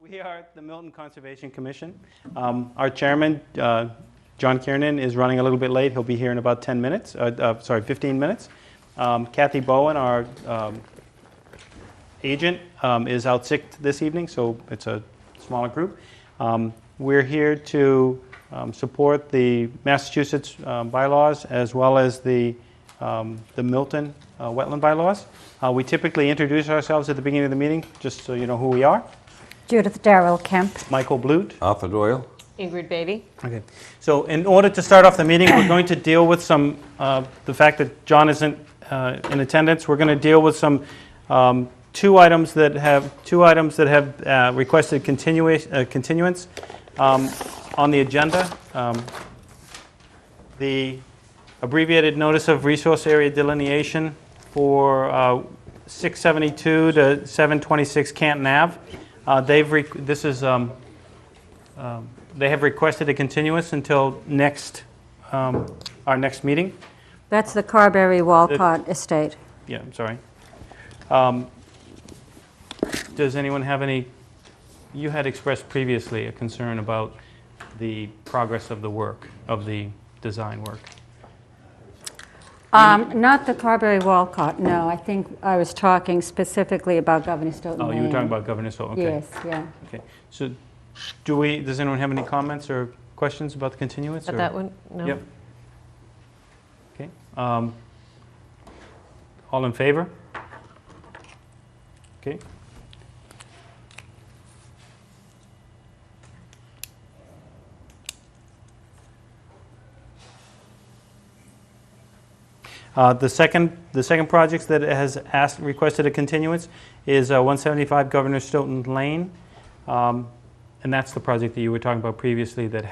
We are the Milton Conservation Commission. Our chairman, John Kiernan, is running a little bit late. He'll be here in about 15 minutes. Kathy Bowen, our agent, is out sick this evening, so it's a smaller group. We're here to support the Massachusetts bylaws as well as the Milton wetland bylaws. We typically introduce ourselves at the beginning of the meeting, just so you know who we are. Judith Darrell Kemp. Michael Blute. Arthur Doyle. Ingrid Beatty. Okay. So in order to start off the meeting, we're going to deal with some, the fact that John isn't in attendance. We're going to deal with some two items that have requested continuance on the agenda. The abbreviated notice of resource area delineation for 672 to 726 Canton Ave. They have requested a continuance until our next meeting. That's the Carberry Walcott estate. Yeah, I'm sorry. Does anyone have any? You had expressed previously a concern about the progress of the work, of the design work. Not the Carberry Walcott, no. I think I was talking specifically about Governor Stoughton Lane. Oh, you were talking about Governor Stoughton, okay. Yes, yeah. Okay, so does anyone have any comments or questions about the continuance? At that one? No. Yep. Okay. All in favor? Okay. The second project that has requested a continuance is 175 Governor Stoughton Lane, and that's the project that you were talking about previously that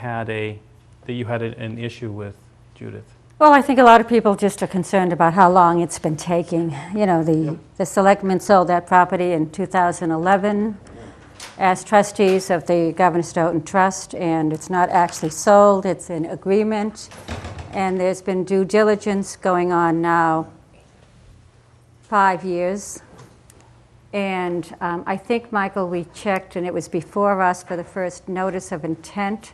you had an issue with, Judith. Well, I think a lot of people just are concerned about how long it's been taking. You know, the selectmen sold that property in 2011 as trustees of the Governor Stoughton Trust, and it's not actually sold, it's in agreement. And there's been due diligence going on now 5 years. And I think, Michael, we checked, and it was before us for the first notice of intent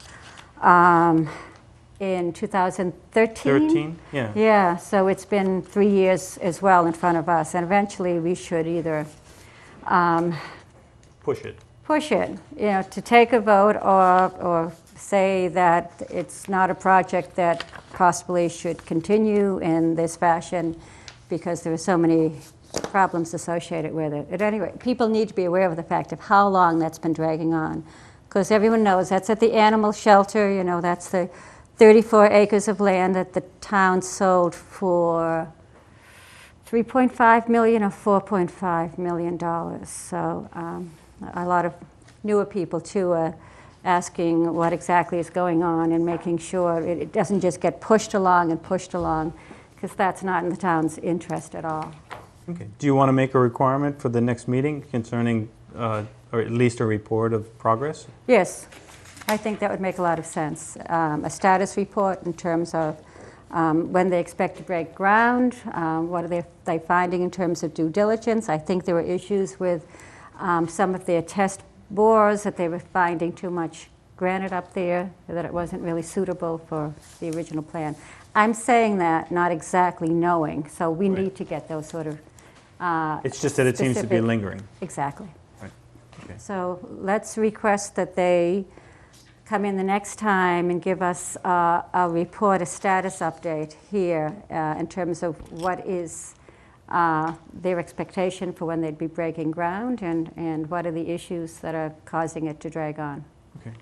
in 2013. 13? Yeah. Yeah, so it's been 3 years as well in front of us. And eventually we should either Push it, you know, to take a vote or say that it's not a project that possibly should continue in this fashion because there are so many problems associated with it. At any rate, people need to be aware of the fact of how long that's been dragging on, because everyone knows that's at the animal shelter. You know, that's the 34 acres of land that the town sold for $3.5 million or $4.5 million. So a lot of newer people too are asking what exactly is going on and making sure it doesn't just get pushed along, because that's not in the town's interest at all. Okay. Do you want to make a requirement for the next meeting concerning, or at least a report of progress? Yes, I think that would make a lot of sense. A status report in terms of when they expect to break ground, what are they finding in terms of due diligence. I think there were issues with some of their test bores, that they were finding too much granite up there, that it wasn't really suitable for the original plan. I'm saying that not exactly knowing, so we need to get those sort of It's just that it seems to be lingering. Exactly. Right. Okay. So let's request that they come in the next time and give us a report, a status update here in terms of what is their expectation for when they'd be breaking ground and what are the issues that are causing it to drag on. Okay.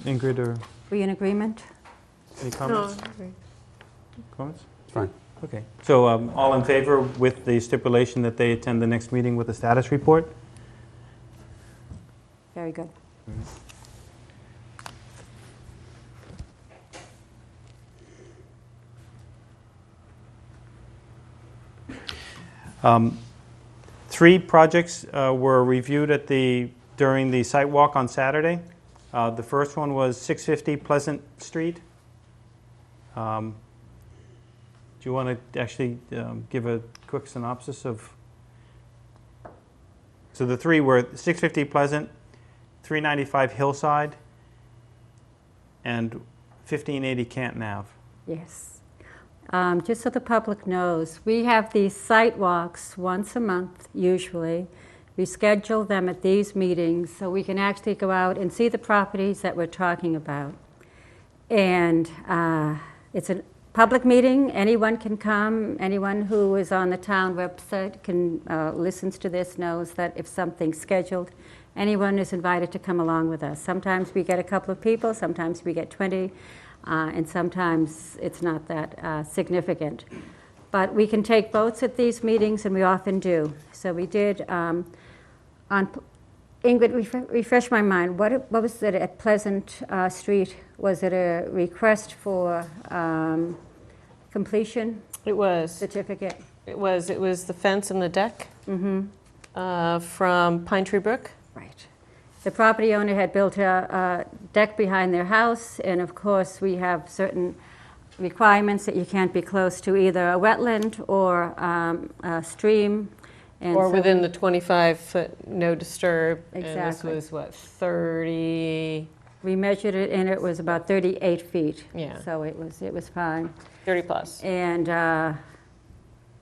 Ingrid, or Were you in agreement? any comments? No. Comments? It's fine. Okay. So all in favor with the stipulation that they attend the next meeting with a status report? Very good. Three projects were reviewed during the site walk on Saturday. The first one was 650 Pleasant Street. Do you want to actually give a quick synopsis of So the three were 650 Pleasant, 395 Hillside, and 1580 Canton Ave. Yes. Just so the public knows, we have these site walks once a month, usually. We schedule them at these meetings so we can actually go out and see the properties that we're talking about. And it's a public meeting. Anyone can come. Anyone who is on the town website can listens to this knows that if something's scheduled, anyone is invited to come along with us. Sometimes we get a couple of people, sometimes we get 20, and sometimes it's not that significant. But we can take votes at these meetings, and we often do. So we did Ingrid, refresh my mind. What was it at Pleasant Street? Was it a request for completion It was. certificate? It was the fence and the deck from Pine Tree Brook. Right. The property owner had built a deck behind their house, and of course, we have certain requirements that you can't be close to either a wetland or a stream. And Or so within the 25-foot no disturb. Exactly. And this was, what, 30, we measured it, and it was about 38 feet. Yeah. So it was fine. 30 plus. And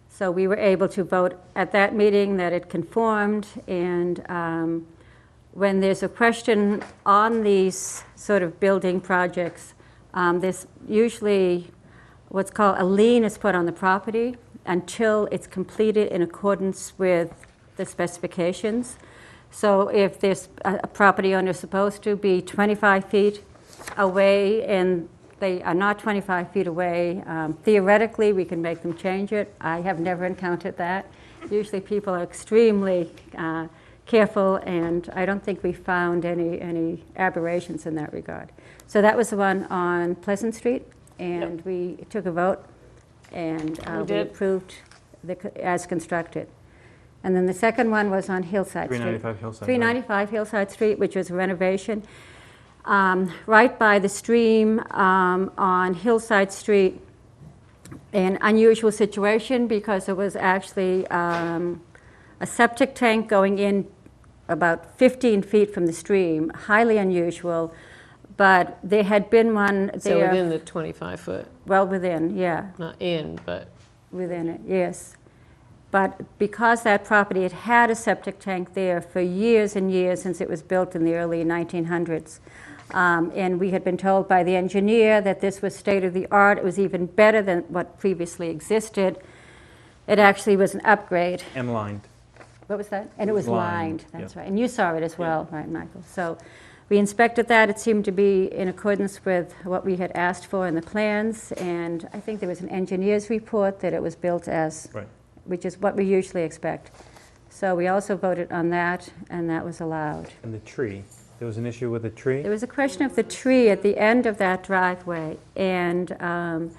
so we were able to vote at that meeting that it conformed. And when there's a question on these sort of building projects, there's usually what's called a lien is put on the property until it's completed in accordance with the specifications. So if there's a property owner supposed to be 25 feet away and they are not 25 feet away, theoretically we can make them change it. I have never encountered that. Usually people are extremely careful, and I don't think we found any aberrations in that regard. So that was the one on Pleasant Street, and we took a vote, and we did. approved as constructed. And then the second one was on Hillside Street. 395 Hillside. 395 Hillside Street, which was a renovation. Right by the stream on Hillside Street, an unusual situation because it was actually a septic tank going in about 15 feet from the stream, highly unusual. But there had been one there. So within the 25-foot, Well within, yeah, not in, but within it, yes. But because that property had had a septic tank there for years and years since it was built in the early 1900s, and we had been told by the engineer that this was state-of-the-art, it was even better than what previously existed. It actually was an upgrade. And lined. What was that? And it was lined, Lined, that's yeah. right. And you saw it as well, right, Michael? So we inspected that. It seemed to be in accordance with what we had asked for in the plans, and I think there was an engineer's report that it was built as, Right. which is what we usually expect. So we also voted on that, and that was allowed. And the tree. There was an issue with the tree? There was a question of the tree at the end of that driveway, and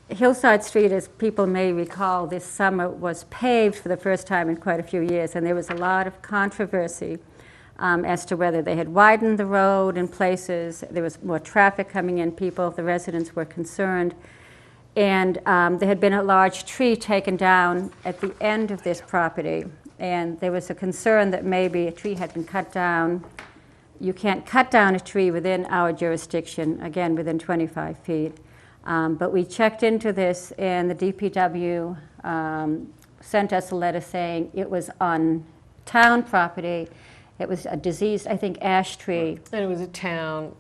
Hillside Street, as people may recall, this summer was paved for the first time in quite a few years, and there was a lot of controversy as to whether they had widened the road in places. There was more traffic coming in, the residents were concerned. And there had been a large tree taken down at the end of this property, and there was a concern that maybe a tree had been cut down. You can't cut down a tree within our jurisdiction, again, within 25 feet. But we checked into this, and the DPW sent us a letter saying it was on town property. It was a diseased, I think, ash tree, and it was a town.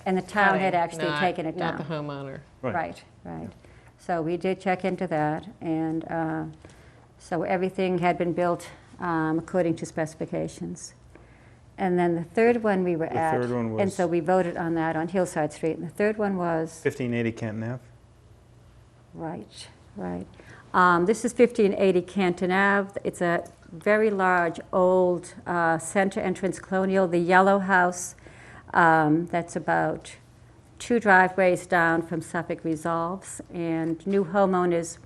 and the town had cutting, actually not- taken it down. Not the homeowner. Right, right. So we did check into that, and so everything had been built according to specifications. And then the third one we were The at. third one And was- so we voted on that on Hillside Street. And the third one was, 1580 Canton Ave. right, right. This is 1580 Canton Ave. It's a very large, old center entrance colonial, the yellow house that's about 2 driveways down from Suffolk Resolves. And new homeowners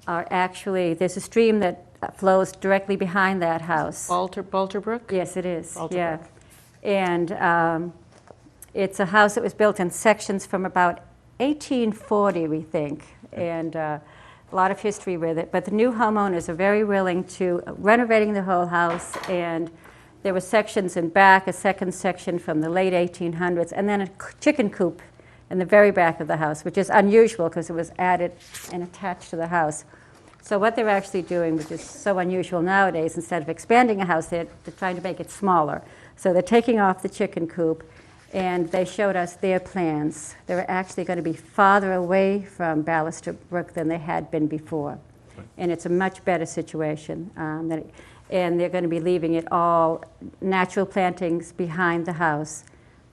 are actually, there's a stream that flows directly behind that house. Balter Brook? Yes, it is, Balter yeah. Brook. And it's a house that was built in sections from about 1840, we think. And a lot of history with it, but the new homeowners are very willing to renovating the whole house, and there were sections in back, a second section from the late 1800s, and then a chicken coop in the very back of the house, which is unusual because it was added and attached to the house. So what they're actually doing, which is so unusual nowadays, instead of expanding a house, they're trying to make it smaller. So they're taking off the chicken coop, and they showed us their plans. They're actually going to be farther away from Ballister Brook than they had been before. And it's a much better situation. And they're going to be leaving it all natural plantings behind the house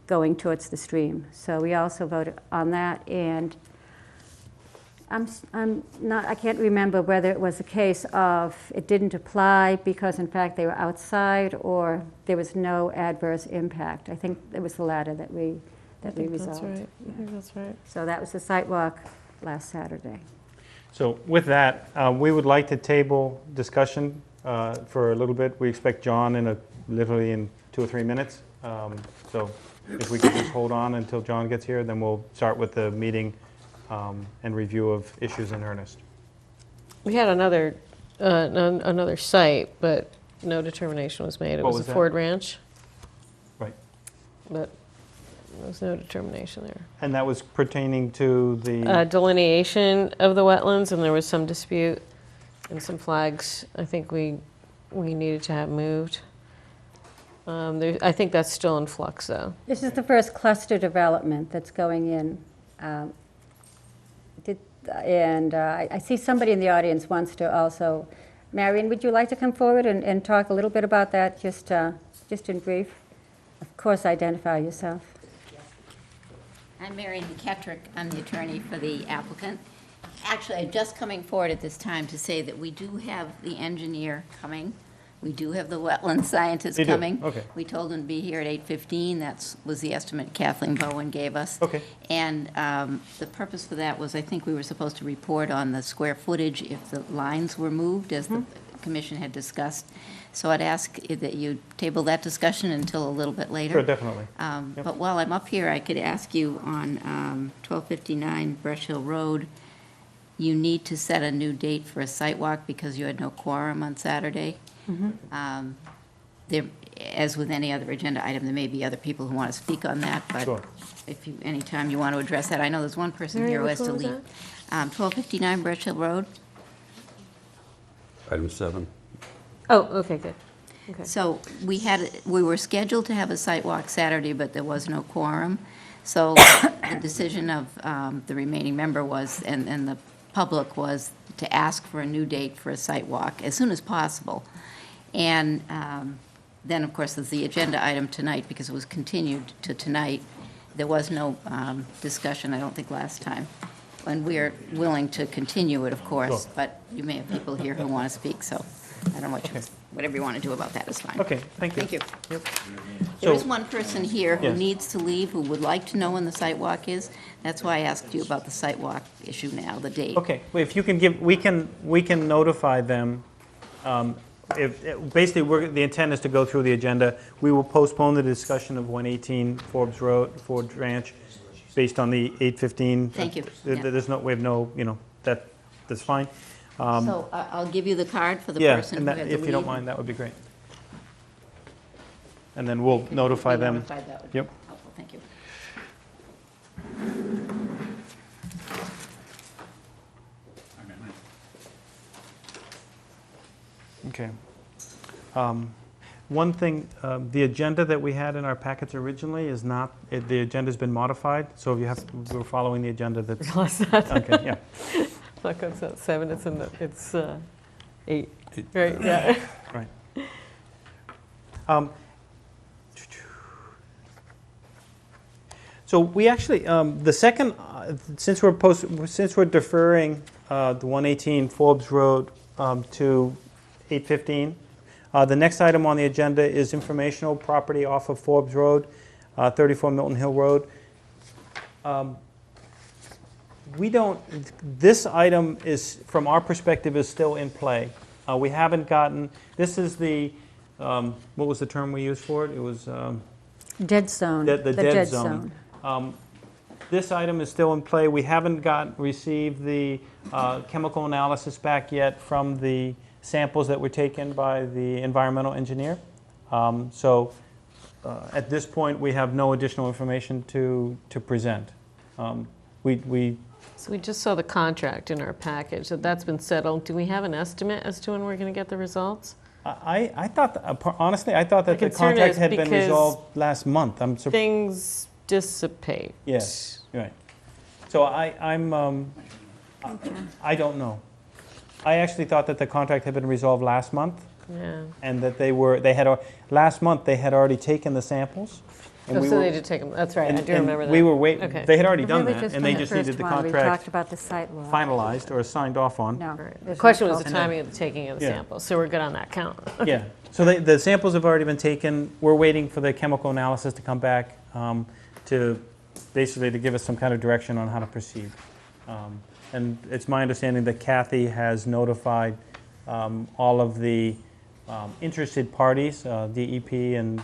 going towards the stream. So we also voted on that, and I can't remember whether it was a case of it didn't apply because in fact they were outside or there was no adverse impact. I think it was the latter that we resolved. That's right. I think that's right. So that was the site walk last Saturday. So with that, we would like to table discussion for a little bit. We expect John literally in 2 or 3 minutes. So if we could just hold on until John gets here, then we'll start with the meeting and review of issues in earnest. We had another site, but no determination was made. It What was was a that? Ford Ranch, Right. but there was no determination there. And that was pertaining to the, Delineation of the wetlands, and there was some dispute and some flags I think we needed to have moved. I think that's still in flux, though. This is the first cluster development that's going in. I see somebody in the audience wants to also. Marion, would you like to come forward and talk a little bit about that, just in brief? Of course, identify yourself. I'm Marion McKettrick. I'm the attorney for the applicant. Actually, I'm just coming forward at this time to say that we do have the engineer coming. We do have the wetland scientist You do? coming. Okay. We told him to be here at 8:15. That was the estimate Kathleen Bowen gave us. Okay. And the purpose for that was, I think we were supposed to report on the square footage if the lines were moved, as the commission had discussed. So I'd ask that you table that discussion until a little bit later. sure, definitely. Yep. But while I'm up here, I could ask you on 1259 Brush Hill Road, you need to set a new date for a site walk because you had no quorum on Saturday. There, as with any other agenda item, there may be other people who want to speak on that, but Sure. if you, anytime you want to address that, I know there's one person Mary, here who which has to one was leave. 1259 Brush Hill Road. Item 7. Oh, okay, good. Okay. So we were scheduled to have a site walk Saturday, but there was no quorum. So the decision of the remaining member was, and the public was, to ask for a new date for a site walk as soon as possible. And then, of course, there's the agenda item tonight because it was continued to tonight. There was no discussion, I don't think, last time. And we are willing to continue it, of course, Sure. but you may have people here who want to speak, so I don't know whatever you want to do about that is fine. Okay, thank you. Thank you. Yep. There is So- one person here who Yes. needs to leave, who would like to know when the site walk is. That's why I asked you about the site walk issue now, the date. Okay, well, if you can give, we can notify them. Basically, the intent is to go through the agenda. We will postpone the discussion of 118 Forbes Road, Ford Ranch, based on the 8:15. Thank you. There's no, we have no, that's fine. So I'll give you the card for the Yeah, person and who that, had to if you don't leave. mind, that would be great. And then we'll notify Be them. notified, that would be Yep. helpful. Thank you. Okay. One thing, the agenda that we had in our packets originally is not, the agenda's been modified, so if you have, we're following the agenda that's, Realize that. okay, yeah. Look, it's not 7, it's 8. Right, yeah. Right. So we actually, the second, since we're deferring the 118 Forbes Road to 8:15, the next item on the agenda is informational property off of Forbes Road, 34 Milton Hill Road. We don't, this item is, from our perspective, is still in play. We haven't gotten, this is the, what was the term we used for it? It was Dead zone. the dead zone. This item is still in play. We haven't received the chemical analysis back yet from the samples that were taken by the environmental engineer. So at this point, we have no additional information to present. We So we just saw the contract in our package, so that's been settled. Do we have an estimate as to when we're going to get the results? I thought, honestly, I thought that My the concern contract is had been because resolved last month. I'm surprised. Things dissipate. Yes, right. So I don't know. I actually thought that the contract had been resolved last month, Yeah. and that last month they had already taken the samples. and Oh, we so were- they did take them, that's right, I and- do remember and that. we were waiting, Okay. they had already done Really that, just and from they the just first needed the one, we contract talked about the site walk. finalized or signed off on. No. The there's question no was the culvert. timing of the taking of the Yeah. samples, so we're good on that count. Yeah, so the samples have already been taken. We're waiting for the chemical analysis to come back to basically to give us some kind of direction on how to proceed. And it's my understanding that Kathy has notified all of the interested parties, DEP and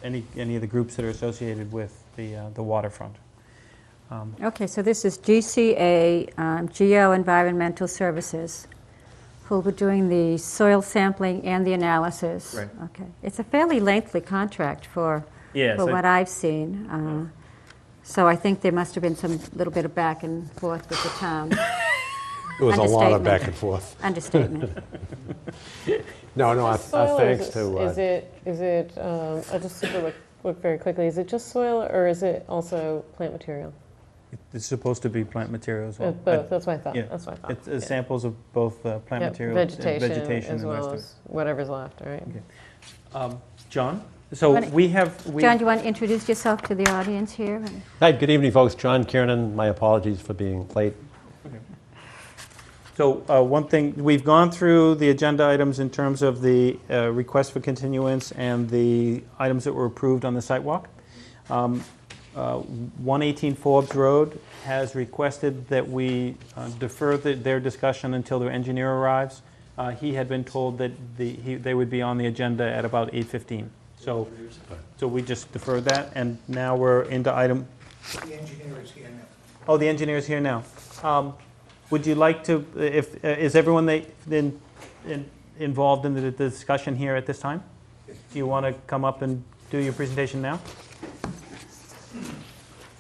any of the groups that are associated with the waterfront. Okay, so this is GCA, Geo Environmental Services, who will be doing the soil sampling and the analysis. Right. Okay. It's a fairly lengthy contract for Yes, what I've seen. So I think there must have been some little bit of back and forth with the town. It was a lot of Understatement. back and forth. Understatement. No, our Soil, thanks is to, it, I'll just look very quickly, is it just soil or is it also plant material? It's supposed to be plant material as well. Both, that's what I thought, Yeah. that's what I thought. It's Yeah. samples of both plant Yep, material and vegetation as and the rest well of as whatever's left, all right? it. John? So Wanna- we have... John, do you want to introduce yourself to the audience here? Hi, good evening, folks. John Kiernan. My apologies for being late. So one thing, we've gone through the agenda items in terms of the request for continuance and the items that were approved on the site walk. 118 Forbes Road has requested that we defer their discussion until their engineer arrives. He had been told that they would be on the agenda at about 8:15. So we just deferred that, and now we're into item... The engineer is here now. Oh, the engineer is here now. Would you like to, is everyone involved in the discussion here at this time? Do you want to come up and do your presentation now?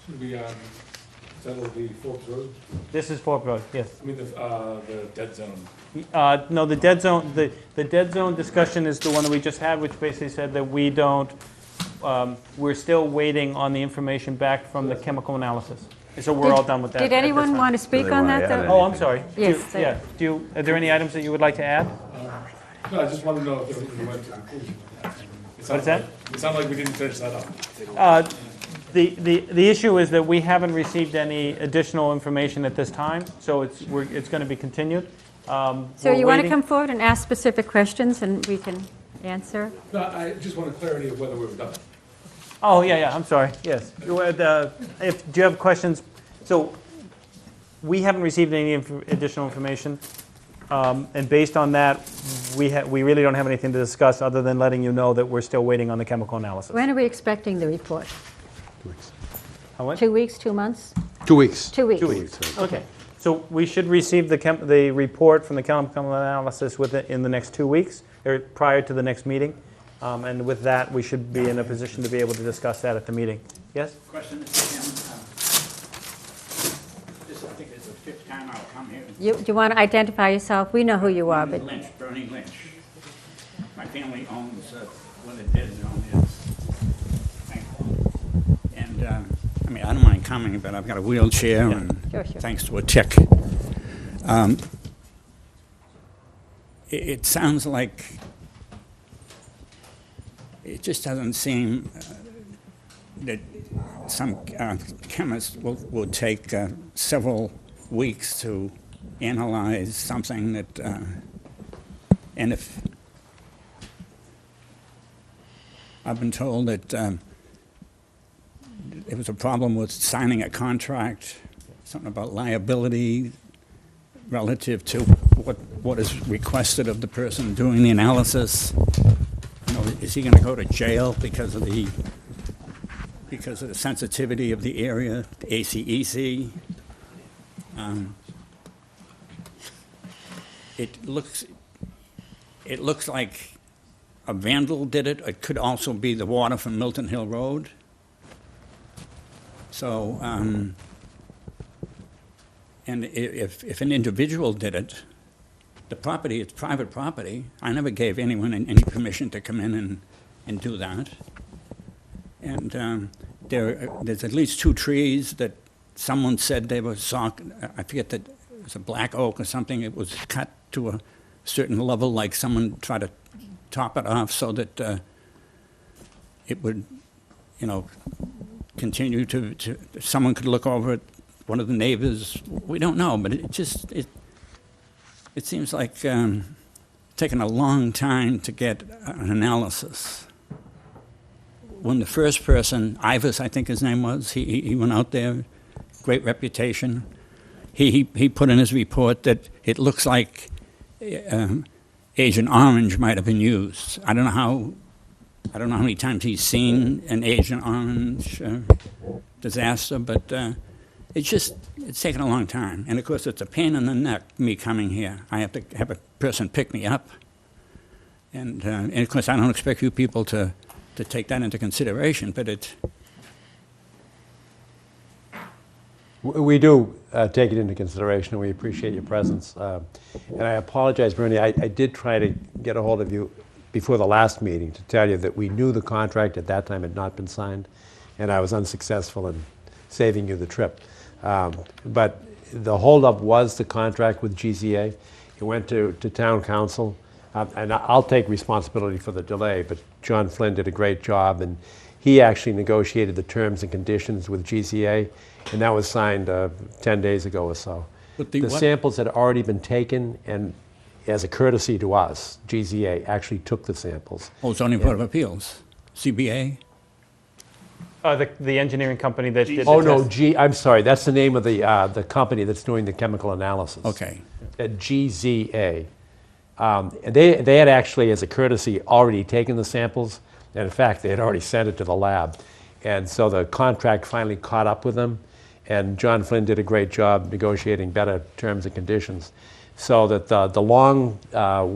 Should we settle the Forbes Road? This is Forbes Road, yes. I mean, the dead zone. No, the dead zone, the dead zone discussion is the one that we just had, which basically said that we don't, we're still waiting on the information back from the chemical analysis. So we're all done with that. Did at this anyone time. want to speak on that, though? Oh, I'm sorry. Yes, Yeah, are there any items that you would like to add? No, I just want to know if everything went to conclusion. What is that? It sounded like we didn't finish that up. The issue is that we haven't received any additional information at this time, so it's going to be continued. So you want to come forward and ask specific questions, and we can answer? No, I just wanted clarity of whether we were done. Oh, yeah, I'm sorry, yes. Do you have questions? So we haven't received any additional information, and based on that, we really don't have anything to discuss other than letting you know that we're still waiting on the chemical analysis. When are we expecting the report? 2 weeks. How much? 2 weeks, 2 months? 2 weeks. 2 weeks. 2 weeks. Okay, so we should receive the report from the chemical analysis in the next 2 weeks, or prior to the next meeting. And with that, we should be in a position to be able to discuss that at the meeting. Yes? Question, Mr. Chairman. This, I think, is the fifth time I'll come here. Do you want to identify yourself? We know who you are, but Lynch, Bernie Lynch. My family owns what the dead zone is. Thank you. And, I mean, I don't mind coming, but I've got a wheelchair, and Sure. thanks to a tick. It sounds like it just doesn't seem that some chemists will take several weeks to analyze something that, and if I've been told that there was a problem with signing a contract, something about liability relative to what is requested of the person doing the analysis. You know, is he going to go to jail because of the because of the sensitivity of the area, the ACEC. It looks like a vandal did it. It could also be the water from Milton Hill Road. So, and if an individual did it, the property, it's private property. I never gave anyone any permission to come in and do that. And there's at least 2 trees that someone said they were I forget that it was a black oak or something. It was cut to a certain level, like someone tried to top it off so that it would, continue to someone could look over at one of the neighbors. We don't know, but it seems like taking a long time to get an analysis. When the first person, Ivers, I think his name was, he went out there, great reputation. He put in his report that it looks like Agent Orange might have been used. I don't know how many times he's seen an Agent Orange disaster, but it's taken a long time. And of course, it's a pain in the neck, me coming here. I have to have a person pick me up. And of course, I don't expect you people to take that into consideration, but We do take it into consideration, and we appreciate your presence. And I apologize, Bernie, I did try to get a hold of you before the last meeting to tell you that we knew the contract at that time had not been signed, and I was unsuccessful in saving you the trip. But the holdup was the contract with GZA. It went to town council, and I'll take responsibility for the delay, but John Flynn did a great job, and he actually negotiated the terms and conditions with GZA, and that was signed 10 days ago or so. But The samples had already been taken, and as a courtesy to us, GZA actually took the samples. zoning board of appeals, CBA. The engineering company that did the Oh, no, test. I'm sorry, that's the name of the company that's doing the chemical analysis. Okay. GZA. And they had actually, as a courtesy, already taken the samples, and in fact, they had already sent it to the lab. And so the contract finally caught up with them, and John Flynn did a great job negotiating better terms and conditions, so that the long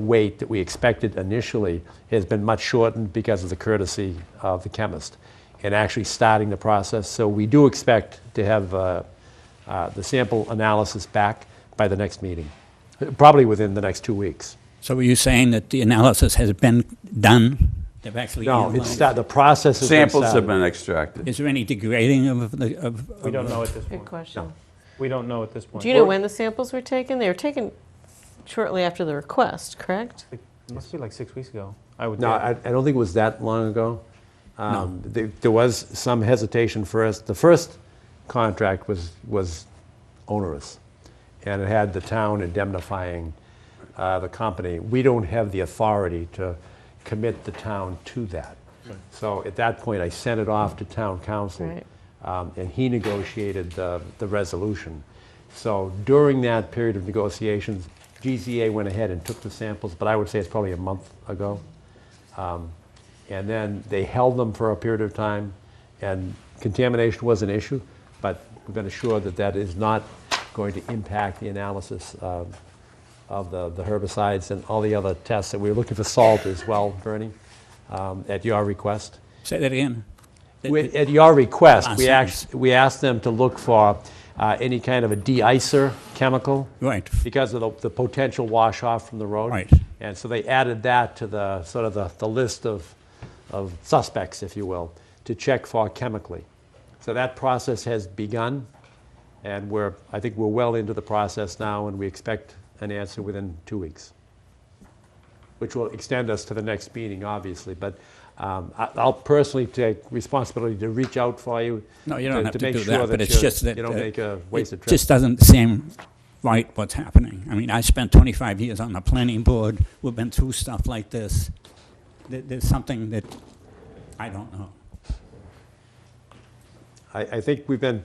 wait that we expected initially has been much shortened because of the courtesy of the chemist and actually starting the process. So we do expect to have the sample analysis back by the next meeting, probably within the next 2 weeks. So are you saying that the analysis has been done? They've actually No, analyzed? the process has been Samples have started. been extracted. Is there any degrading of We don't know at this Good point. question. We don't know at this point. Do you know when the samples were taken? They were taken shortly after the request, correct? It must be like 6 weeks ago, I would No, guess. I don't think it was that long ago. There was some hesitation first. The first contract was onerous, and it had the town indemnifying the company. We don't have the authority to commit the town to that. So at that point, I sent it off to town council, Right. and he negotiated the resolution. So during that period of negotiations, GZA went ahead and took the samples, but I would say it's probably a month ago. And then they held them for a period of time, and contamination was an issue, but we've been assured that that is not going to impact the analysis of the herbicides and all the other tests. And we were looking for salt as well, Bernie, at your request. Say that again? At your request, Sentence. we asked them to look for any kind of a de-icer chemical Right. because of the potential wash-off from the road. Right. And so they added that to the sort of the list of suspects, if you will, to check for chemically. So that process has begun, and I think we're well into the process now, and we expect an answer within 2 weeks, which will extend us to the next meeting, obviously. But I'll personally take responsibility to reach out for you. No, you don't have to make do sure that, but it's just that you don't make a wasted it trip. just doesn't seem right what's happening. I mean, I spent 25 years on the planning board. We've been through stuff like this. There's something that I don't know. I think we've been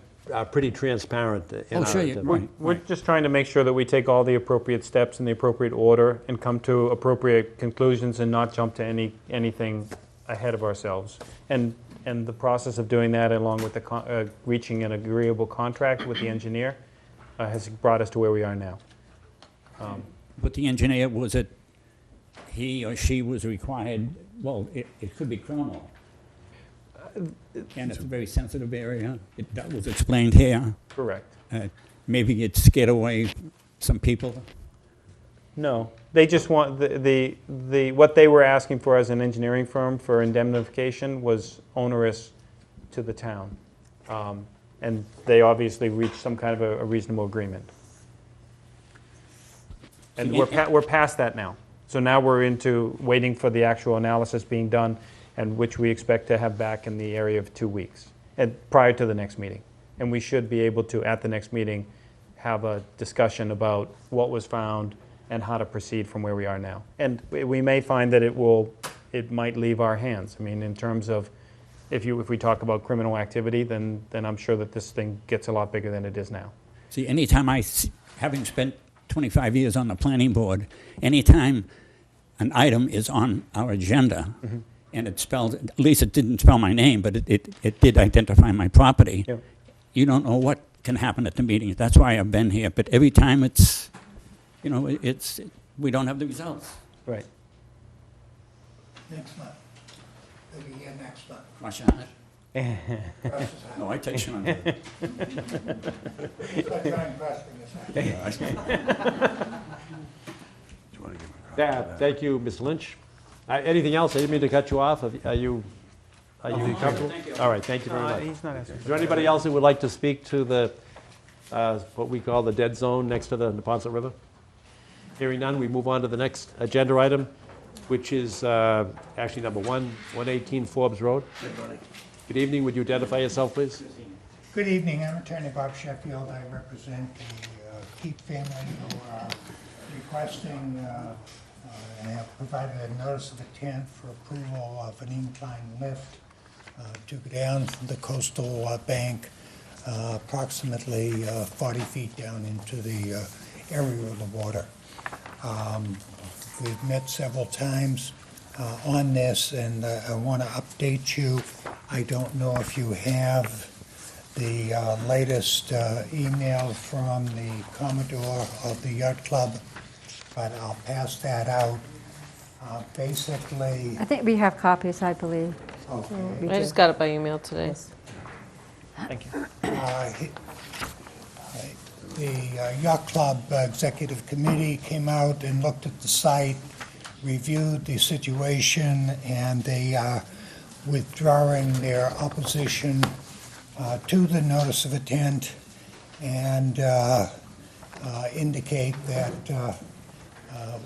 pretty transparent in Oh, our... sure, you're right. We're just trying to make sure that we take all the appropriate steps in the appropriate order and come to appropriate conclusions and not jump to anything ahead of ourselves. And And the process of doing that, along with reaching an agreeable contract with the engineer, has brought us to where we are now. But the engineer, was it he or she was required, well, it could be criminal. And it's a very sensitive area. That was explained here. Correct. Maybe it scared away some people. No, they just want, what they were asking for as an engineering firm for indemnification was onerous to the town. And they obviously reached some kind of a reasonable agreement. And we're past that now. So now we're into waiting for the actual analysis being done, and which we expect to have back in the area of 2 weeks, and prior to the next meeting. And we should be able to, at the next meeting, have a discussion about what was found and how to proceed from where we are now. And we may find that it might leave our hands. I mean, in terms of, if we talk about criminal activity, then I'm sure that this thing gets a lot bigger than it is now. See, anytime having spent 25 years on the planning board, anytime an item is on our agenda, and it spells, at least it didn't spell my name, but it did identify my property, Yep. you don't know what can happen at the meeting. That's why I've been here. But every time it's, we don't have the results. Right. Next month. They'll be here next month. Rush hour. Russ is out. No, I take Sean. Start trying Russ this out. Thank you, Ms. Lynch. Anything else? I didn't mean to cut you off. Are you comfortable? Thank you. All right, thank you very much. He's not asking. Is there anybody else who would like to speak to the, what we call the dead zone next to the Neponset River? Hearing none, we move on to the next agenda item, which is actually number 118 Forbes Road. Good evening. Would you identify yourself, please? Good evening, I'm Attorney Bob Sheffield. I represent the Keep family who are requesting and have provided a notice of intent for approval of an incline lift to go down from the coastal bank approximately 40 feet down into the area of the water. We've met several times on this, and I want to update you. I don't know if you have the latest email from the Commodore of the Yacht Club, but I'll pass that out. Basically, I think we have copies, I believe. okay. I just got it by email today. Yes. Thank you. The Yacht Club Executive Committee came out and looked at the site, reviewed the situation, and they are withdrawing their opposition to the notice of intent and indicate that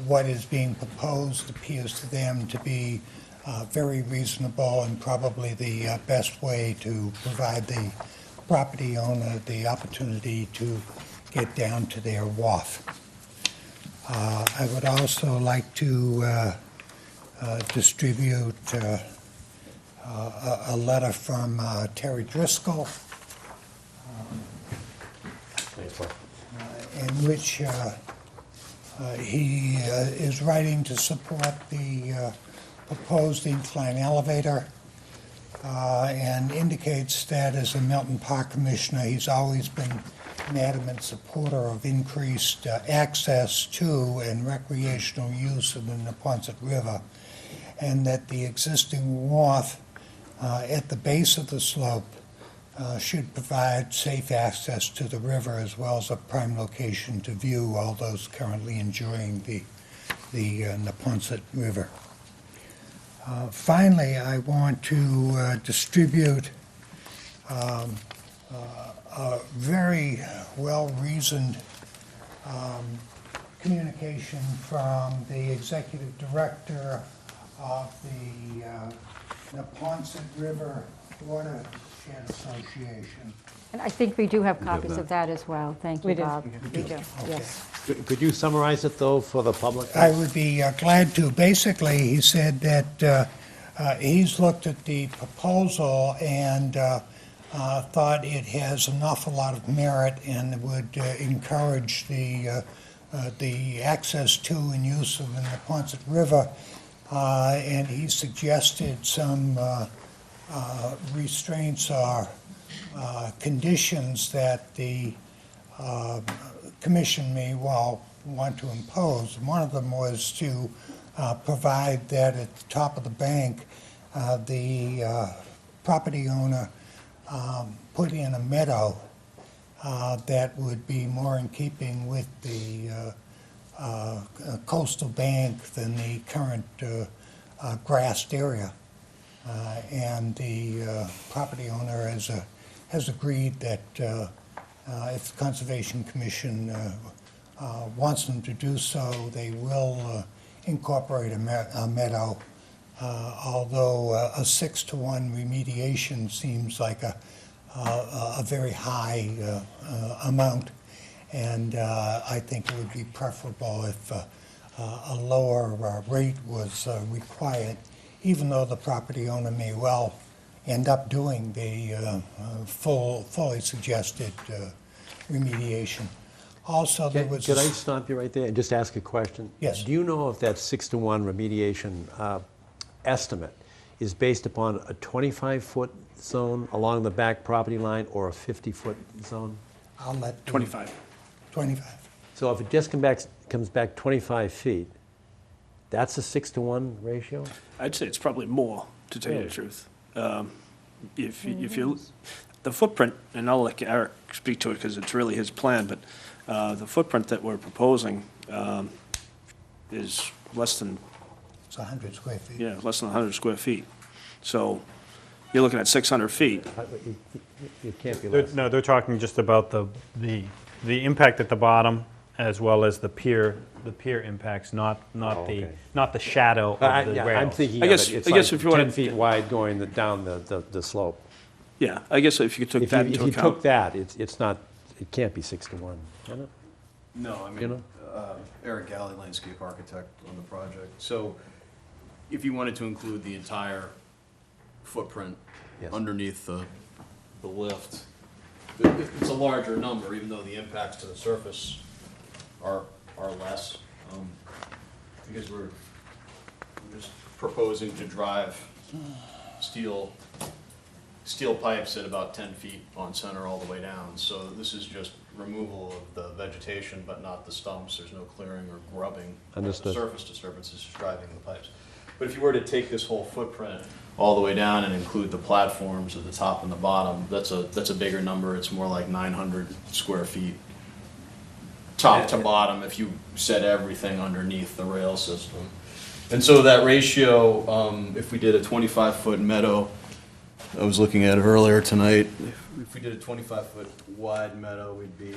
what is being proposed appears to them to be very reasonable and probably the best way to provide the property owner the opportunity to get down to their wharf. I would also like to distribute a letter from Terry Driscoll, in which he is writing to support the proposed incline elevator and indicates that as a Milton Park Commissioner, he's always been an adamant supporter of increased access to and recreational use of the Neponset River, and that the existing wharf at the base of the slope should provide safe access to the river as well as a prime location to view all those currently enjoying the Neponset River. Finally, I want to distribute a very well-reasoned communication from the executive director of the Neponset River Watershed Association. And I think we do have copies of that as well. Thank you, We do. Bob. We do, yes. Could you summarize it, though, for the public? I would be glad to. Basically, he said that he's looked at the proposal and thought it has an awful lot of merit and would encourage the access to and use of the Neponset River. And he suggested some restraints or conditions that the commission may well want to impose. One of them was to provide that at the top of the bank, the property owner put in a meadow that would be more in keeping with the coastal bank than the current grassed area. And the property owner has agreed that if the Conservation Commission wants them to do so, they will incorporate a meadow, although a 6-to-1 remediation seems like a very high amount, and I think it would be preferable if a lower rate was required, even though the property owner may well end up doing the fully suggested remediation. Also, there was... Could I stop you right there and just ask a question? Yes. Do you know if that 6-to-1 remediation estimate is based upon a 25-foot zone along the back property line or a 50-foot zone? I'll let... 25. 25. So if it just comes back 25 feet, that's a 6-to-1 ratio? I'd say it's probably more, to tell you Really? the truth. If you, the footprint, and I'll let Eric speak to it because it's really his plan, but the footprint that we're proposing is less than, It's 100 square feet. yeah, less than 100 square feet. So you're looking at 600 feet. It can't be less. No, they're talking just about the impact at the bottom as well as the pier impacts, not okay. the shadow of the Yeah, rails. I'm thinking I of guess- it, it's I guess like if you wanna- 10 feet wide going down the slope. Yeah, I guess if you took If that you into took account. that, it's not, it can't be 6-to-1, can it? No, I You mean, Eric Galley, landscape architect on the project. So if you wanted to include the entire footprint Yes. underneath the lift, it's a larger number, even though the impacts to the surface are less. Because we're just proposing to drive steel pipes at about 10 feet on center all the way down. So this is just removal of the vegetation, but not the stumps. There's no clearing or grubbing. Understood. The surface disturbance is just driving the pipes. But if you were to take this whole footprint all the way down and include the platforms at the top and the bottom, that's a bigger number. It's more like 900 square feet, top to bottom, if you set everything underneath the rail system. And so that ratio, if we did a 25-foot meadow, I was looking at it earlier tonight, if we did a 25-foot wide meadow, we'd be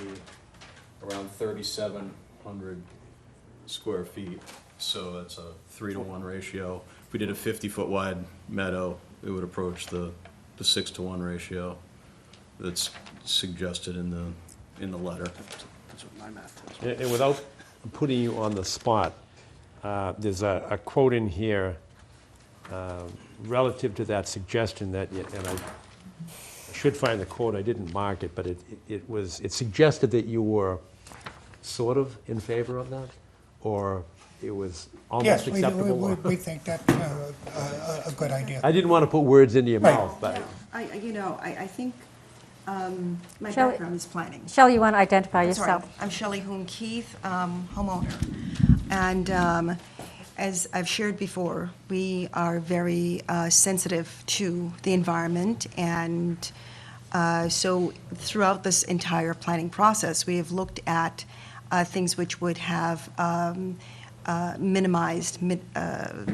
around 3,700 square feet. So that's a 3-to-1 ratio. If we did a 50-foot wide meadow, it would approach the 6-to-1 ratio that's suggested in the letter. That's what my math tells me. And without putting you on the spot, there's a quote in here relative to that suggestion that, and I should find the quote, I didn't mark it, but it suggested that you were sort of in favor of that, or it was almost Yes, acceptable. we think that's a good idea. I didn't want to put words into your Right. mouth, but I think my Shall we- background is planning. Shelley, you want to identify Sorry, yourself? I'm Shelley Hoon Keith, homeowner. And as I've shared before, we are very sensitive to the environment. And so throughout this entire planning process, we have looked at things which would have minimized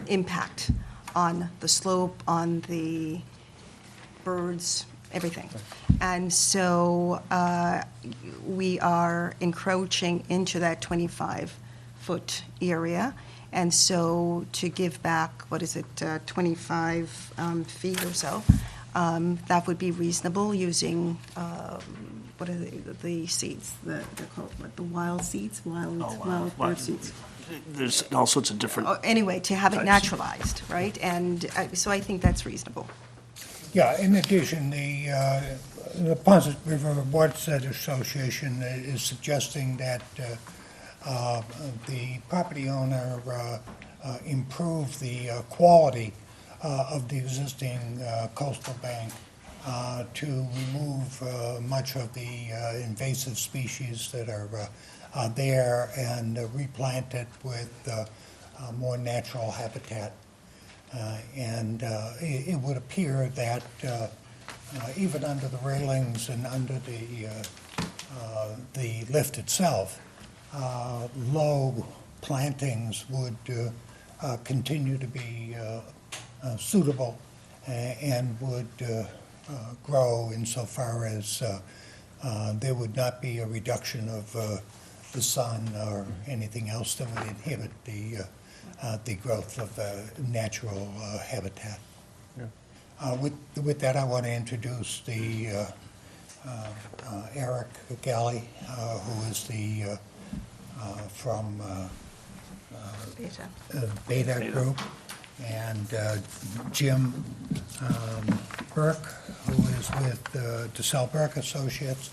impact on the slope, on the birds, everything. And so we are encroaching into that 25-foot area. And so to give back, 25 feet or so, that would be reasonable using, what are the seeds? They're called, what, the wild seeds? Wild bird seeds. There's all sorts of different. Anyway, to have it Types. naturalized, right? And so I think that's reasonable. Yeah, in addition, the Ponset River Watershed Association is suggesting that the property owner improve the quality of the existing coastal bank to remove much of the invasive species that are there and replant it with more natural habitat. And it would appear that even under the railings and under the lift itself, low plantings would continue to be suitable and would grow insofar as there would not be a reduction of the sun or anything else that would inhibit the growth of natural habitat. With that, I want to introduce the Eric Galley, who is the from Beta Group, and Jim Burke, who is with DeSalle Burke Associates.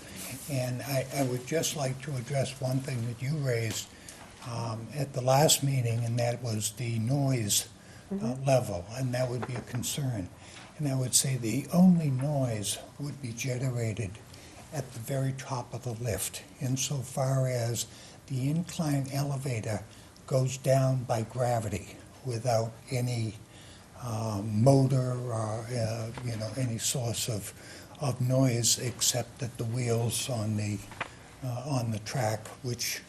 And I would just like to address one thing that you raised at the last meeting, and that was the noise level, and that would be a concern. And I would say the only noise would be generated at the very top of the lift, insofar as the incline elevator goes down by gravity without any motor or any source of noise, except that the wheels on the track, which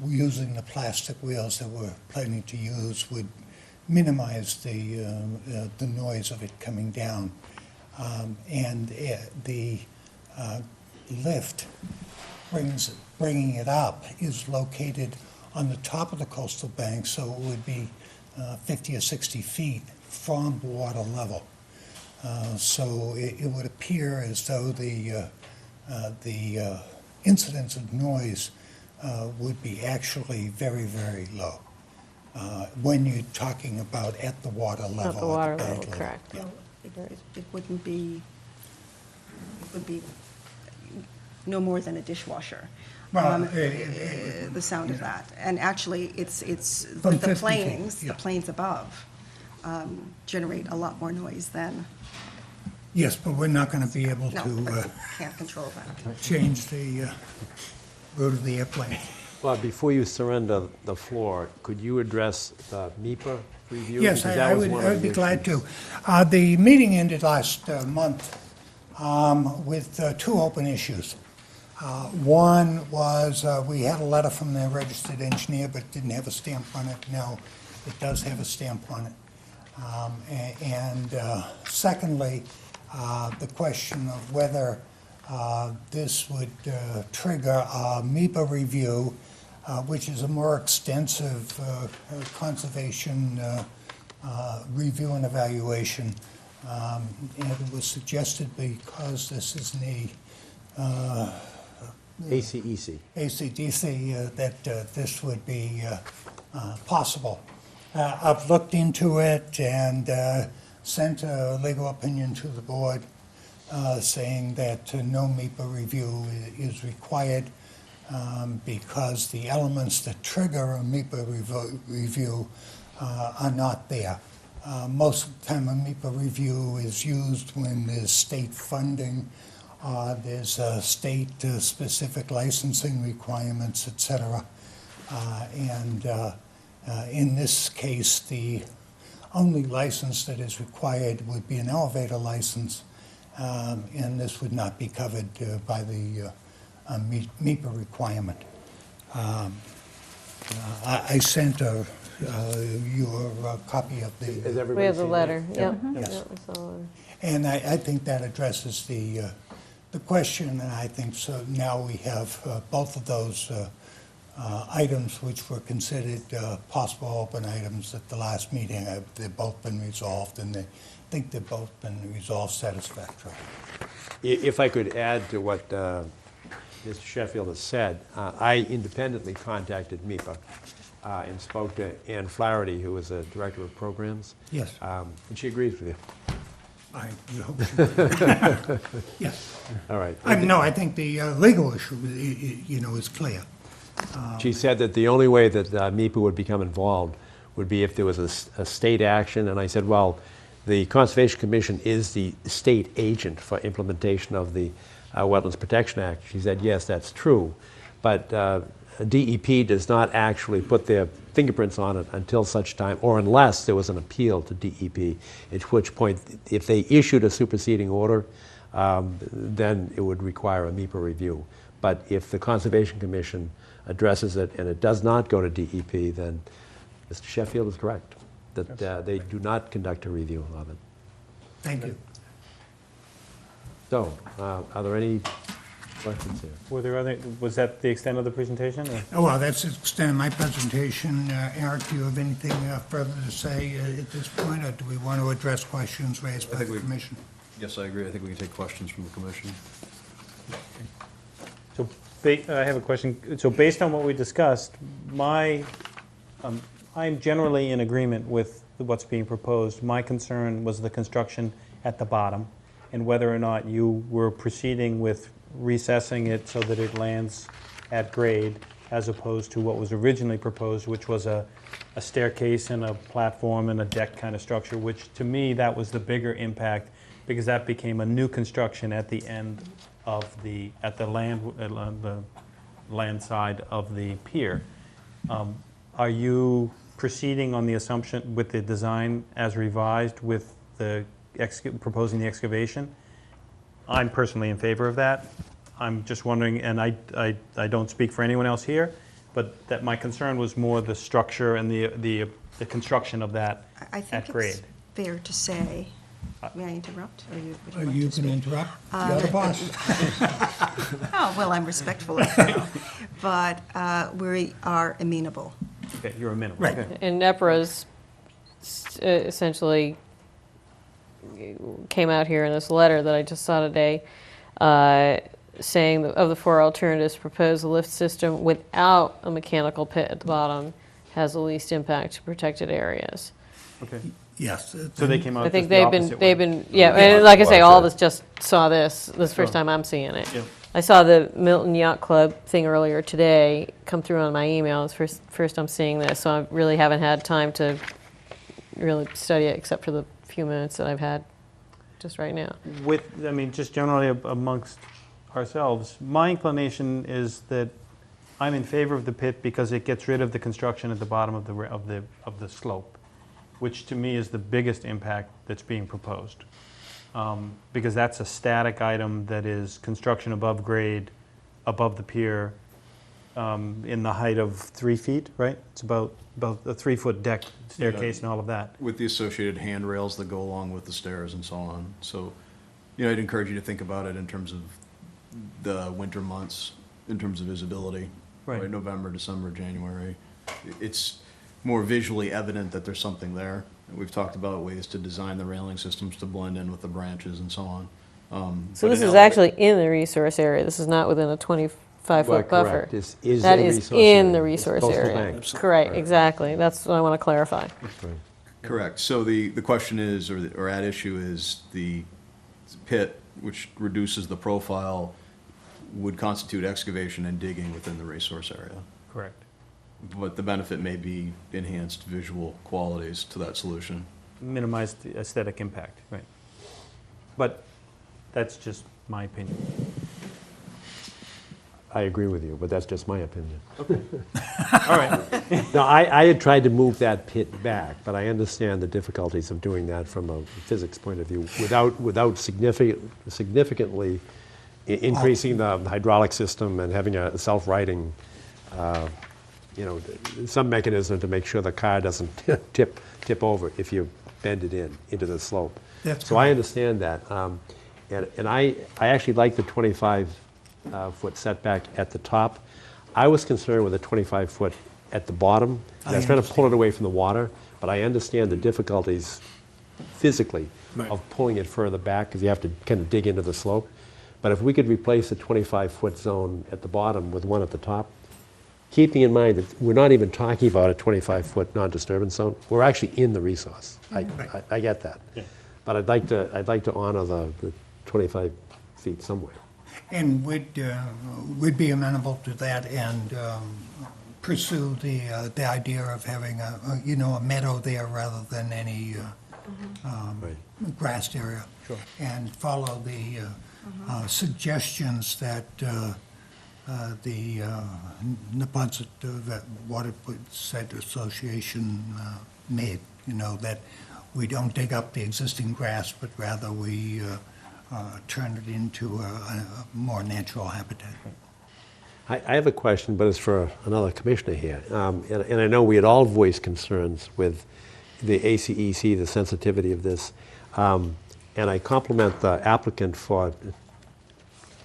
using the plastic wheels that we're planning to use, would minimize the noise of it coming down. And the lift bringing it up is located on the top of the coastal bank, so it would be 50 or 60 feet from water level. So it would appear as though the incidence of noise would be actually very, very low when you're talking about at the water level. At the water bank level, correct. Yeah. It wouldn't be, it would be no more than a dishwasher. Well, The sound of that. And actually, it's From the 50 feet, planes, yeah. the planes above generate a lot more noise than, Yes, but we're not going to be able no, to can't control that. change the route of the airplane. Well, before you surrender the floor, could you address the MIPA review? Yes, Because that I was would one of I'd be the glad issues. to. The meeting ended last month with two open issues. One was we had a letter from the registered engineer, but it didn't have a stamp on it. Now, it does have a stamp on it. And secondly, the question of whether this would trigger a MIPA review, which is a more extensive conservation review and evaluation. And it was suggested because this is in the ACEC. ACDC that this would be possible. I've looked into it and sent a legal opinion to the board saying that no MIPA review is required because the elements that trigger a MIPA review are not there. Most of the time a MIPA review is used when there's state funding, there's state-specific licensing requirements, et cetera. And in this case, the only license that is required would be an elevator license, and this would not be covered by the MIPA requirement. I sent you a copy of Has the, everybody We have the seen letter, that? yep. Yes. Yep, we saw the letter. and I think that addresses the question, and I think so now we have both of those items which were considered possible open items at the last meeting. They've both been resolved, and I think they've both been resolved satisfactorily. If I could add to what Mr. Sheffield has said, I independently contacted MIPA and spoke to Ann Flaherty, who is a director of programs. Yes. And she agrees with you. I hope. Yes. All right. No, I think the legal issue, is clear. She said that the only way that MIPA would become involved would be if there was a state action, and I said, well, The Conservation Commission is the state agent for implementation of the Wetlands Protection Act. She said, yes, that's true, but DEP does not actually put their fingerprints on it until such time, or unless there was an appeal to DEP, at which point, if they issued a superseding order, then it would require a MEPA review. But if the Conservation Commission addresses it and it does not go to DEP, then Mr. Sheffield is correct, that they do not conduct a review of it. Thank you. So, are there any questions here? Was that the extent of the presentation? Or? Oh, well, that's the extent of my presentation. Eric, do you have anything further to say at this point, or do we want to address questions raised by the commission? Yes, I agree. I think we can take questions from the commission. So I have a question. So based on what we discussed, I'm generally in agreement with what's being proposed. My concern was the construction at the bottom and whether or not you were proceeding with recessing it so that it lands at grade as opposed to what was originally proposed, which was a staircase and a platform and a deck kind of structure, which to me that was the bigger impact because that became a new construction at the end of the land side of the pier. Are you proceeding on the assumption with the design as revised with the proposing the excavation? I'm personally in favor of that. I'm just wondering, and I don't speak for anyone else here, but that my concern was more the structure and the construction of that I at think grade. it's fair to say, may I interrupt? Or would You like to can speak? interrupt. You're the boss. Oh, well, I'm respectful of you. But we are amenable. Okay, you're a minimum. Right. Okay. And NEPRA's essentially came out here in this letter that I just saw today, saying that of the four alternatives proposed, the lift system without a mechanical pit at the bottom has the least impact to protected areas. Okay. Yes. So they came out I think just the opposite way. they've been, yeah, and like I say, all of us just saw this. This is the first time I'm seeing it. Yeah. I saw the Milton Yacht Club thing earlier today come through on my email. It's first I'm seeing this, so I really haven't had time to really study it except for the few minutes that I've had just right now. Just generally amongst ourselves, my inclination is that I'm in favor of the pit because it gets rid of the construction at the bottom of the slope, which to me is the biggest impact that's being proposed. Because that's a static item that is construction above grade, above the pier, in the height of 3 feet, right? It's about a 3-foot deck, staircase, and all of that. With the associated handrails that go along with the stairs and so on. So, I'd encourage you to think about it in terms of the winter months, in terms of visibility. Right. November, December, January. It's more visually evident that there's something there. We've talked about ways to design the railing systems to blend in with the branches and so on. So But this in is ele- actually in the resource area. This is not within a 25-foot buffer. Correct. This is That a is resource in area. the It's resource coastal area. bank. Correct, exactly. That's what I want to clarify. That's right. Correct. So the question is, or at issue is the pit, which reduces the profile, would constitute excavation and digging within the resource area. Correct. But the benefit may be enhanced visual qualities to that solution. Minimize the aesthetic impact, right. But that's just my opinion. I agree with you, but that's just my opinion. All right. No, I had tried to move that pit back, but I understand the difficulties of doing that from a physics point of view without significantly increasing the hydraulic system and having a self-righting, some mechanism to make sure the car doesn't tip over if you bend it into the slope. That's So I understand that. And I actually like the 25-foot setback at the top. I was concerned with the 25-foot at the bottom. I was trying to pull it away from the water, but I understand the difficulties physically of pulling it further back because you have to kind of dig into the slope. But if we could replace the 25-foot zone at the bottom with one at the top, keeping in mind that we're not even talking about a 25-foot non-disturbance zone, we're actually in the resource. I get that. Yeah. But I'd like to honor the 25 feet somewhere. And we'd be amenable to that and pursue the idea of having a meadow there rather than any grassed area. And follow the suggestions that the Neponset Watershed Association made, that we don't dig up the existing grass, but rather we turn it into a more natural habitat. I have a question, but it's for another commissioner here. And I know we had all voiced concerns with the ACEC, the sensitivity of this. And I compliment the applicant for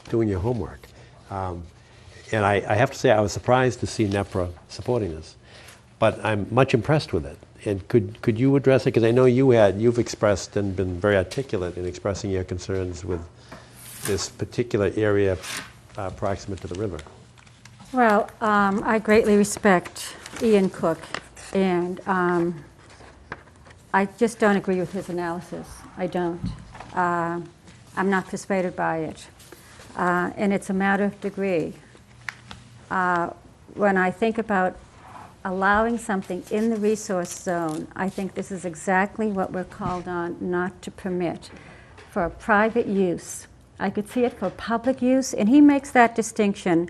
doing your homework. And I have to say, I was surprised to see NEPRA supporting this. But I'm much impressed with it. And could you address it? Because I know you've expressed and been very articulate in expressing your concerns with this particular area proximate to the river. Well, I greatly respect Ian Cook, and I just don't agree with his analysis. I don't. I'm not persuaded by it. And it's a matter of degree. When I think about allowing something in the resource zone, I think this is exactly what we're called on not to permit. For private use, I could see it for public use, and he makes that distinction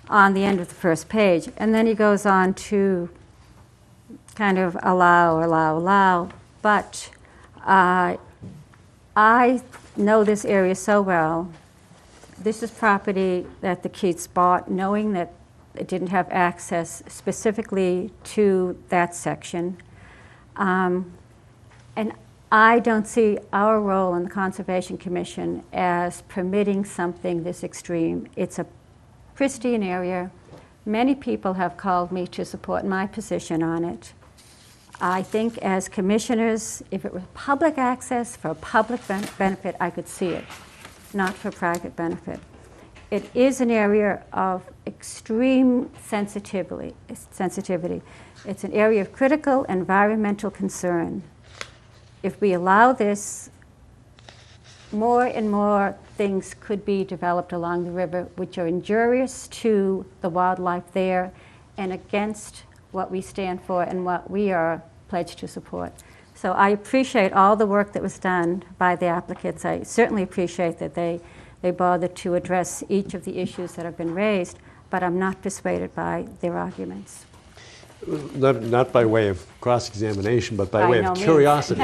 on the end of the first page. And then he goes on to kind of allow. But I know this area so well. This is property that the Keats bought, knowing that it didn't have access specifically to that section. And I don't see our role in the Conservation Commission as permitting something this extreme. It's a pristine area. Many people have called me to support my position on it. I think as commissioners, if it were public access for public benefit, I could see it, not for private benefit. It is an area of extreme sensitivity. It's an area of critical environmental concern. If we allow this, more and more things could be developed along the river which are injurious to the wildlife there and against what we stand for and what we are pledged to support. So I appreciate all the work that was done by the applicants. I certainly appreciate that they bothered to address each of the issues that have been raised, but I'm not persuaded by their arguments. Not by way of cross-examination, but by By way no of means. curiosity.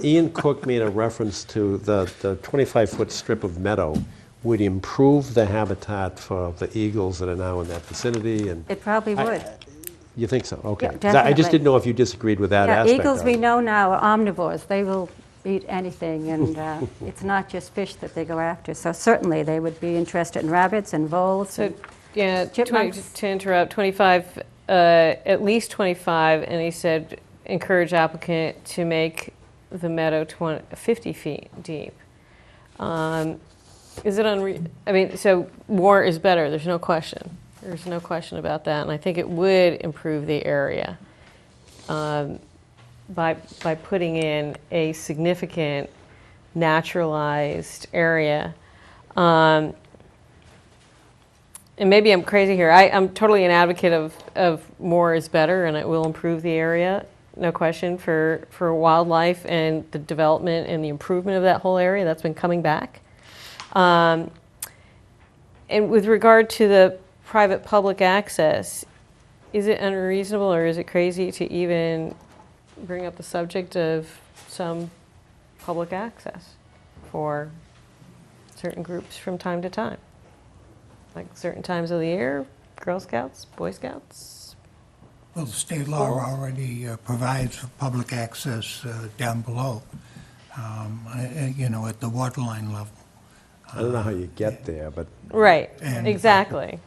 Ian Cook made a reference to the 25-foot strip of meadow would improve the habitat for the eagles that are now in that vicinity. And It probably would. you think so? Okay. Yeah, 'Cause I just definitely. didn't know if you disagreed with that Yeah, aspect eagles of we it. know now are omnivores. They will eat anything, and it's not just fish that they go after. So certainly they would be interested in rabbits and voles. So, and yeah, chipmunks. to interrupt, 25, at least 25, and he said encourage applicant to make the meadow 50 feet deep. Is it I mean, so more is better, there's no question. There's no question about that, and I think it would improve the area by putting in a significant naturalized area. And maybe I'm crazy here. I'm totally an advocate of more is better, and it will improve the area, no question, for wildlife and the development and the improvement of that whole area. That's been coming back. And with regard to the private-public access, is it unreasonable or is it crazy to even bring up the subject of some public access for certain groups from time to time? Like certain times of the year, Girl Scouts, Boy Scouts? Well, the state law already provides for public access down below, at the waterline level. I don't know how you get there, but Right, And- exactly.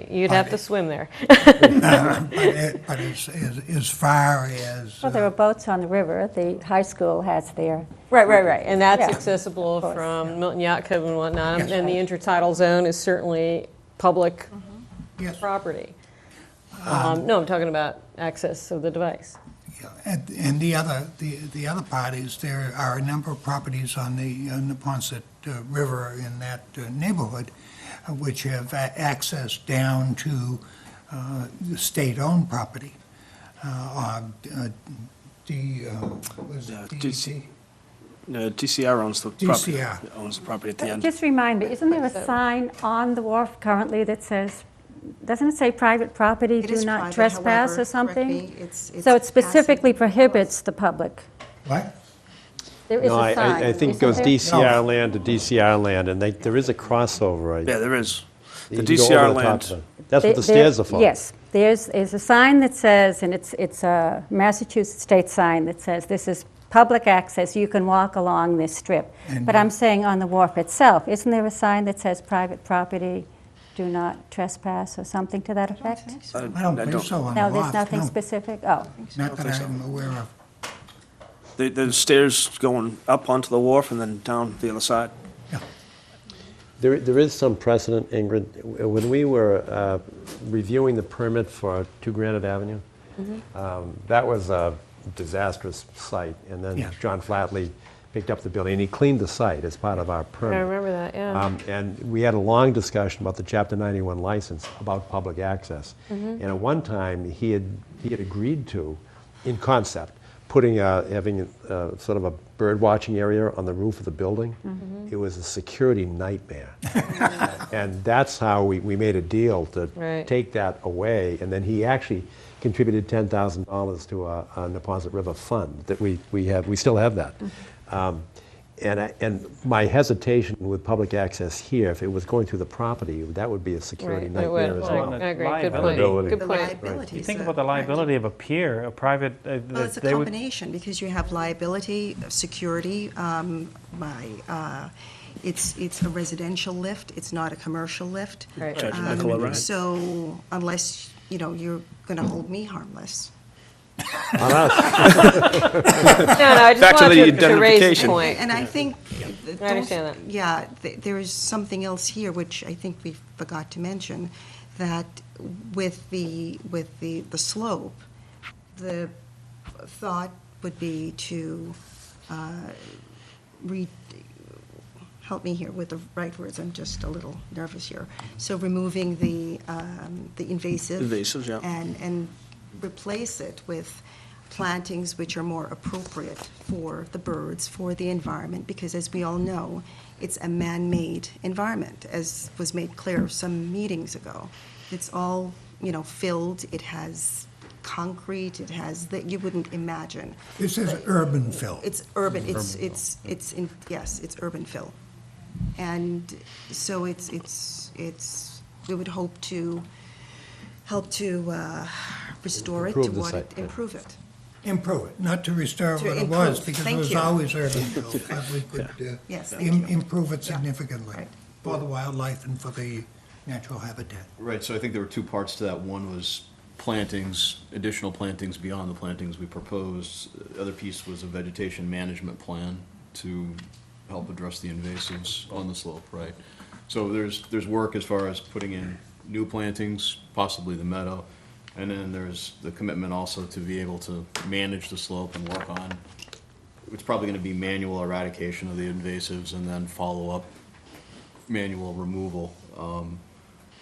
You'd have to swim there. But as far as... Well, there are boats on the river. The high school has their. Right. And that's Yeah, accessible of course, from Milton Yacht Club and whatnot. Yes. And the intertidal zone is certainly public Yes. property. No, I'm talking about access of the device. And the other part is there are a number of properties on the Neponset River in that neighborhood which have access down to state-owned property Was it DC. DEC? DCR owns the property. DCR. Owns the property at the end. Just remind me, isn't there a sign on the wharf currently that says, doesn't it say private property, It do is not private, trespass however, or something? correct me, it's So it specifically passive. prohibits the public. What? There is No, a sign. I think it isn't goes there? DCR land to DCR land, and there is a crossover. Yeah, there is. The You can go DCR over the top land. of it. That's what the There- stairs are for. Yes, there's a sign that says, and it's a Massachusetts state sign that says, this is public access, you can walk along this strip. And- But I'm saying on the wharf itself, isn't there a sign that says private property, do not trespass, or something to that effect? I don't think so on the No, there's loft, nothing no. specific? Oh, Not that I'm aware of. The stairs going up onto the wharf and then down the other side. There is some precedent, Ingrid. When we were reviewing the permit for 2 Granite Avenue, that was a disastrous site. And then Yeah. John Flatley picked up the building, and he cleaned the site as part of our permit. I remember that, yeah. And we had a long discussion about the Chapter 91 license, about public access. And at one time, he had agreed to, in concept, having sort of a bird watching area on the roof of the building. It was a security nightmare. And that's how we made a deal to Right. take that away. And then he actually contributed $10,000 to a Neponset River fund that we still have that. And my hesitation with public access here, if it was going through the property, that would be a security Right, it would. nightmare as well. I agree, good Liability. point. Good The point. liability. You think about the liability of a pier, a private, Well, it's a they would, combination, because you have liability, security, it's a residential lift, it's not a commercial lift. Right. Judge Michael O'Reilly. So unless, you're going to hold me harmless. No, I just Back to wanted the to raise the identification. point. And I think. I understand that. Yeah, there is something else here, which I think we forgot to mention, that with the slope, the thought would be to help me here with the right words, I'm just a little nervous here. So removing the invasive. Invasives, yeah. And replace it with plantings which are more appropriate for the birds, for the environment, because as we all know, it's a man-made environment, as was made clear some meetings ago. It's all, filled, it has concrete, it has, that you wouldn't imagine. This is urban fill. It's urban, it's urban fill. And so we would hope to help to restore it to Improve the what site, it, yeah. improve it. Improve it, not to restore To what it was, improve. because it Thank was you. always urban fill, but we could Yes, thank you. improve it Yeah, significantly right. for the wildlife and for the natural habitat. Right, so I think there were 2 parts to that. One was plantings, additional plantings beyond the plantings we proposed. The other piece was a vegetation management plan to help address the invasives on the slope, right? So there's work as far as putting in new plantings, possibly the meadow, and then there's the commitment also to be able to manage the slope and work on, it's probably gonna be manual eradication of the invasives and then follow-up manual removal.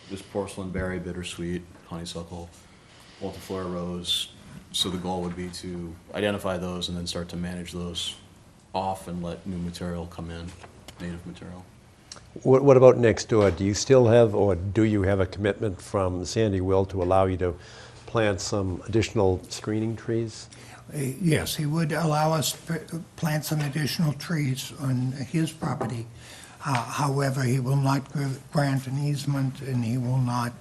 This porcelain berry, bittersweet, honeysuckle, multiflora rose. So the goal would be to identify those and then start to manage those off and let new material come in, native material. What about next door? Do you still have, or do you have a commitment from Sandy Will to allow you to plant some additional screening trees? Yes, he would allow us to plant some additional trees on his property. However, he will not grant an easement, and he will not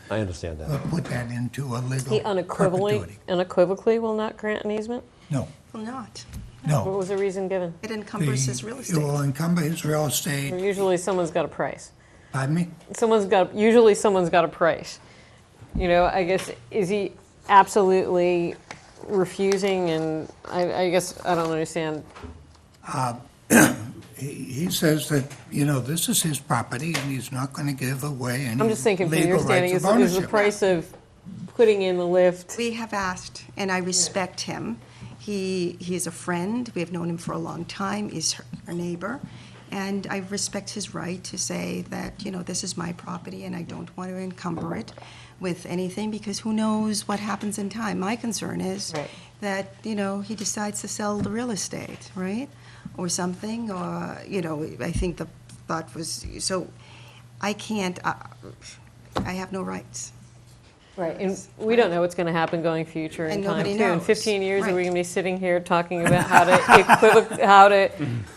I understand that. put that into a legal He unequivocally perpetuity. will not grant an easement? No, Will not. What no. was the reason given? It encumbers his real It will estate. encumber his real estate. Usually someone's got a price. Pardon me? Usually someone's got a price. I guess, is he absolutely refusing, and I guess I don't understand. He says that, this is his property, and he's not going to give away any I'm just thinking from your legal standing, rights is of the ownership. price of putting in the lift? We have asked, and I respect him. He is a friend. We have known him for a long time. He's our neighbor. And I respect his right to say that, this is my property and I don't want to encumber it. with anything, because who knows what happens in time. My concern is Right. that, he decides to sell the real estate, right? Or something, or, I think the thought was, so I can't, I have no rights. Right, and we don't know what's going to happen going future in And time, nobody too. In knows. 15 years, are we Right. going to be sitting here talking about how to how to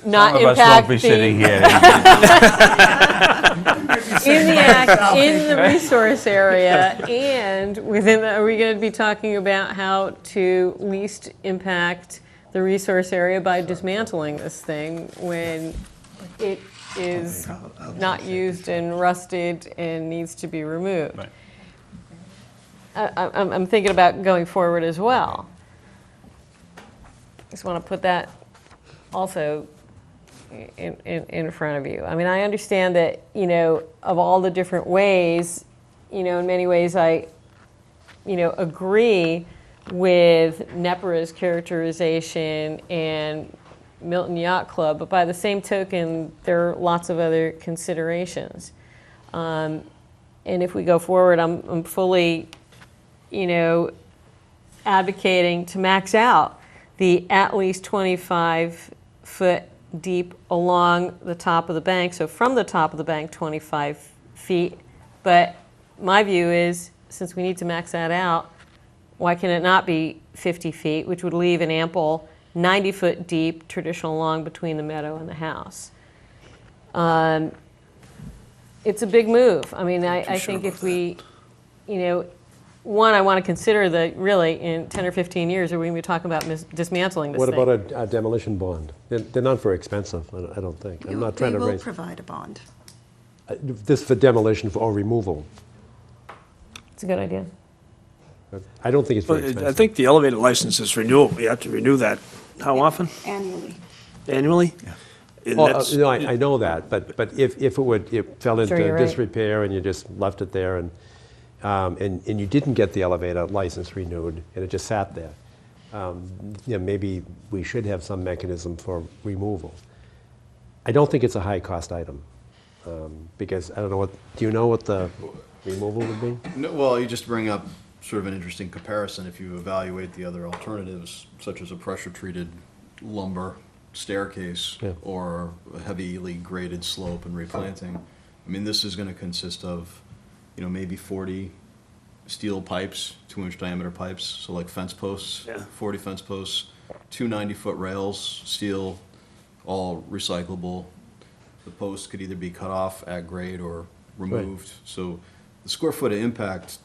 not Some of us impact won't be sitting here. in the resource area, and are we going to be talking about how to least impact the resource area by dismantling this thing when it is not used and rusted and needs to be removed? Right. I'm thinking about going forward as well. Just want to put that also in front of you. I mean, I understand that, of all the different ways, in many ways I, agree with NEPRA's characterization and Milton Yacht Club, but by the same token, there are lots of other considerations. And if we go forward, I'm fully, advocating to max out the at least 25-foot deep along the top of the bank. So from the top of the bank, 25 feet. But my view is, since we need to max that out, why can it not be 50 feet, which would leave an ample 90-foot deep traditional lawn between the meadow and the house? It's a big move. I mean, I think if we, one, I want to consider that really in 10 or 15 years, are we going to be talking about dismantling this What thing? about a demolition bond? They're not very expensive, I don't think. I'm not trying to They will raise. provide a bond. This for demolition or removal. It's a good idea. I don't think it's very But I expensive. think the elevator license is renewable. You have to renew that, how often? Annually. Annually? And Well, that's- I know that, but if it fell into you're right. disrepair and you just left it there and you didn't get the elevator license renewed and it just sat there, maybe we should have some mechanism for removal. I don't think it's a high-cost item, because I don't know do you know what the removal would be? No, well, you just bring up sort of an interesting comparison if you evaluate the other alternatives, such as a pressure-treated lumber staircase Yeah. or a heavily graded slope and replanting. I mean, this is going to consist of, maybe 40 steel pipes, 2-inch diameter pipes, so like fence posts, Yeah. 40 fence posts, 2 90-foot rails, steel, all recyclable. The posts could either be cut off at grade or removed. So the square foot of impact,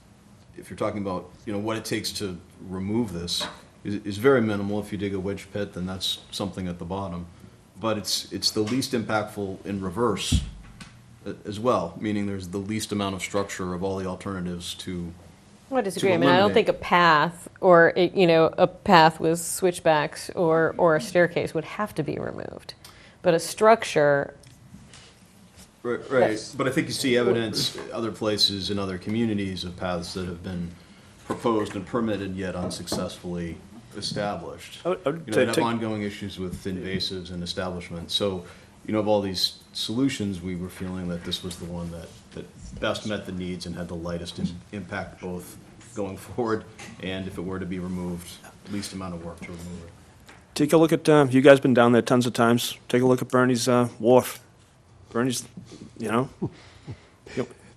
if you're talking about, what it takes to remove this, is very minimal. If you dig a wedge pit, then that's something at the bottom. But it's the least impactful in reverse as well, meaning there's the least amount of structure of all the alternatives to. I disagree. I mean, I don't eliminate. think a path or, a path with switchbacks or a staircase would have to be removed. But a structure, Right, Yes. but I think you see evidence other places in other communities of paths that have been proposed and permitted yet unsuccessfully established. I would They say have take- ongoing issues with invasives and establishment. So, of all these solutions, we were feeling that this was the one that best met the needs and had the lightest impact both going forward and if it were to be removed, least amount of work to remove it. Take a look at, you guys been down there tons of times. Take a look at Bernie's Wharf. Bernie's,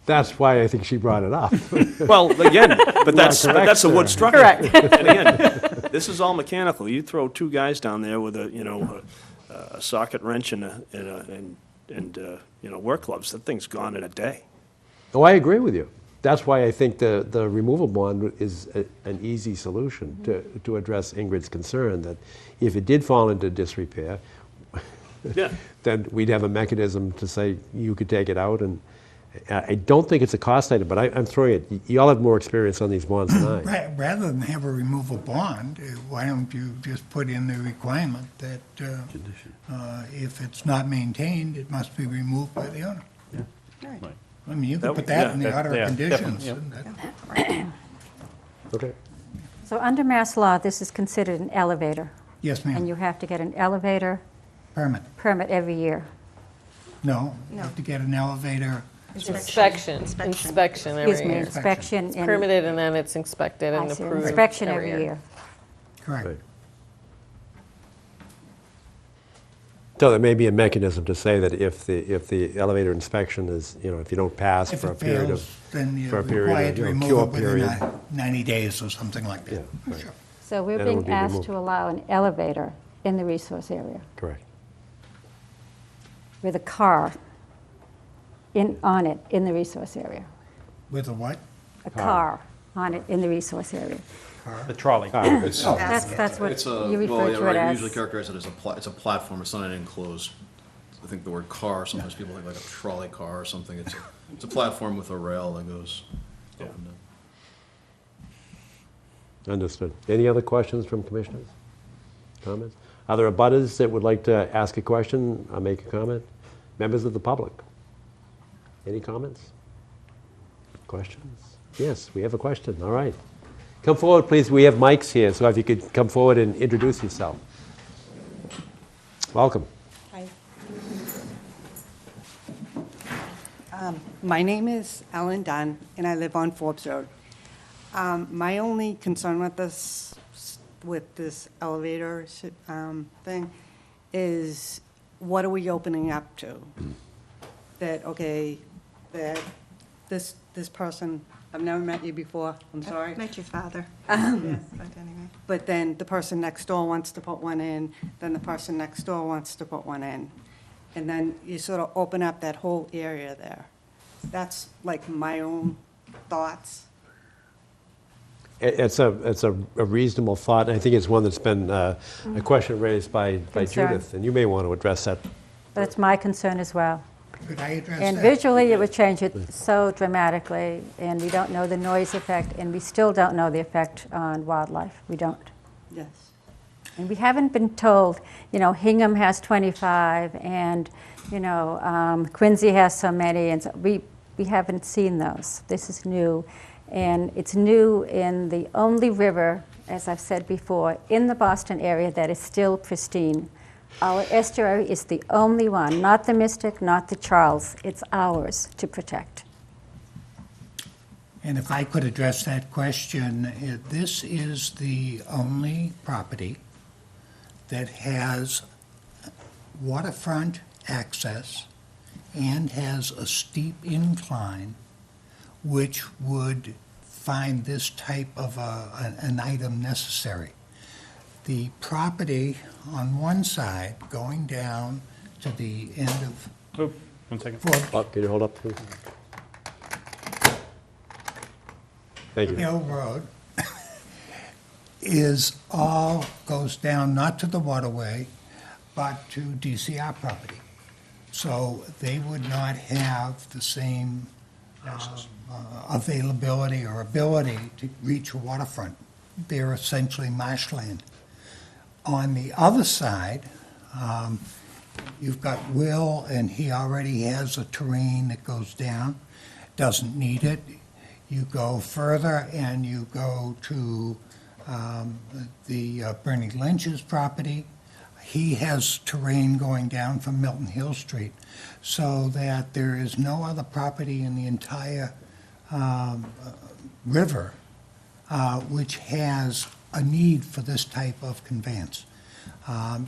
That's why I think she brought it up. Well, again, but that's a wood structure. correct. And again, this is all mechanical. You throw two guys down there with a socket wrench and work gloves, that thing's gone in a day. Oh, I agree with you. That's why I think the removal bond is an easy solution to address Ingrid's concern that if it did fall into disrepair, Yeah. then we'd have a mechanism to say you could take it out. And I don't think it's a cost item, but I'm throwing it. Y'all have more experience on these bonds than I. Rather than have a removal bond, why don't you just put in the requirement that if it's not maintained, it must be removed by the owner? Right. I mean, you could That- put that in the yeah, order yeah, of conditions. definitely, and that- Okay. So under Mass law, this is considered an elevator, Yes, and ma'am. you have to get an elevator Permit. permit every year. No, you No. have to get an elevator Inspection every Excuse me, year. inspection. It's in- permitted and then it's inspected I and see, approved inspection every year. Correct. Right. So there may be a mechanism to say that if the elevator inspection is, if you don't pass If for a it period fails, of, then you're for a period required of, to remove cure it within period. 90 days or something like Yeah, that. right, Sure. So we're Then it would being be asked removed. to allow an elevator in the resource area correct. with a car on it in the resource area. With a what? A car on it in the resource area. The trolley. It's- That's what It's you refer well, yeah, to right, it we as. usually characterize it as it's a platform, it's not an enclosed, I think the word car, sometimes people think like a trolley car or something, it's a platform with a rail that goes up and down. Understood. Any other questions from commissioners? Comments? Are there abutters that would like to ask a question or make a comment? Members of the public? Any comments? Questions? Yes, we have a question. All right. Come forward, please. We have mics here, so if you could come forward and introduce yourself. Welcome. Hi. My name is Ellen Dunn, and I live on Forbes Road. My only concern with this elevator thing is, what are we opening up to? That this person, I've never met you before, I'm sorry. Met your father. Yes. But anyway. But then the person next door wants to put one in, then the person next door wants to put one in. And then you sort of open up that whole area there. That's like my own thoughts. It's a reasonable thought, and I think it's one that's been a question raised by Concern. Judith, and you may want to address that. That's my concern as well. Could I address And that? visually, it would change it so dramatically, and we don't know the noise effect, and we still don't know the effect on wildlife. We don't. Yes. And we haven't been told, Hingham has 25, and, Quincy has so many, and so we haven't seen those. This is new, and it's new in the only river, as I've said before, in the Boston area that is still pristine. Our estuary is the only one, not the Mystic, not the Charles. It's ours to protect. And if I could address that question, this is the only property that has waterfront access and has a steep incline, which would find this type of an item necessary. The property on one side going down to the end of Oop, 1 second. Forbes Oh, can you hold up, please? Thank you. Hill Road goes down not to the waterway, but to DCR property. So they would not have the same availability or ability to reach a waterfront. They're essentially marshland. On the other side, you've got Will, and he already has a terrain that goes down, doesn't need it. You go further and you go to the Bernie Lynch's property. He has terrain going down from Milton Hill Street, so that there is no other property in the entire river which has a need for this type of conveyance.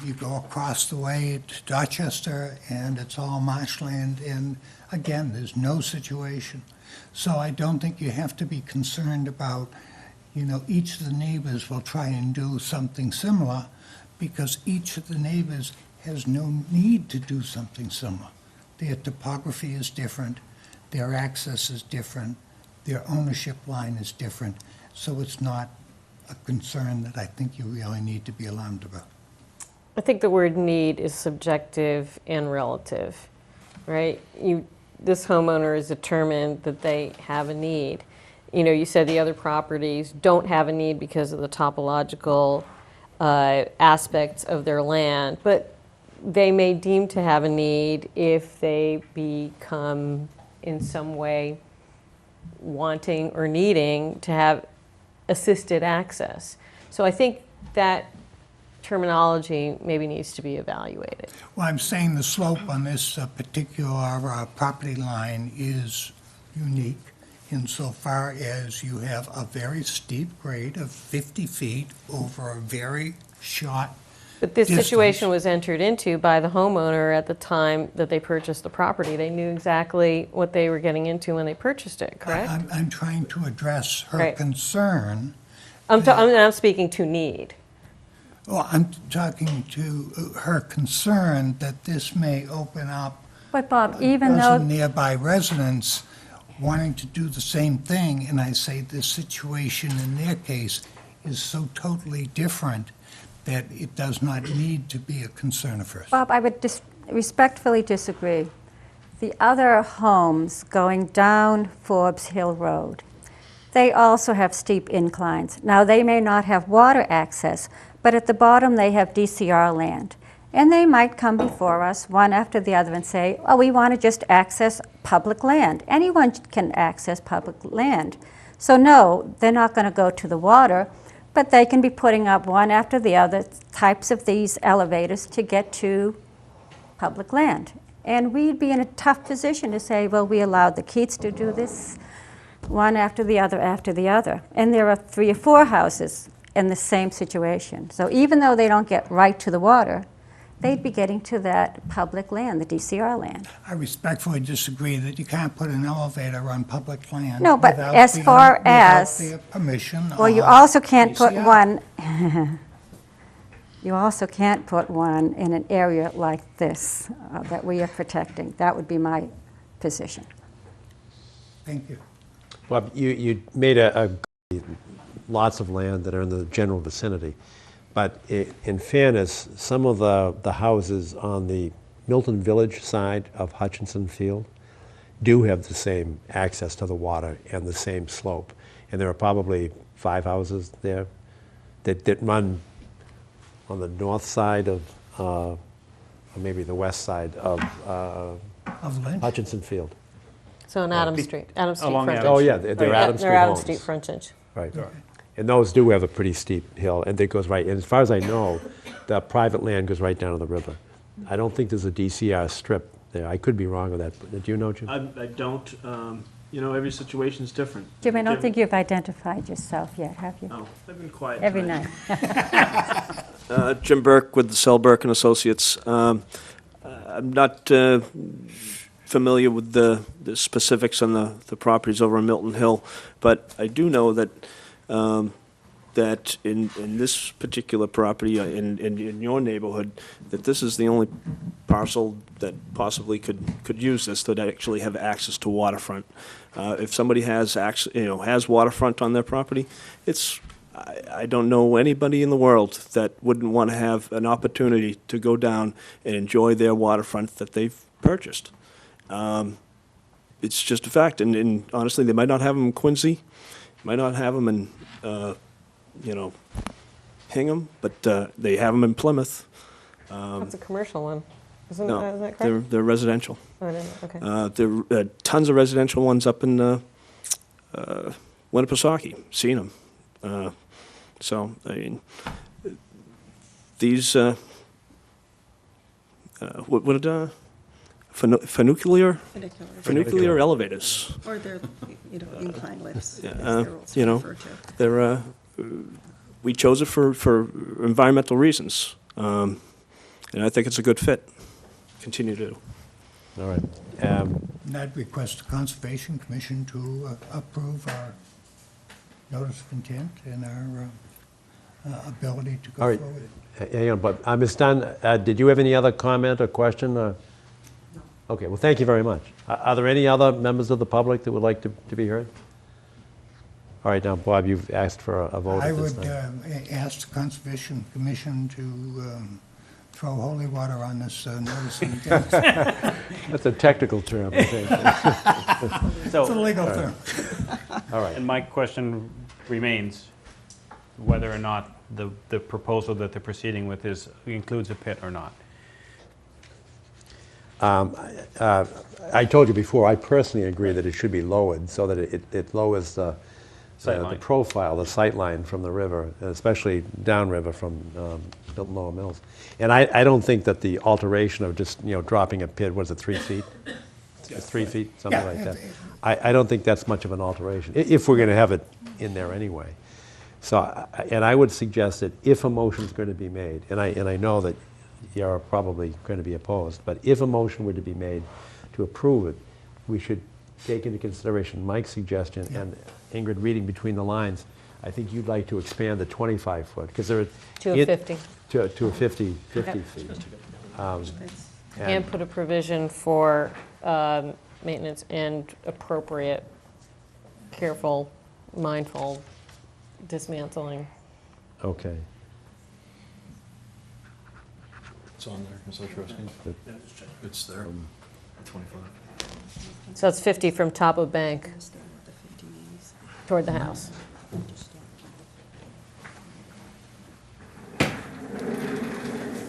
You go across the way to Dorchester, and it's all marshland, and again, there's no situation. So I don't think you have to be concerned about, each of the neighbors will try and do something similar, because each of the neighbors has no need to do something similar. Their topography is different, their access is different, their ownership line is different, so it's not a concern that I think you really need to be alarmed about. I think the word need is subjective and relative, right? This homeowner is determined that they have a need. You said the other properties don't have a need because of the topological aspects of their land, but they may deem to have a need if they become in some way wanting or needing to have assisted access. So I think that terminology maybe needs to be evaluated. Well, I'm saying the slope on this particular property line is unique insofar as you have a very steep grade of 50 feet over a very short But this distance. situation was entered into by the homeowner at the time that they purchased the property. They knew exactly what they were getting into when they purchased it, correct? I'm trying to address her Right. concern. I'm speaking to need. Well, I'm talking to her concern that this may open up But Bob, a even dozen though, nearby residents wanting to do the same thing, and I say the situation in their case is so totally different that it does not need to be a concern of hers. Bob, I would respectfully disagree. The other homes going down Forbes Hill Road, they also have steep inclines. Now, they may not have water access, but at the bottom they have DCR land. And they might come before us, one after the other, and say, oh, we want to just access public land. Anyone can access public land. So no, they're not going to go to the water, but they can be putting up one after the other types of these elevators to get to public land. And we'd be in a tough position to say, well, we allowed the Keats to do this one after the other after the other. And there are 3 or 4 houses in the same situation. So even though they don't get right to the water, they'd be getting to that public land, the DCR land. I respectfully disagree that you can't put an elevator on public land. No, but without as far as- without the permission Well, you of also can't put DCR. one, you also can't put one in an area like this that we are protecting. That would be my position. Thank you. Bob, you made lots of land that are in the general vicinity. But in fairness, some of the houses on the Milton Village side of Hutchinson Field do have the same access to the water and the same slope. And there are probably 5 houses there that run on the north side of, or maybe the west side of Of Lynch? Hutchinson Field. So on Adams Street along frontage. Adams Oh, yeah, they're Yeah, Adams Street they're Adams homes. Street frontage. Right. And those do have a pretty steep hill, and it goes right, and as far as I know, the private land goes right down to the river. I don't think there's a DCR strip there. I could be wrong with that, but do you know, Jim? I don't, every situation's different. Jim, I don't think you've identified yourself yet, have you? Oh, I've been quiet Every tonight. night. Jim Burke with the Selberg and Associates. I'm not familiar with the specifics on the properties over on Milton Hill, but I do know that that in this particular property, in your neighborhood, that this is the only parcel that possibly could use this, that actually have access to waterfront. If somebody has has waterfront on their property, I don't know anybody in the world that wouldn't want to have an opportunity to go down and enjoy their waterfront that they've purchased. It's just a fact, and honestly, they might not have them in Quincy, might not have them in, Hingham, but they have them in Plymouth. That's a commercial one, isn't No, is that correct? they're residential. Oh, I didn't know. Okay. There are tons of residential ones up in Winnipesaukee, seen them. So, I mean, these, funicular elevators. Or they're, incline lifts, Yeah, as they're also referred to. They're, we chose it for environmental reasons, and I think it's a good fit. Continue to. All right. And I'd request the Conservation Commission to approve our notice of intent and our ability to All go right. forward. Hang on, but Ms. Dunn, did you have any other comment or question? No. Okay, well, thank you very much. Are there any other members of the public that would like to be heard? All right, now, Bob, you've asked for a vote I at this would time. ask the Conservation Commission to throw holy water on this notice of intent. That's a technical term, I think. It's a legal term. All right. And my question remains whether or not the proposal that they're proceeding with includes a pit or not. I told you before, I personally agree that it should be lowered so that it lowers the the profile, the sight line from the river, especially downriver from Milton Lower Mills. And I don't think that the alteration of just, dropping a pit, what is it, 3 feet? 3 feet, something Yeah, like that. I don't think that's much of an alteration, if we're going to have it in there anyway. So, and I would suggest that if a motion's going to be made, and I know that you're probably going to be opposed, but if a motion were to be made to approve it, we should take into consideration Mike's suggestion and Ingrid reading between the lines. I think you'd like to expand the 25-foot, because there are... To a 50. To a 50 feet. And put a provision for maintenance and appropriate, careful, mindful dismantling. Okay. It's on there, Ms. Ostrowski. It's there, 25. So it's 50 from top of bank toward the house.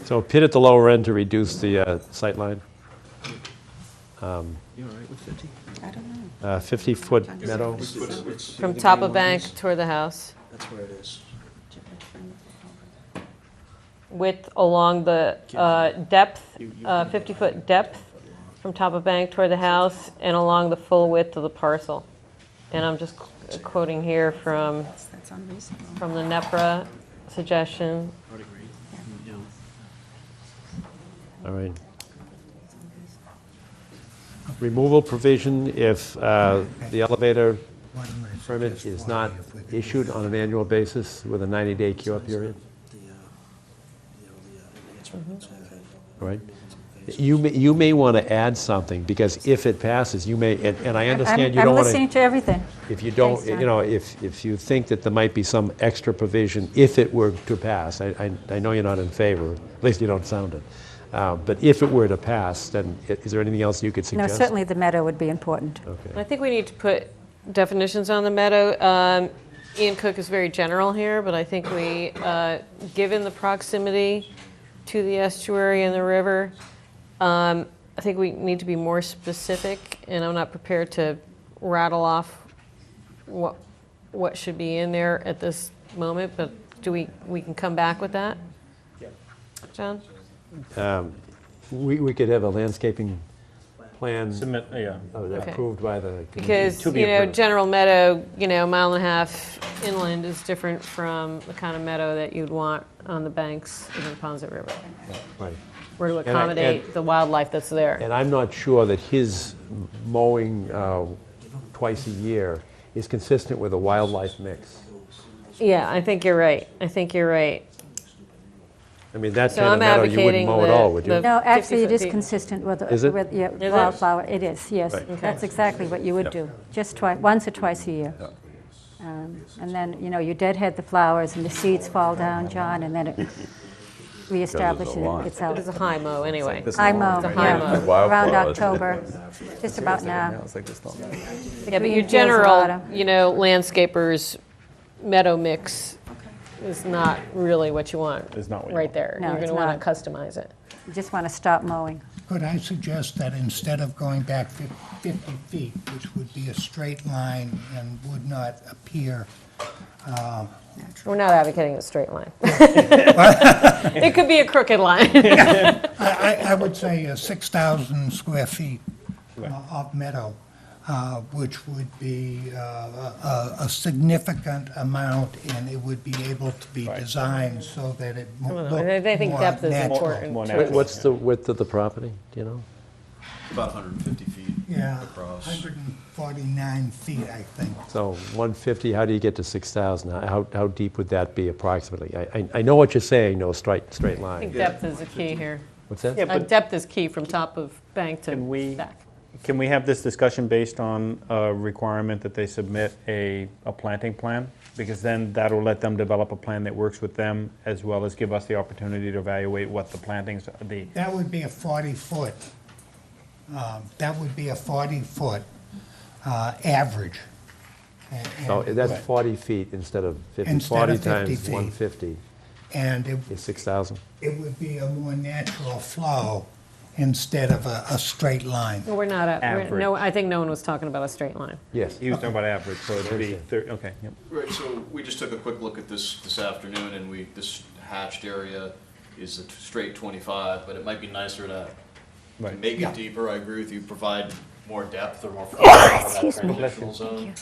So a pit at the lower end to reduce the sight line. You all right with 50? I don't know. 50-foot meadow. From top of bank toward the house. That's where it is. Width along the depth, 50-foot depth from top of bank toward the house and along the full width of the parcel. And I'm just quoting here from That's unreasonable. the NEPRA suggestion. I would agree. All right. Removal provision if the elevator permit is not issued on an annual basis with a 90-day cure period. All right. You may want to add something, because if it passes, you may, and I understand you I'm don't want listening to everything. if you don't, Thanks, John. if you think that there might be some extra provision, if it were to pass, I know you're not in favor, at least you don't sound it, but if it were to pass, then is there anything else you could No, suggest? certainly the meadow would be important. I think we need to put definitions on the meadow. Ian Cook is very general here, but I think we, given the proximity to the estuary and the river, I think we need to be more specific, and I'm not prepared to rattle off what should be in there at this moment, but we can come back with that? John? We could have a landscaping plan Submit, yeah. approved by the committee. Because, To be approved. General meadow, mile and a half inland is different from the kind of meadow that you'd want on the banks of the Ponset River, Right. or to accommodate the wildlife that's there. And I'm not sure that his mowing twice a year is consistent with a wildlife mix. Yeah, I think you're right. I mean, that So kind of I'm meadow, you wouldn't advocating mow at all, would you? the- No, actually, it 50 is feet. consistent with, Is it? yeah, Is it? wildflower. It is, yes. Right. Okay. That's exactly what you would do, just once or twice a year. And then, you deadhead the flowers and the seeds fall down, John, and then it reestablishes itself. It's a high mow anyway. I mow, It's a high yeah, mow. around October, just about now. Yeah, but green your fields general, autumn. landscapers meadow mix is not really what you want Is not what you right want. there. No, You're it's going to want not. to customize it. You just want to stop mowing. Could I suggest that instead of going back 50 feet, which would be a straight line and would not appear, We're not advocating a straight line. It could be a crooked line. I would say 6,000 square feet of meadow, which would be a significant amount, and it would be able to be designed so that it looked more I think depth is natural. important. More too. natural. What's the width of the property, do you know? About 150 feet Yeah, across. 149 feet, I think. So 150, how do you get to 6,000? How deep would that be approximately? I know what you're saying, no straight I think line. depth is a key here. What's that? Yeah, but Depth is key from top of bank to Can we- back. can we have this discussion based on a requirement that they submit a planting plan? Because then that'll let them develop a plan that works with them, as well as give us the opportunity to evaluate what the plantings, That would be a 40-foot, that would be a 40-foot average. And- So that's 40 feet instead of 50. Instead 40 of 50 times feet. 150 And is 6,000. it would be a more natural flow, instead of a straight line. Well, we're not, Average. no, I think no one was talking about a straight line. Yes. He was talking about average, so it'd be, okay, yep. Right, so we just took a quick look at this afternoon, and this hatched area is a straight 25, but it might be nicer to Right. make Yeah. it deeper. I agree with you, provide more depth or more flexibility for that transitional zone.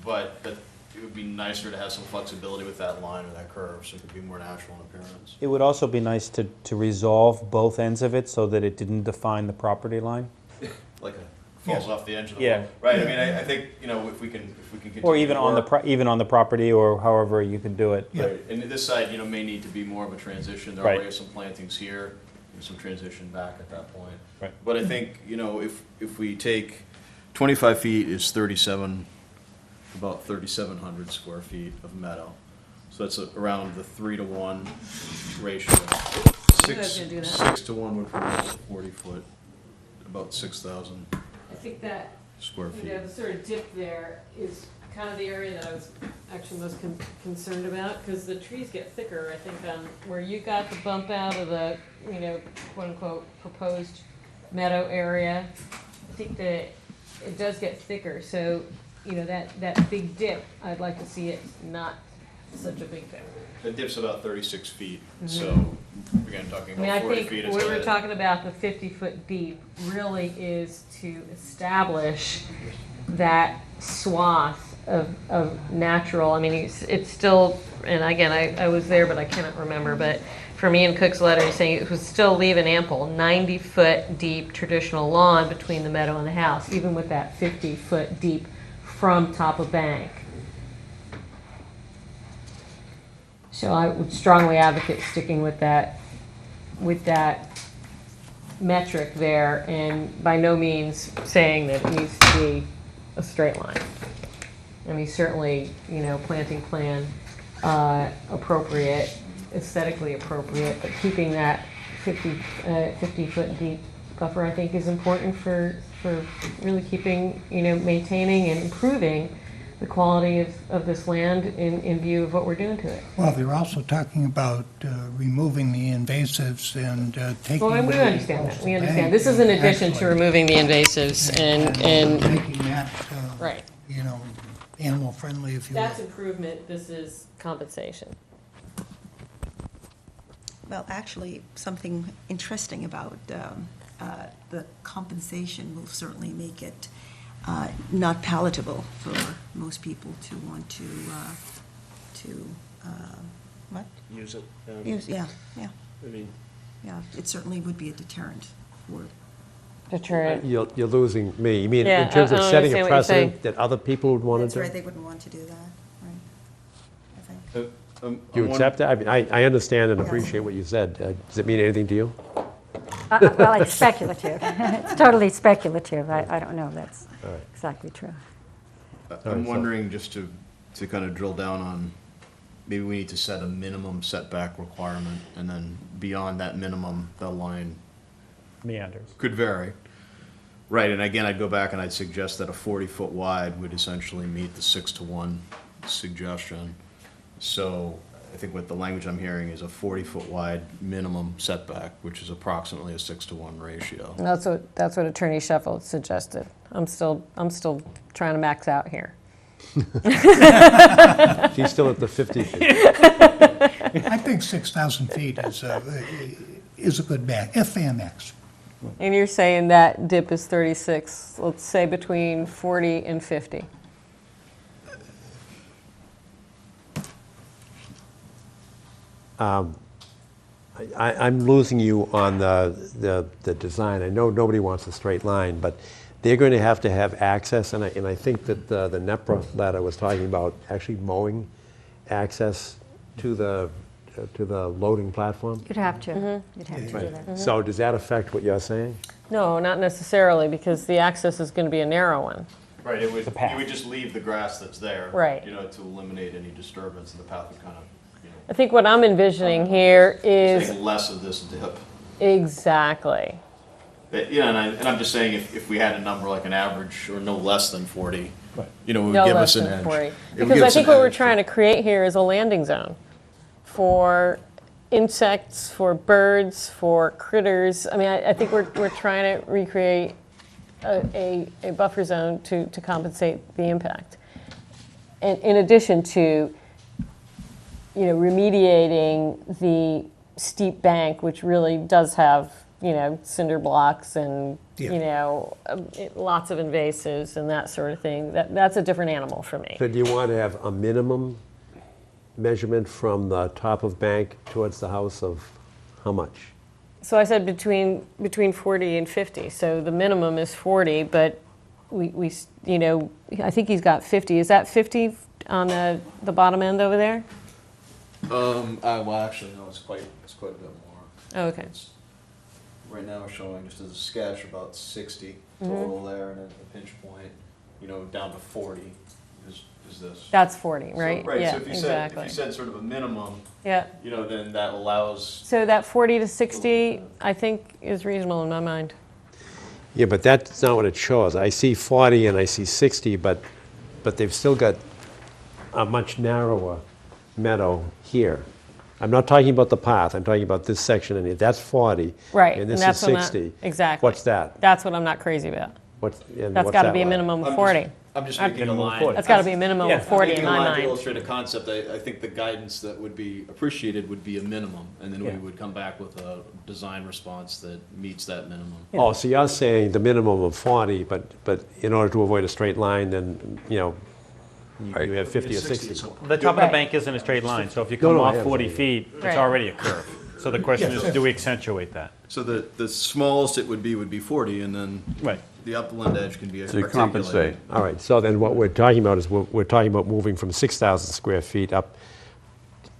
But it would be nicer to have some flexibility with that line or that curve, so it could be more natural in appearance. It would also be nice to resolve both ends of it so that it didn't define the property line. Like it falls off the edge of the Yeah. wall. Right, I mean, I think, if we can continue Or even to on the, work- even on the property, or however you can do it. Right, and this side, may need to be more of a transition. There Right. already are some plantings here, and some transition back at that point. Right. But I think, if we take 25 feet is about 3,700 square feet of meadow. So that's around the 3-to-1 ratio. guys gonna do that. 6-to-1 would produce a 40-foot, about 6,000 I think that, square feet. the sort of dip there is kind of the area that I was actually most concerned about, because the trees get thicker, I think, on where you got the bump out of the, quote-unquote, proposed meadow area. I think that it does get thicker, so, that big dip, I'd like to see it not such a big dip. It dips about 36 feet, so again, talking I mean, I about 40 think feet. we were talking about the 50-foot deep really is to establish that swath of natural, I mean, it's still, and again, I was there, but I cannot remember, but for me in Cook's letter, he's saying it was still leave an ample 90-foot deep traditional lawn between the meadow and the house, even with that 50-foot deep from top of bank. So I would strongly advocate sticking with that metric there, and by no means saying that it needs to be a straight line. I mean, certainly, planting plan appropriate, aesthetically appropriate, but keeping that 50-foot deep buffer, I think, is important for really keeping, maintaining and improving the quality of this land in view of what we're doing to it. Well, they're also talking about removing the invasives and taking... Well, and we the understand that, coastal we bank understand. This is in and addition to actually- removing the invasives and, Making that, right. Animal friendly, if you will. That's improvement, this is compensation. Well, actually, something interesting about the compensation will certainly make it not palatable for most people to want to, what? Use it. Yeah, I mean, it certainly would be a deterrent for Deterrent. You're losing me. You mean Yeah, in terms I of don't setting a understand what you're saying. precedent that other people would want That's to do? right, they wouldn't want to do that, right, I think. Do you accept that? I mean, I understand and appreciate what you said. Does it mean anything to you? Well, it's speculative. It's totally speculative. I don't know if that's exactly true. I'm wondering, just to kind of drill down on, maybe we need to set a minimum setback requirement, and then beyond that minimum, the line Meanders. could vary. Right, and again, I'd go back and I'd suggest that a 40-foot wide would essentially meet the 6-to-1 suggestion. So I think what the language I'm hearing is a 40-foot wide minimum setback, which is approximately a 6-to-1 ratio. That's what Attorney Sheffield suggested. I'm still trying to max out here. She's still at the 50 feet. I think 6,000 feet is a good FAMX. And you're saying that dip is 36, let's say between 40 and 50. I'm losing you on the design. I know nobody wants a straight line, but they're going to have access, and I think that the NEPRA letter was talking about actually mowing access to the loading platform. You'd have to. You'd have to do that. So does that affect what you're saying? No, not necessarily, because the access is going to be a narrow one. Right, it would, The path. you would just leave the grass that's there. Right. To eliminate any disturbance, and the path would kind of, I think what I'm envisioning here is take less of this dip. exactly. But, and I'm just saying, if we had a number like an average or no less than 40, Right. it would No give less us an than edge. 40. It would Because give I us think an what we're edge. trying to create here is a landing zone for insects, for birds, for critters. I mean, I think we're trying to recreate a buffer zone to compensate the impact. And in addition to, remediating the steep bank, which really does have, cinder blocks and, lots of invasives and that sort of thing. That's a different animal for me. So do you want to have a minimum measurement from the top of bank towards the house of how much? So I said between 40 and 50. So the minimum is 40, but we I think he's got 50. Is that 50 on the bottom end over there? Well, actually, no, it's quite a bit more. Oh, okay. It's right now showing just as a sketch about 60 total there, and at the pinch point, down to 40 is this. That's 40, right? So, right. Yeah, So if you exactly. said sort of a minimum, Yeah. then that allows. So that 40 to 60, I think, is reasonable in my mind. Yeah, but that's not what it shows. I see 40 and I see 60, but they've still got a much narrower meadow here. I'm not talking about the path, I'm talking about this section in here. That's 40. Right, And this that's is what I'm 60. exactly. What's that? That's what I'm not crazy about. That's That's got to be a minimum of 40. I'm just making a line. That's got to be a minimum of 40 in Making a my line to mind. illustrate a concept. I think the guidance that would be appreciated would be a minimum, and then we Yeah. would come back with a design response that meets that minimum. Oh, so you're saying the minimum of 40, but in order to avoid a straight line, then, you have 50 or 60. The top of the bank isn't a straight line, so if you come No, I off have 40 it. feet, it's Right. already a curve. So the question is, do we accentuate that? So the smallest it would be 40, and then Right. the upland edge can be So you articulated. compensate. All right, so then what we're talking about is we're talking about moving from 6,000 square feet up.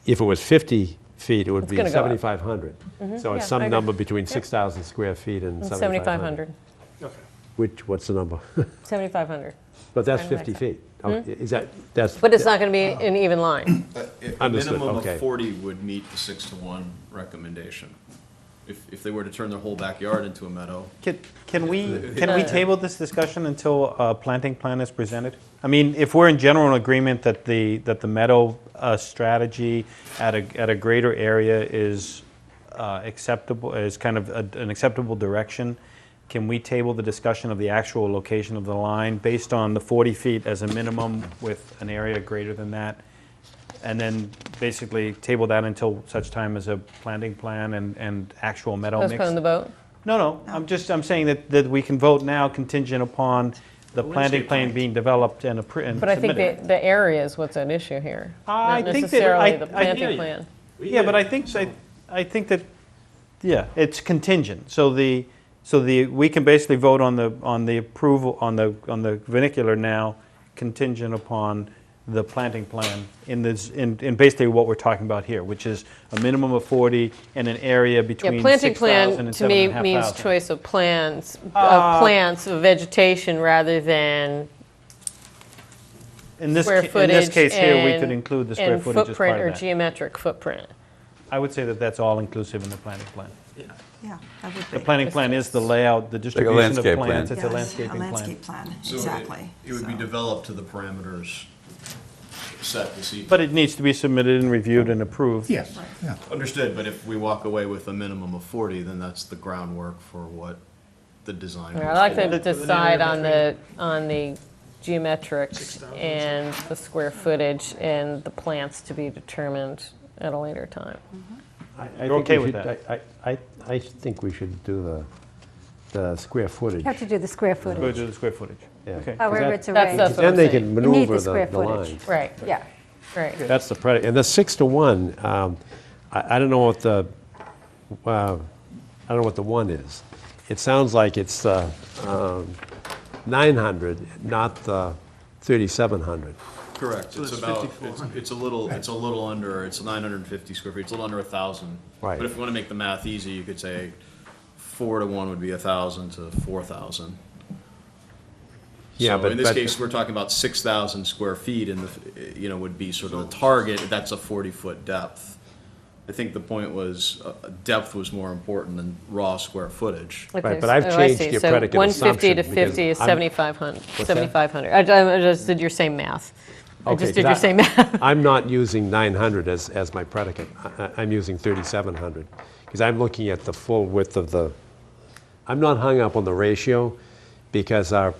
If it was 50 feet, it would be gonna go up. 7,500. So yeah, it's I some agree. number between 6,000 square feet and 7,500. 7,500. What's the number? 7,500. But that's Kinda 50 like feet. Oh, Is that's? But it's not going to be an even line. A Understood, minimum okay. of 40 would meet the 6-to-1 recommendation. If they were to turn their whole backyard into a meadow. Can we table this discussion until a planting plan is presented? I mean, if we're in general agreement that the meadow strategy at a greater area is acceptable, is kind of an acceptable direction, can we table the discussion of the actual location of the line based on the 40 feet as a minimum with an area greater than that? And then basically table that until such time as a planting plan and actual meadow mix? Postpone the vote? No, I'm saying that we can vote now contingent upon the planting plan being developed and submitted. But I think the area is what's at issue here, I not think that necessarily I- the I hear planting you. plan. Yeah, but I think that, it's contingent. So we can basically vote on the approval, on the vernacular now contingent upon the planting plan in basically what we're talking about here, which is a minimum of 40 and an area between Yeah, planting 6,000 plan and to me 7,500. means choice of plants, of vegetation, rather than In this square ca- footage. In this case here, we could and- include the square and footage as part footprint or of that. geometric footprint. I would say that that's all inclusive in the planting plan. Yeah, that would The be. planting plan is the layout, the distribution of landscape plan. plants, it's a Yes, landscaping A plan. landscape plan, So exactly. It would be So- developed to the parameters set this evening. But it needs to be submitted and reviewed and approved. Yes, yeah. Understood, but if we walk away with a minimum of 40, then that's the groundwork for what the design. I'd like to decide on the geometrics and the square footage and the plants to be determined at a later time. You're okay with that? I think we should do the square footage. You have to do the square Go footage, to the square footage. Yeah. Okay. 'Cause however that- it's That's arranged. what Then I'm they saying. can You need maneuver the square the footage. lines. Right, Yeah. right. That's the predicate. And the 6-to-1, I don't know what the, I don't know what the one is. It sounds like it's 900, not the 3,700. Correct, it's about, it's a little under, it's 950 square feet, it's a little under 1,000. Right. But if you want to make the math easy, you could say 4-to-1 would be 1,000 to 4,000. Yeah, So but- in this but- case, we're talking about 6,000 square feet, and would be sort of the target, that's a 40-foot depth. I think the point was, depth was more important than raw square footage. Okay, but I've so I changed see. your So predicate 150 to assumption 50 is because I'm- 7,500. that? 7,500. I just did your same math. I Okay, just did 'cause your same math. I'm not using 900 as my predicate. I'm using 3,700, because I'm looking at the full width of the, I'm not hung up on the ratio, because our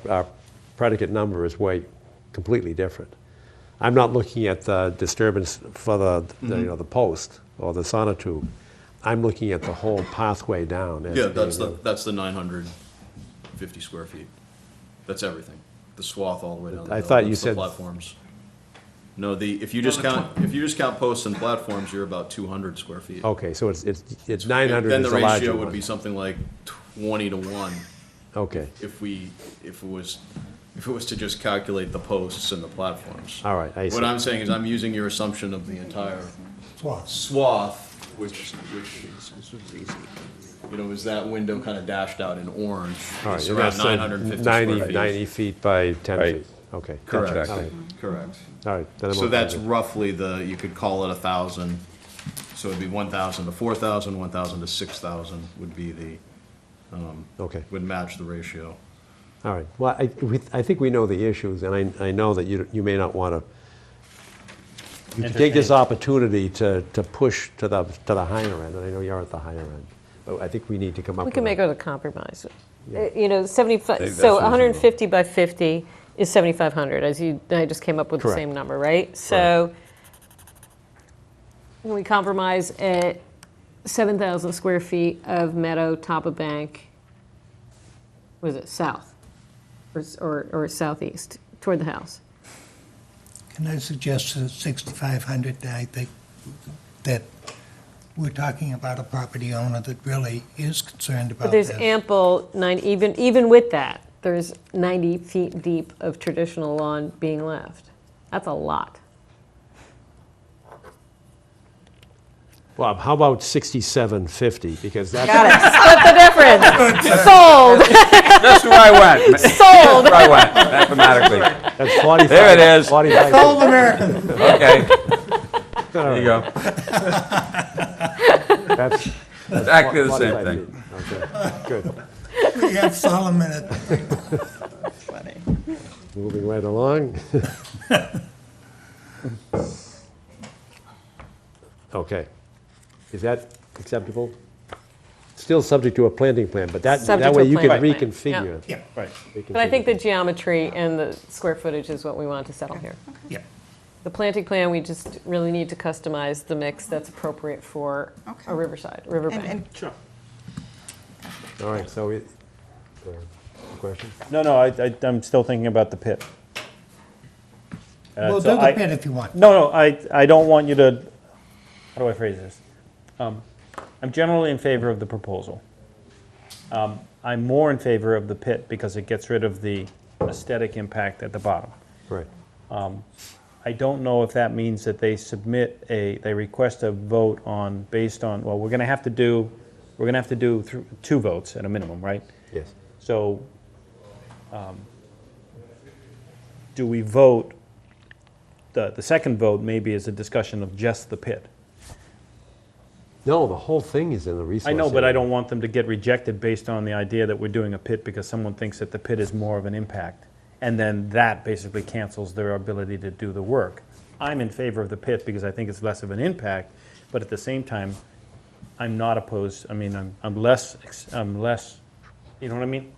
predicate number is completely different. I'm not looking at the disturbance for the post or the sonotube. I'm looking at the whole pathway down. as Yeah, being that's the 950 square feet. That's everything. The swath all the way down the I hill. thought you That's the said- platforms. No, if you just count posts and platforms, you're about 200 square feet. Okay, so it's 900 Then is the the larger ratio one. would be something like 20 to 1 Okay, if it was to just calculate the posts and the platforms. all right, I see. What I'm saying is I'm using your assumption of the entire Swath. swath, which is that window kind of dashed out in orange. All right, It's and around that's 950 square feet. 90 feet by 10 Right. feet. Okay. Correct. Gotcha. All right. Correct. All right, then I'm So okay that's with it. roughly you could call it 1,000. So it'd be 1,000 to 4,000, 1,000 to 6,000 would be Okay, would match the ratio. all right. Well, I think we know the issues, and I know that you may not want to, you can take this Entertain. opportunity to push to the higher end, and I know you're at the higher end, but I think we need to come up We with can make a- it a compromise. 75, that's so reasonable. 150 by 50 is 7,500, I just came up with the Correct. same number, right? So when we compromise at 7,000 square feet of meadow, top of bank, was it south or southeast toward the house? Can I suggest that 6,500, I think that we're talking about a property owner that really is concerned about But there's this. ample, even with that, there's 90 feet deep of traditional lawn being left. That's a lot. Well, how about 6750, because that's, Got it. Split the difference. Sold. That's where I went. Sold. That's where I went, mathematically. that's 45. There it is. 45. Old American. Okay. There you go. That's Exactly the same 45 thing. feet. Okay, good. We have Solomon at Moving right along. Okay. Is that acceptable? Still subject to a planting plan, but that Subject way to a you can planting plan, reconfigure it. Yeah, Right. But I think the geometry and the square footage is what we want to settle here. yeah. The planting plan, we just really need to customize the mix that's appropriate for Okay. a riverbank. And All right, so question? No, I'm still thinking about the pit. We'll so do I- the pit if you want. No, I don't want you to, how do I phrase this? I'm generally in favor of the proposal. I'm more in favor of the pit because it gets rid of the aesthetic impact at the bottom. Right. I don't know if that means that they they request a vote based on, well, we're gonna have to do two votes at a minimum, right? Yes. So, do we vote, the second vote maybe is a discussion of just the pit? No, the whole thing is in the resource I know, but I area. don't want them to get rejected based on the idea that we're doing a pit because someone thinks that the pit is more of an impact. And then that basically cancels their ability to do the work. I'm in favor of the pit because I think it's less of an impact, but at the same time, I'm not opposed, I mean, I'm less, you know what I mean?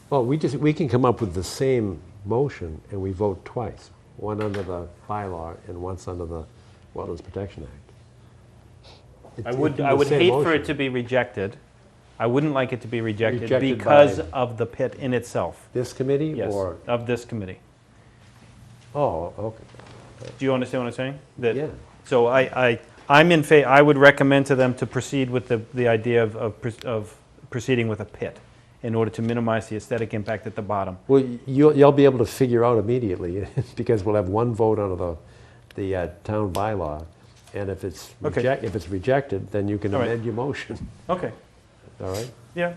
Well, we can come up with the same motion and we vote twice. One under the bylaw and once under the Wetlands Protection Act. I would hate for it to be rejected. I wouldn't like it to be rejected Rejected because by- of the pit in itself. This committee Yes, or? of this committee. Oh, okay. Do you understand what I'm saying? That- Yeah. So I'm in favor, I would recommend to them to proceed with the idea of proceeding with a pit in order to minimize the aesthetic impact at the bottom. Well, you'll be able to figure out immediately because we'll have one vote under the town bylaw. And if it's Okay. if it's rejected, then you can All right. amend your motion. Okay, All right? yeah,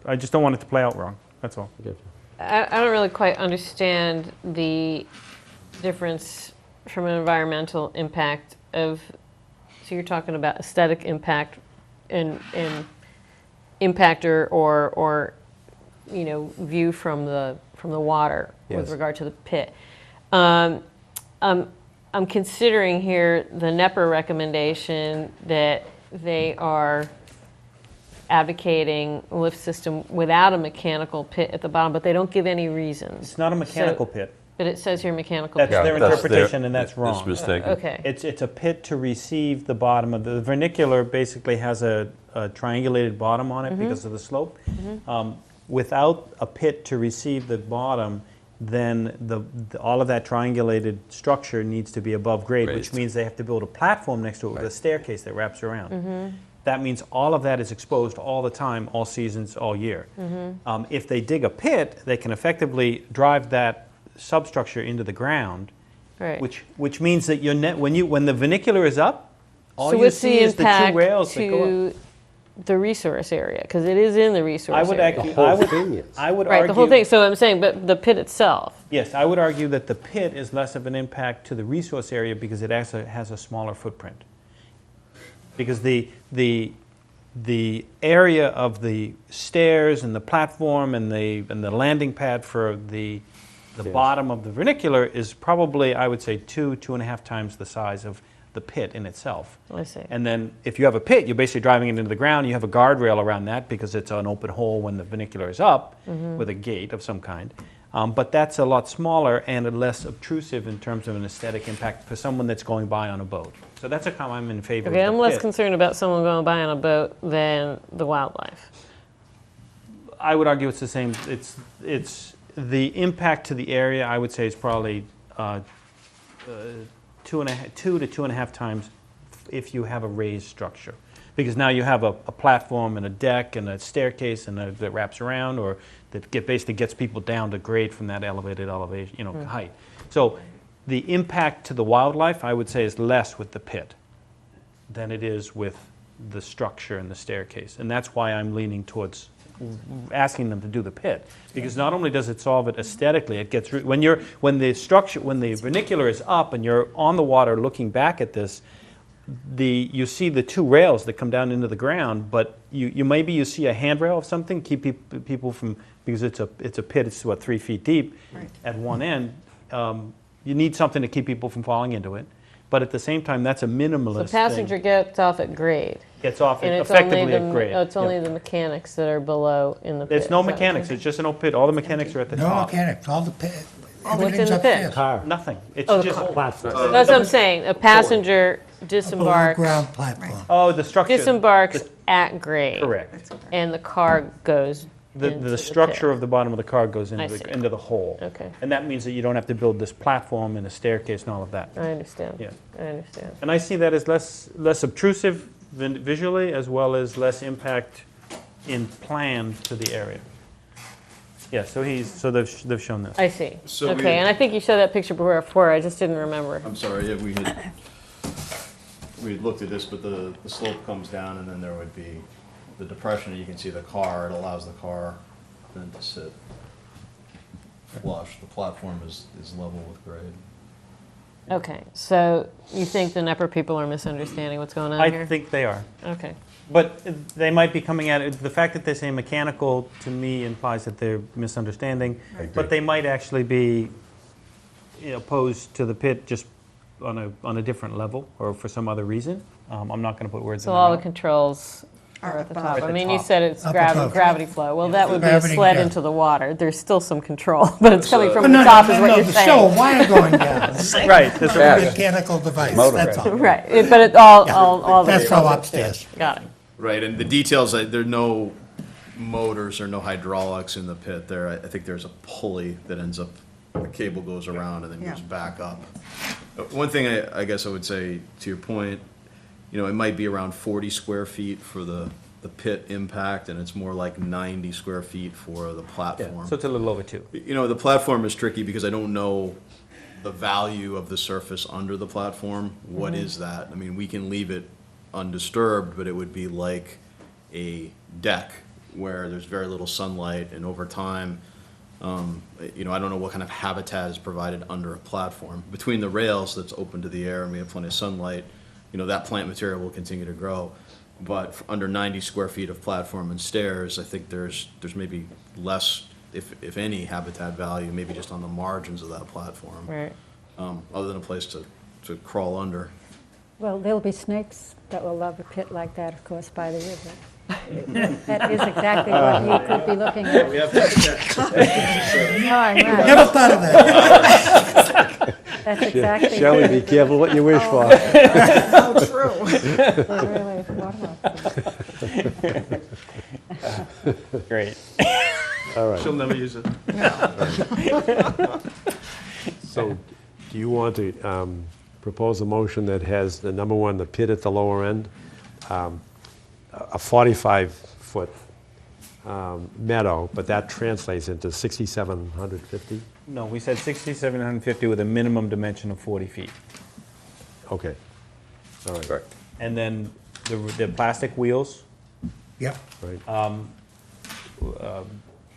I just don't want it to play out wrong, that's all. Gotcha. I don't really quite understand the difference from an environmental impact of, so you're talking about aesthetic impact and impactor or view from the water with Yes. regard to the pit. I'm considering here the NEPR recommendation that they are advocating a lift system without a mechanical pit at the bottom, but they don't give any reasons. It's not a mechanical So- pit. But it says here mechanical That's pit. their interpretation, and that's wrong. It's mistaken. Okay. It's a pit to receive the bottom of the vernacular. Basically, has a triangulated bottom on it because of the slope. Without a pit to receive the bottom, then all of that triangulated structure needs to be above grade, which Raised. means they have to build a platform next to it with a staircase that wraps around. That means all of that is exposed all the time, all seasons, all year. If they dig a pit, they can effectively drive that substructure into the ground, Right. which means that when the vernacular is up, all So you what's see the is the two impact rails that go up. to the resource area? Because it is in the resource I would area. actually, whole thing is. I would Right, argue, the whole thing. So I'm saying, but the pit itself. yes, I would argue that the pit is less of an impact to the resource area because it actually has a smaller footprint. Because the area of the stairs and the platform and the landing pad for the bottom of the vernacular is probably, I would say, 2.5 times the size of the pit in itself. I see. And then if you have a pit, you're basically driving it into the ground. You have a guardrail around that because it's an open hole when the vernacular is up with a gate of some kind. But that's a lot smaller and less obtrusive in terms of an aesthetic impact for someone that's going by on a boat. So that's a comment I'm in favor Okay, of I'm the less pit. concerned about someone going by on a boat than the wildlife. I would argue it's the same. It's the impact to the area, I would say, is probably 2 to 2.5 times if you have a raised structure. Because now you have a platform and a deck and a staircase that wraps around, or that basically gets people down to grade from that elevated elevation, height. So the impact to the wildlife, I would say, is less with the pit than it is with the structure and the staircase. And that's why I'm leaning towards asking them to do the pit, because not only does it solve it aesthetically, it gets when the vernacular is up and you're on the water looking back at this, you see the two rails that come down into the ground, but you see a handrail of something, keep people from, because it's a pit, it's 3 feet deep at one end. You need something to keep people from falling into it, but at the same time, that's a minimalist The passenger thing. gets off at grade. Gets off And it's effectively only at grade. it's only Yep. the mechanics that are below in the pit. There's no Is that what mechanics. you're It's just an open pit. All the mechanics are at the No top. mechanics, all the pit, What's in everything's the up pit? there. Car, Nothing. It's Oh, just platform. That's what I'm saying. A passenger Below disembarks ground platform. oh the structure. disembarks at grade. Correct. And the car goes into The structure pit. of the bottom of the car goes I into see. the hole. Okay. And that means that you don't have to build this platform and a staircase and all of that. I understand. Yeah. I understand. And I see that as less obtrusive visually, as well as less impact in plan to the area. Yeah. So they've shown this. I see. So we- Okay, and I think you showed that picture before. I just didn't remember. I'm sorry, yeah, we had looked at this, but the slope comes down and then there would be the depression, you can see the car, it allows the car then to sit flush. The platform is level with grade. Okay, so you think the NEPR people are misunderstanding what's going on I here? think they are. Okay. But they might be coming at it, the fact that they say mechanical, to me, implies that they're misunderstanding. But they might actually be opposed to the pit just on a different level, or for some other reason. I'm not going to put words in So their all the mouth. controls are at the top. At I the mean, you top. said it's Up above. gravity flow. Well, that would be a Gravity, sled yeah. into the water. There's still some control, but it's coming from No, the no, top no, is what no, you're there's still a saying. wire going down. Right, that's It's a right. mechanical device, Motor. that's all. Right, but it all the That's controls all are upstairs. Got it. Right, and the details, there are no motors or no hydraulics in the pit there. I think there's a pulley that ends up, the cable goes around and then Yeah. goes back up. One thing I guess I would say, to your point, it might be around 40 square feet for the pit impact, and it's more like 90 square feet for the Yeah, platform. so it's a little over 2. The platform is tricky because I don't know the value of the surface under the platform. What is that? I mean, we can leave it undisturbed, but it would be like a deck where there's very little sunlight, and over time, I don't know what kind of habitat is provided under a platform. Between the rails that's open to the air and we have plenty of sunlight, that plant material will continue to grow. But under 90 square feet of platform and stairs, I think there's maybe less if any, habitat value, maybe just on the margins of that platform. Right. Other than a place to crawl under. Well, there'll be snakes that will love a pit like that, of course, by the river. That is exactly what you could be looking at. We have to check. Oh, right. Never thought of that. That's exactly. Shelley, be careful what you wish for. Oh, true. Really, what Great. All right. She'll never use it. So do you want to propose a motion that has the number one, the pit at the lower end, a 45-foot meadow, but that translates into 6,750? No, we said 6,750 with a minimum dimension of 40 feet. Okay. All right. Correct. And then the plastic wheels, Yep. Right.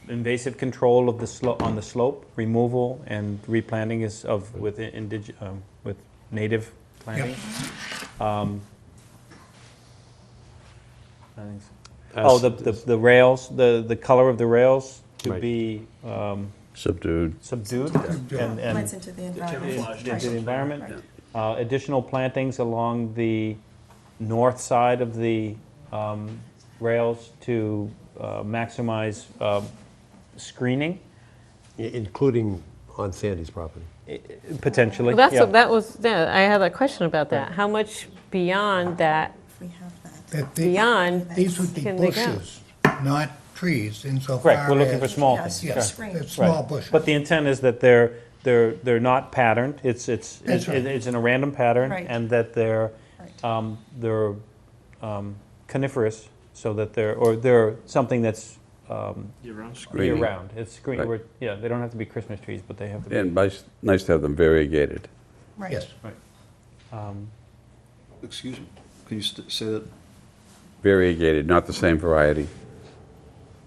invasive control of the on the slope, removal and replanting with native planting. I think so. Oh, the rails, the color of the rails to Right. be Subdued. subdued and Blends into the environment. into the environment. Additional plantings along the north side of the rails to maximize screening, Including on Sandy's property. potentially. Well, yeah. I had a question about that. How much beyond that, We have that. beyond, These would be can they go? bushes, not trees insofar as. Correct, we're looking for small Yes, things. yes. Correct. Screen. It's small Right. bushes. But the intent is that they're not patterned. It's That's right. it's in a random pattern, Right. and that they're coniferous, so that they're something that's Year-round. year round. It's screen. Right. Yeah, they don't have to be Christmas trees, but they have to be. And nice to have them variegated. Right. Yes. Excuse me, can you say that? Variegated, not the same variety.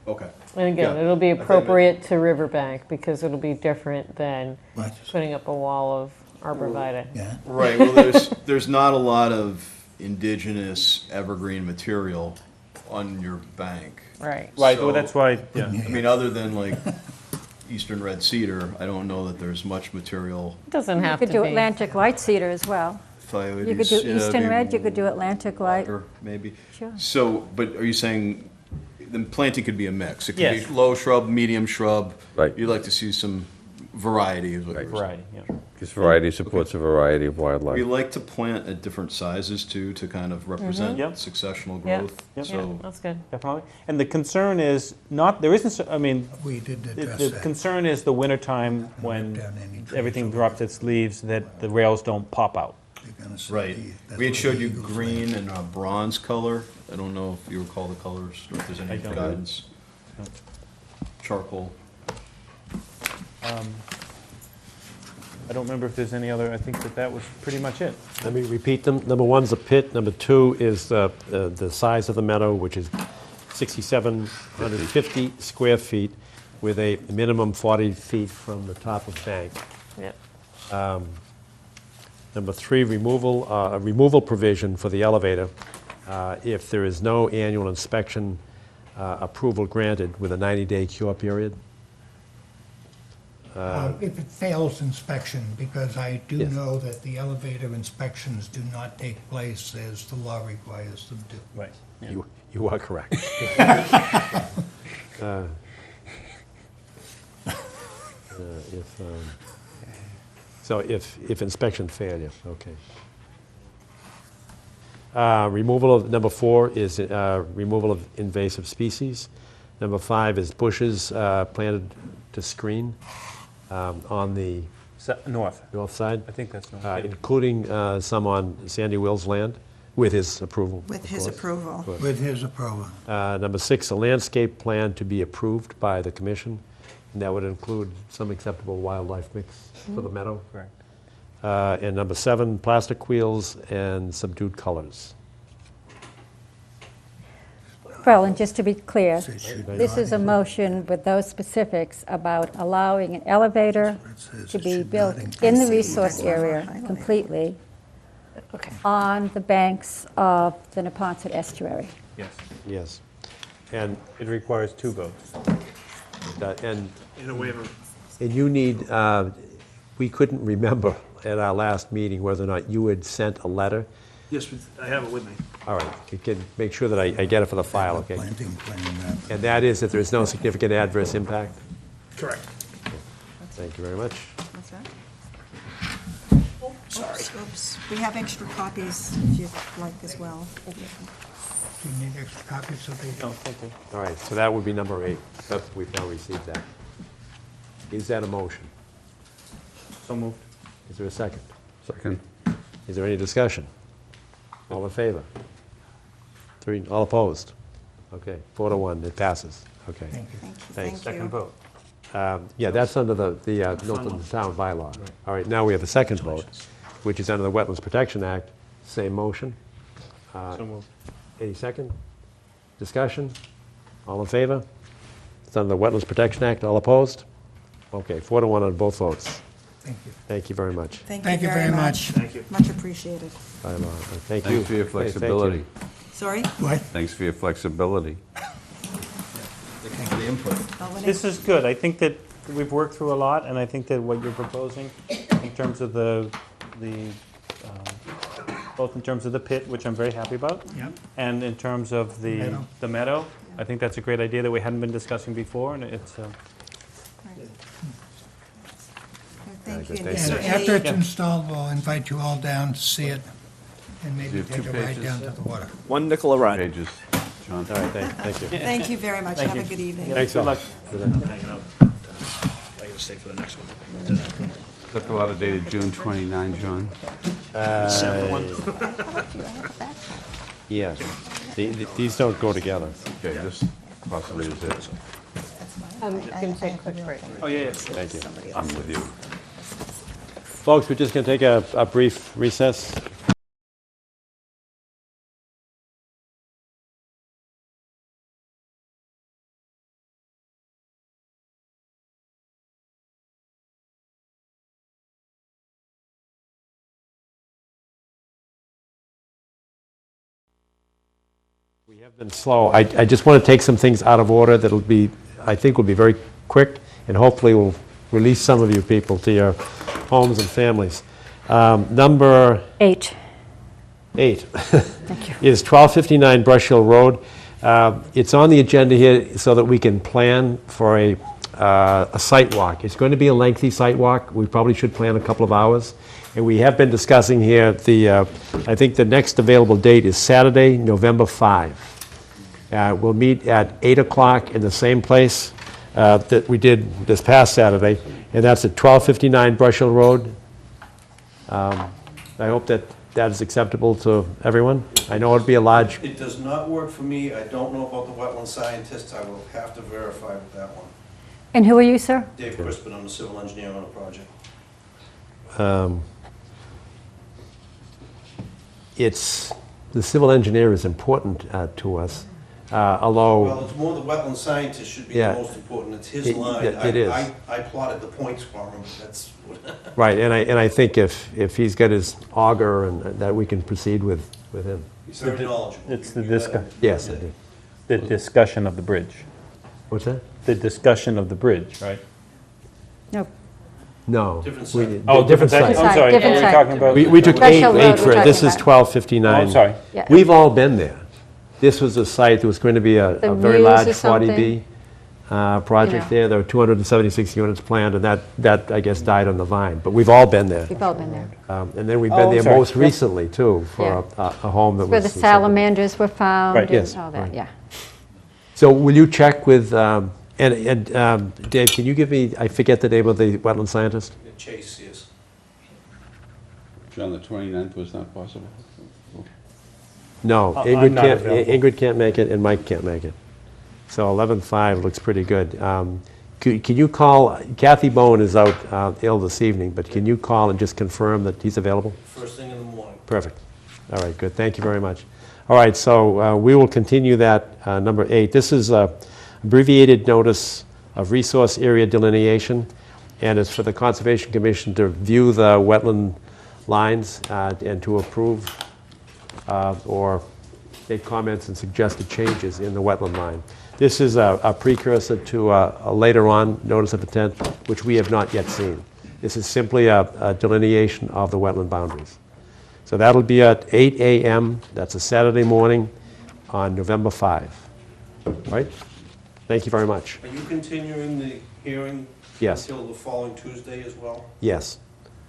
Okay. And again, Yeah. it'll be I think appropriate to Riverbank because it'll be different than Right. putting up a wall of arborvitae. Yeah. Right, well, there's not a lot of indigenous evergreen material on your bank. Right. Right. So- Well, that's why. Yeah. I mean, other than like eastern red cedar, I don't know that there's much material. It doesn't You have could to do be. Atlantic white cedar as well. Phyioides, You could do yeah, eastern maybe red, you could do Atlantic white. water, maybe. Sure. So, but are you saying the planting could be a mix? It could Yes. be low shrub, medium shrub. Right. You'd like to see some variety, is what you were saying. Variety. Yeah. Because variety supports a variety of We wildlife. like to plant at different sizes too, to kind of represent Yep. successional Yeah. growth. Yep. Yeah, So, that's good. Definitely. And the concern is not. There isn't. I mean, We did address the that. concern is the wintertime when down any trees everything over drops its leaves, that the rails don't pop out. You're gonna see right. that's We had what showed the you eagles green like. and bronze color. I don't know if you recall the colors, or if there's I any don't. guidance. Charcoal. I don't remember if there's any other. I think that was pretty much it. Let me repeat them. Number one's a pit. Number two is the size of the meadow, which is 6,750 square feet with a minimum 40 feet from the top of bank. Yep. Number three, a removal provision for the elevator if there is no annual inspection approval granted with a 90-day cure period. If it fails inspection, because I do Yes. know that the elevator inspections do not take place as the law requires them to. Right. You are correct. So if inspection fail, yes, okay. Removal of, number four is removal of invasive species. Number five is bushes planted to screen on the North. north side, I think that's north. including some on Sandy Will's land, with his approval. With of his course. approval. With his approval. Number six, a landscape plan to be approved by the commission, and that would include some acceptable wildlife mix for the meadow. Correct. And number seven, plastic wheels and subdued colors. Well, and just to be clear, So it should this not is a include- motion with those specifics about allowing an elevator It says to it be should built not include- in the I see. resource That's why I area highlighted. completely Okay. on the banks of the Neponset Estuary. Yes. Yes. And It requires two votes. And In a waiver. you need, we couldn't remember at our last meeting whether or not you had sent a letter. Yes, I have it with me. All right, you can make sure that I get it for the file, okay? Planting plan map. And that is that there is no significant adverse impact? Correct. Thank you very much. What's that? Sorry. Oops, we have extra copies if you'd like as well. Do you need extra copies of the? No, thank you. All right, so that would be number 8. We've now received that. Is that a motion? So moved. Is there a second? Second. Is there any discussion? All in favor? 3, all opposed? Okay, 4 to 1, it passes. Okay. Thank you. Thank you, Thanks. thank Second you. vote. Yeah, that's under the Milton Town bylaw. All right, now we have a second vote, which is under the Wetlands Protection Act. Same motion. So moved. Any second? Discussion? All in favor? It's under the Wetlands Protection Act. All opposed? Okay, 4 to 1 on both votes. Thank you. Thank you very much. Thank you very much. Thank you. Much appreciated. Bylaw. Thank you. Thanks for your Okay, thank you. flexibility. Sorry? What? Thanks for your flexibility. This is good. I think that we've worked through a lot, and I think that what you're proposing in terms of both in terms of the pit, which I'm very happy about, Yep. and in terms of Meadow. the meadow, I think that's a great idea that we hadn't been discussing before, and it's, Thank you. good, And thank you. And certainly- after it's installed, we'll invite you all down to see it and maybe You have take two a ride pages? down to the water. One nickel a ride. Pages, John. All right, thank you. Thank you very much. Thank Have a you. good evening. Thanks good all. luck. Hanging out. I gotta stay for the next one. That's a lot of dated June 29, John. Sample one. Yes. These don't go together. Okay, this possibly is it. I'm going to take a quick break. Oh, yeah, yeah. Thank you. I'm with you. Folks, we're just going to take a brief recess. We have been slow. I just want to take some things out of order that'll be, I think will be very quick, and hopefully will release some of you people to your homes and families. Number 8. 8 Thank you. is 1259 Brush Hill Road. It's on the agenda here so that we can plan for a site walk. It's going to be a lengthy site walk. We probably should plan a couple of hours. And we have been discussing here I think the next available date is Saturday, November 5. We'll meet at 8 o'clock in the same place that we did this past Saturday, and that's at 1259 Brush Hill Road. I hope that is acceptable to everyone. I know it'd be a large, It does not work for me. I don't know about the wetland scientists. I will have to verify with that one. And who are you, sir? Dave Crispin, I'm a civil engineer on a project. the civil engineer is important to us, although... Well, it's more the wetland scientist should be Yeah. the most important. It's his It- line. it is. I plotted the points for him. That's what... Right, and I think if he's got his auger and that we can proceed with him. He's very knowledgeable. It's the You bet. discussion. Yes, I do. The discussion of the bridge. What's that? The discussion of the bridge, right? No. No. Different we- site. Oh, different site. Different I'm site, sorry. different Are we site. talking about? We took Brush eight Hill Road for we're it. This talking is about. 1259. Oh, I'm sorry. Yeah. We've all been there. This was a site that was going to be a The very Muse large or something? 40B project Yeah. there. There were 276 units planned, and that, I guess, died on the vine. But we've all been there. We've all been there. And then we've Oh, been I'm there sorry. most Yep. recently, too, for Yeah. a home that was... Where the salamanders were found Right. Yes, and all that, right. yeah. So will you check with, Dave, can you give me, I forget the name of the wetland scientist? Chase, yes. John, the 29th was not possible? No, I'm Ingrid not can't, available. Ingrid can't make it, and Mike can't make it. So 11/5 looks pretty good. Can you call, Kathy Bowen is out ill this evening, but can you call and just confirm that he's available? First thing in the morning. Perfect. All right, good, thank you very much. All right, so we will continue that, number 8. This is abbreviated notice of resource area delineation, and it's for the Conservation Commission to view the wetland lines and to approve or make comments and suggested changes in the wetland line. This is a precursor to a later on notice of intent, which we have not yet seen. This is simply a delineation of the wetland boundaries. So that'll be at 8 a.m. That's a Saturday morning on November 5. All right? Thank you very much. Are you continuing the hearing? Yes. Until the following Tuesday as well, Yes.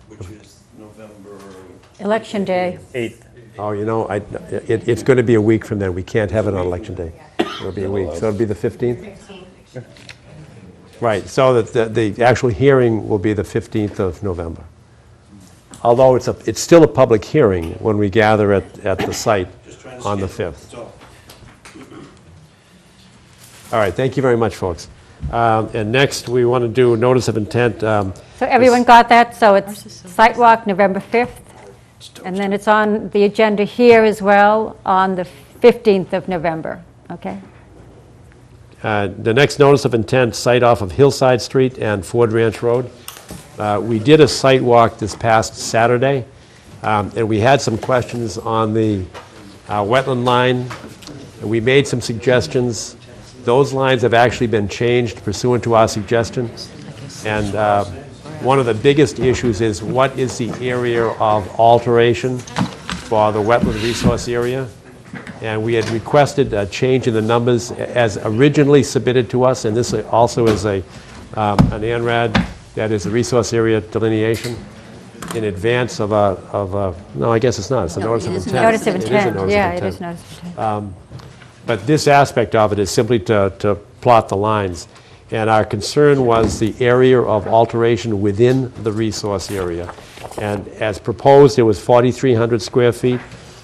which is November? Election day. 8th. Oh, you know, it's going to be a week from then. We can't have it on Election Day. It'll be a week. So it'll be the 15th? Right, so that the actual hearing will be the 15th of November. Although it's still a public hearing when we gather at the site Just trying to on the schedule it, 5th. that's all. All right, thank you very much, folks. And next, we want to do notice of intent. So everyone got that? So it's site walk November 5th, and then it's on the agenda here as well on the 15th of November, okay? The next notice of intent, site off of Hillside Street and Ford Ranch Road. We did a site walk this past Saturday, and we had some questions on the wetland line. We made some suggestions. Those lines have actually been changed pursuant to our suggestion. And one of the biggest issues is what is the area of alteration for the wetland resource area? And we had requested a change in the numbers as originally submitted to us, and this also is an ANRAD, that is the resource area delineation, in advance of no, I guess it's not, it's a No, notice it of is intent. Notice of It is a intent, notice of yeah, it intent. is notice of intent. But this aspect of it is simply to plot the lines. And our concern was the area of alteration within the resource area. And as proposed, it was 4,300 square feet,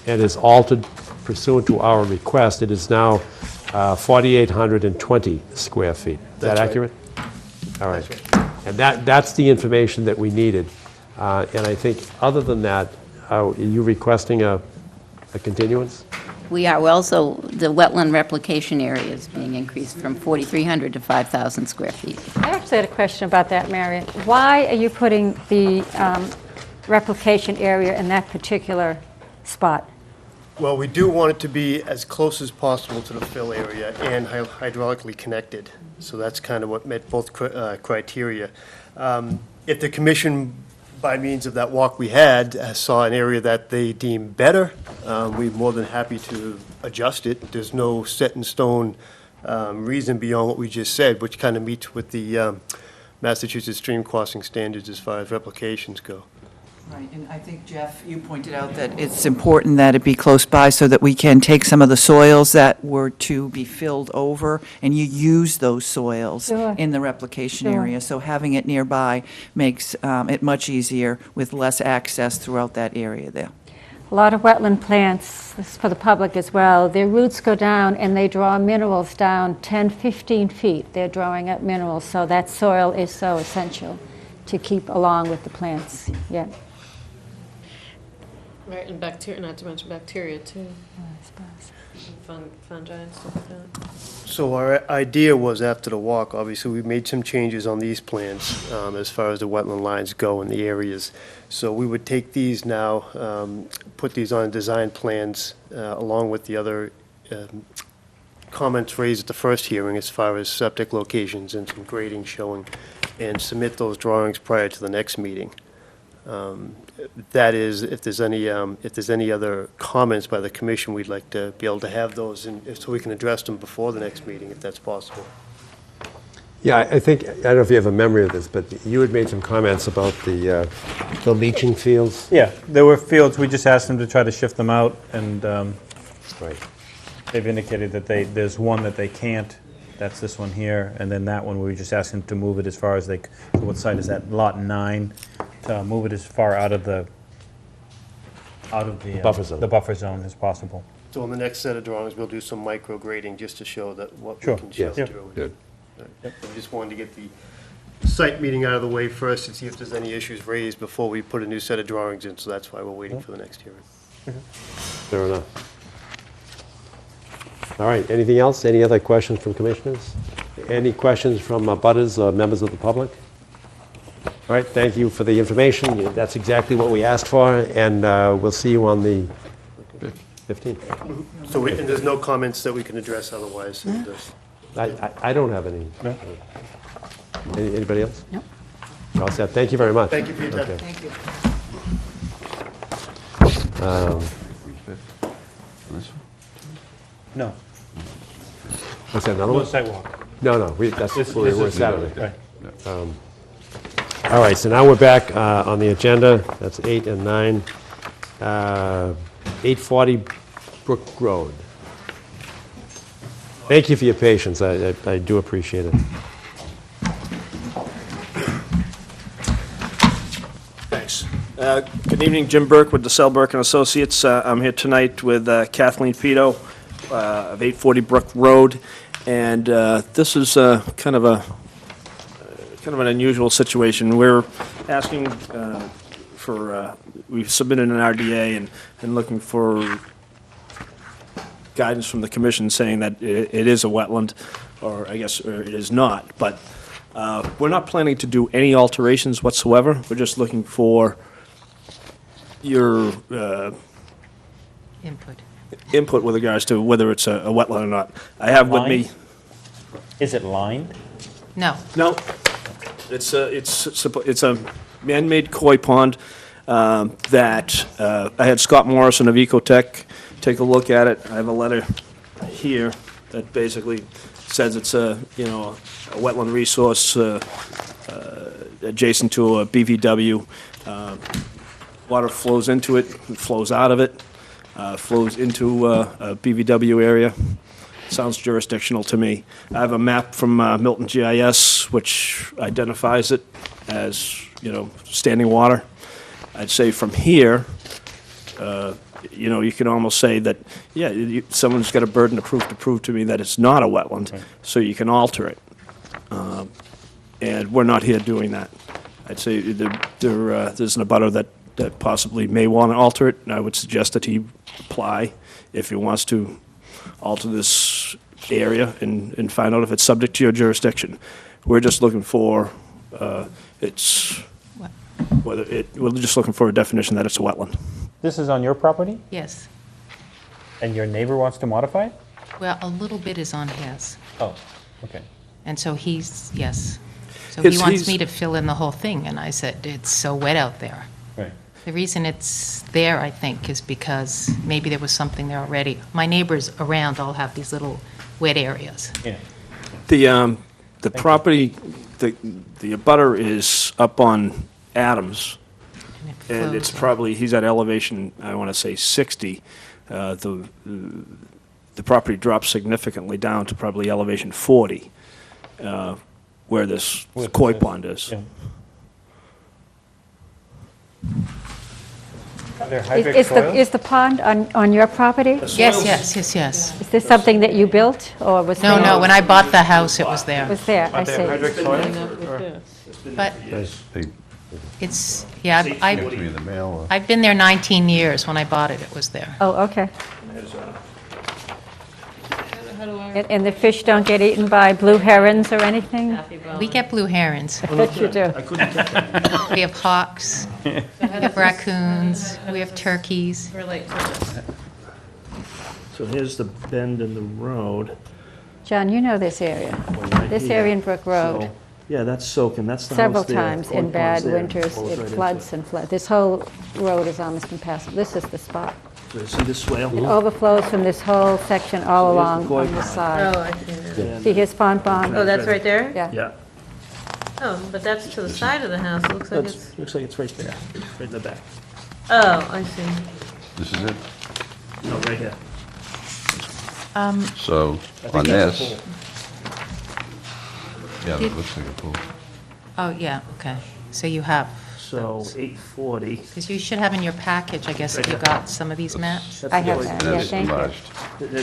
and is altered pursuant to our request. It is now 4,820 square feet. Is that That's right. accurate? All right. And that's the information that we needed. And I think, other than that, are you requesting a continuance? We are also, the wetland replication area is being increased from 4,300 to 5,000 square feet. I actually had a question about that, Marion. Why are you putting the replication area in that particular spot? Well, we do want it to be as close as possible to the fill area and hydraulically connected. So that's kind of what met both criteria. If the commission, by means of that walk we had, saw an area that they deem better, we're more than happy to adjust it. There's no set in stone reason beyond what we just said, which kind of meets with the Massachusetts stream crossing standards as far as replications go. Right, and I think, Jeff, you pointed out that it's important that it be close by so that we can take some of the soils that were to be filled over, and you use those soils Sure. in the replication Sure. area. So having it nearby makes it much easier with less access throughout that area there. A lot of wetland plants, this is for the public as well, their roots go down and they draw minerals down 10, 15 feet. They're drawing up minerals, so that soil is so essential to keep along with the plants, yeah. Right, and bacteria, not to mention bacteria too, fungi and stuff like that. So our idea was, after the walk, obviously, we made some changes on these plans as far as the wetland lines go in the areas. So we would take these now, put these on design plans along with the other comments raised at the first hearing as far as septic locations and some grading showing, and submit those drawings prior to the next meeting. That is, if there's any other comments by the commission, we'd like to be able to have those, so we can address them before the next meeting, if that's possible. Yeah, I think, I don't know if you have a memory of this, but you had made some comments about the leaching fields. Yeah, there were fields, we just asked them to try to shift them out, and Right. they've indicated that there's one that they can't, that's this one here, and then that one, we just asked them to move it as far as so what site is that, lot 9, to move it as far out of the Buffer zone. the buffer zone as possible. So in the next set of drawings, we'll do some micro grading just to show that what we Sure. can Yes. shift through. Good. We just wanted to get the site meeting out of the way first and see if there's any issues raised before we put a new set of drawings in, so that's why we're waiting for the next hearing. Fair enough. All right, anything else? Any other questions from commissioners? Any questions from butters or members of the public? All right, thank you for the information. That's exactly what we asked for, and we'll see you on the 15. So, and there's no comments that we can address otherwise in this? I don't have any. Anybody else? Nope. All set. Thank you very much. Thank you for your time. Okay. Thank you. This one? No, What's that, another no one? sidewalk. No, that's, This we're is- Saturday. Right. All right, so now we're back on the agenda. That's 8 and 9. 840 Brook Road. Thank you for your patience. I do appreciate it. Thanks. Good evening, Jim Burke with DeSalle Burke and Associates. I'm here tonight with Kathleen Pito of 840 Brook Road, and this is kind of an unusual situation. We're asking we've submitted an RDA and looking for guidance from the commission saying that it is a wetland, or I guess or it is not, but we're not planning to do any alterations whatsoever. We're just looking for your input with regards to whether it's a wetland or not. I have with me. Is it lined? No. No, it's a man-made koi pond that I had Scott Morrison of Ecotech take a look at it. I have a letter here that basically says it's a wetland resource adjacent to a BVW. Water flows into it, flows out of it, flows into a BVW area. Sounds jurisdictional to me. I have a map from Milton GIS which identifies it as, standing water. I'd say from here, you can almost say that, someone's got a burden of proof to prove to me that it's not a wetland, so you can alter it. And we're not here doing that. I'd say there's an abutter that possibly may want to alter it, and I would suggest that he apply if he wants to alter this area and find out if it's subject to your jurisdiction. We're just looking for, we're just looking for a definition that it's a wetland. This is on your property, Yes. and your neighbor wants to modify it? Well, a little bit is on his. Oh, okay. And so yes. So It's- he wants he's- me to fill in the whole thing, and I said, it's so wet out there. Right. The reason it's there, I think, is because maybe there was something there already. My neighbors around all have these little wet areas. Yeah. The property, the abutter is up on Adams, and it's flows. probably, he's at elevation, I want to say 60. The property drops significantly down to probably elevation 40, where this koi pond is. Yeah. Are there Is hydric soils? is the pond on your property? Yes. Is this something that you built, or was there? No, when I bought the house, it was there. It was there, I Are there see. hydric soils? or- But They it's, give it to me in the I've mail. I've been there 19 years. When I bought it, it was there. Oh, okay. And the fish don't get eaten by blue herons or anything? We get blue herons. I bet you do. We have hawks. We have raccoons. We have turkeys. So here's the bend in the road. John, you know this area. This area in Brook Road. Yeah, that's soaking, that's the house Several there. times Koi in pond's bad there. winters, Flows it right into floods and floods. This whole road is almost impassable. This is the spot. So you see the swale? It overflows from this whole section all So here's along the koi on this pond. side. I see that. See, here's Pond Pond. Oh, that's right there? Yeah. Yeah, Oh, but that's to the side of the house. It looks like it's, looks like it's right there, right in the back. oh, I see. This is it. No, right here. So, I think on that's a this, pool. yeah, Did- it looks like a pool. Oh, yeah, okay. So you have, So 840. because you should have in your package, I guess, if you got some of these maps. That's I the have koi- that, And yeah, that's thank you. enlarged.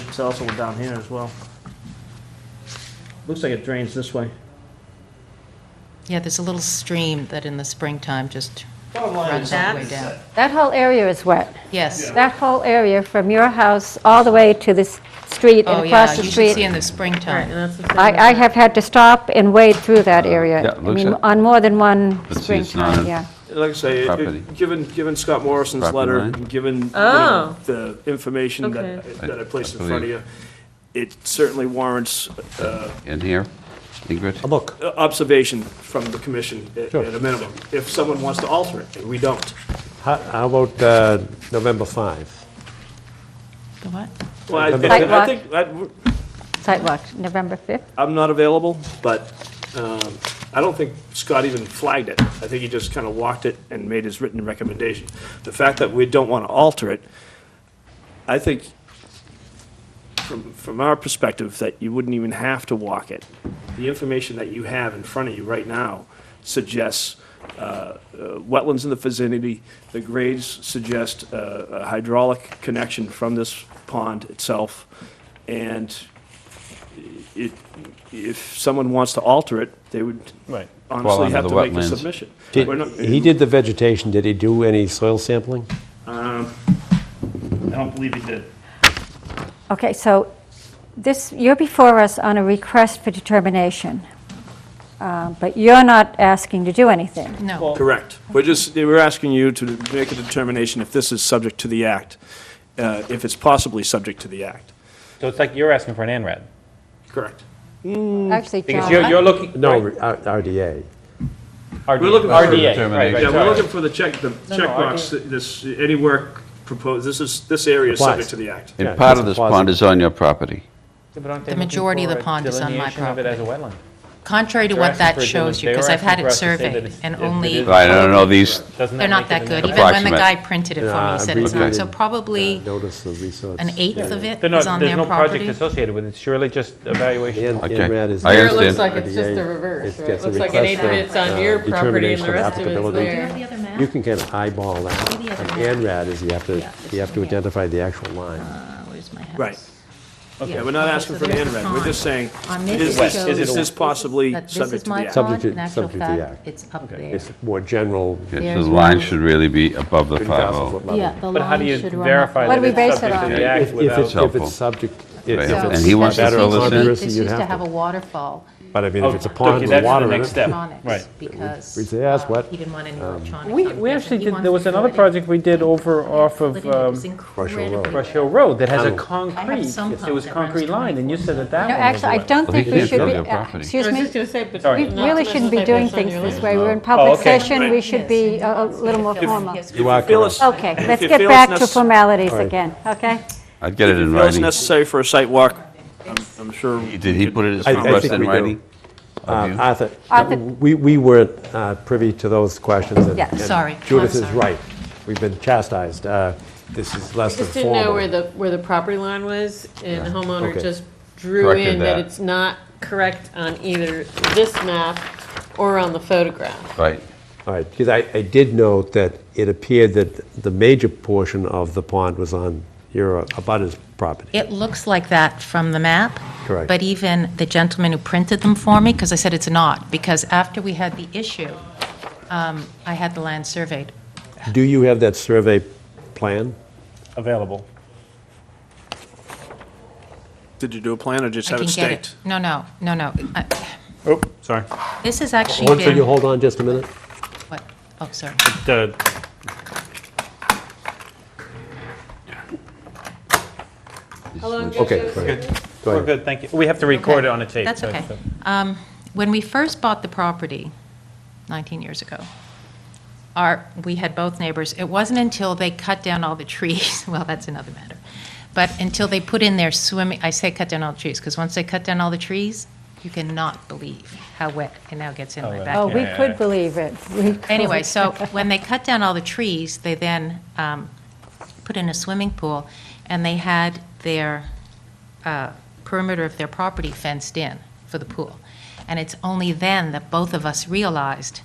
It's also down here as well. Looks like it drains this way. Yeah, there's a little stream that in the springtime just Bottom line runs is, all the way down. That whole area is wet. Yes. That whole area from your house all the way to this street Oh, and yeah, across the you should see street. in the Right, springtime. and that's the thing. I have had to stop and wade through that area. Yeah, it I looks mean, like- on more than one Let's see, it's not springtime, a- yeah. Like I say, Property. given Scott Morrison's Property letter, line? and given, you Oh. know, the information Okay. that I placed in I front of you, it certainly warrants In here, Ingrid? Look, observation from the commission at Sure. a minimum. If someone wants to alter it, we don't. how about November 5? The what? Well, I Sidewalk. think, Sidewalk, November 5th? I'm not available, but I don't think Scott even flagged it. I think he just kind of walked it and made his written recommendation. The fact that we don't want to alter it, I think, from our perspective, that you wouldn't even have to walk it. The information that you have in front of you right now suggests wetlands in the vicinity. The grades suggest a hydraulic connection from this pond itself. And if someone wants to alter it, they would Right. Fall honestly under have the to make a wetlands. submission. We're not- He did the vegetation, did he do any soil sampling? I don't believe he did. Okay, so you're before us on a request for determination, but you're not asking to do anything. No. Correct. We're asking you to make a determination if this is subject to the act, if it's possibly subject to the act. So it's like you're asking for an ANRAD. Correct. Actually, Because John, you're looking. No, right, RDA. We're looking for RDA, determination. right, right, Yeah, we're sorry. looking for the checkbox, this, any work proposed, this area is Applies. subject to the act. And Yeah, part it's of a this positive. pond is on your property. Yeah, but aren't they The looking majority of for the a pond is on my delineation of it as a wetland? Contrary to They're what asking that for a shows you, they because were I've had asking for it us to say surveyed, that and if it only, is- Right, I don't know these, Doesn't that they're not make that it good. an Even when the Approximate. guy printed it for me, he said it's not. So abbreviated, probably Notice of resource. an eighth of it They're not- is on their There's no project property. associated with it, it's surely just evaluation. Okay. INRAD is. I Here it looks understand. like it's just RDA, the reverse, it right? gets a Looks like an request eighth for, of it's on your property and determination the of rest of it's applicability. Do you there. have the other map? You can kind of eyeball that. Maybe the other An map. ANRAD is you have to this one here. identify the actual line. Where's my house? Right. Yeah. Yeah, we're not asking for an there's the ANRAD, we're pond. just saying, On is this, it this, shows is this possibly that this subject is to my the act? Subject pond, to- in actual subject to the fact, act. it's up there. It's more general. yes, the There's line one. should really be above the 30,000 5 foot level. Yeah, the But how do line you should run verify up. What that do we it's base it subject to on? the act If without? it's helpful. subject, Right. if And it's he wants a matter to of fill this in. controversy, This you'd used to have have a to. waterfall. But I mean, Oh, if it's a okay, pond with that's the water in next it. step. Electronics, Right. because We'd say, "That's wet." he didn't want any electronics. We on it. actually He did, wants there was to another fill it in. project we did over off of Fill it in. It was Rush Hill Road. incredibly Rush Hill Road that has a Tunnel. concrete, some it was pump that runs concrete line, and you said that that No, one was actually, I wet. don't Well, he think we can't should fill be, your property. excuse I was me, just gonna say, but Sorry. we not really so shouldn't be much doing like that's on things your this list. way. We're in Oh, public okay. session, we should be a little more formal. You are Feel correct. it's- Okay, if let's you get feel back it's to necess- formalities All right. again, okay? I'd get it in If it's writing. necessary for a site walk, I'm sure. Did he put it as I request think in we do. writing? Of you? Arthur, Arthur- we weren't privy to those questions. and- Yeah, and sorry. Judith I'm is sorry. right. We've been chastised. This is less than Just didn't know formal. where the property line was, and the homeowner Okay. just drew Corrected in that that. it's not correct on either this map or on the photograph. Right. All right, because I did note that it appeared that the major portion of the pond was on your abutter's property. It looks like that from the map. Correct. But even the gentleman who printed them for me, because I said it's not, because after we had the issue, I had the land surveyed. Do you have that survey plan? Available. Did you do a plan or just I have can it get it. staked? No. Oh, sorry. This has actually One thing, you been, hold on just a minute. what? Oh, sorry. The- How long Okay, ago? go ahead. Go We're ahead. good, thank you. We have to record Okay. it on a tape. That's so- okay. so- When we first bought the property 19 years ago, we had both neighbors. It wasn't until they cut down all the trees, well, that's another matter, but until they put in their swimming, I say cut down all the trees, because once they cut down all the trees, you cannot believe how wet it now gets in my right. Oh, backyard. we could believe it. We could. Anyway, so when they cut down all the trees, they then put in a swimming pool, and they had their perimeter of their property fenced in for the pool. And it's only then that both of us realized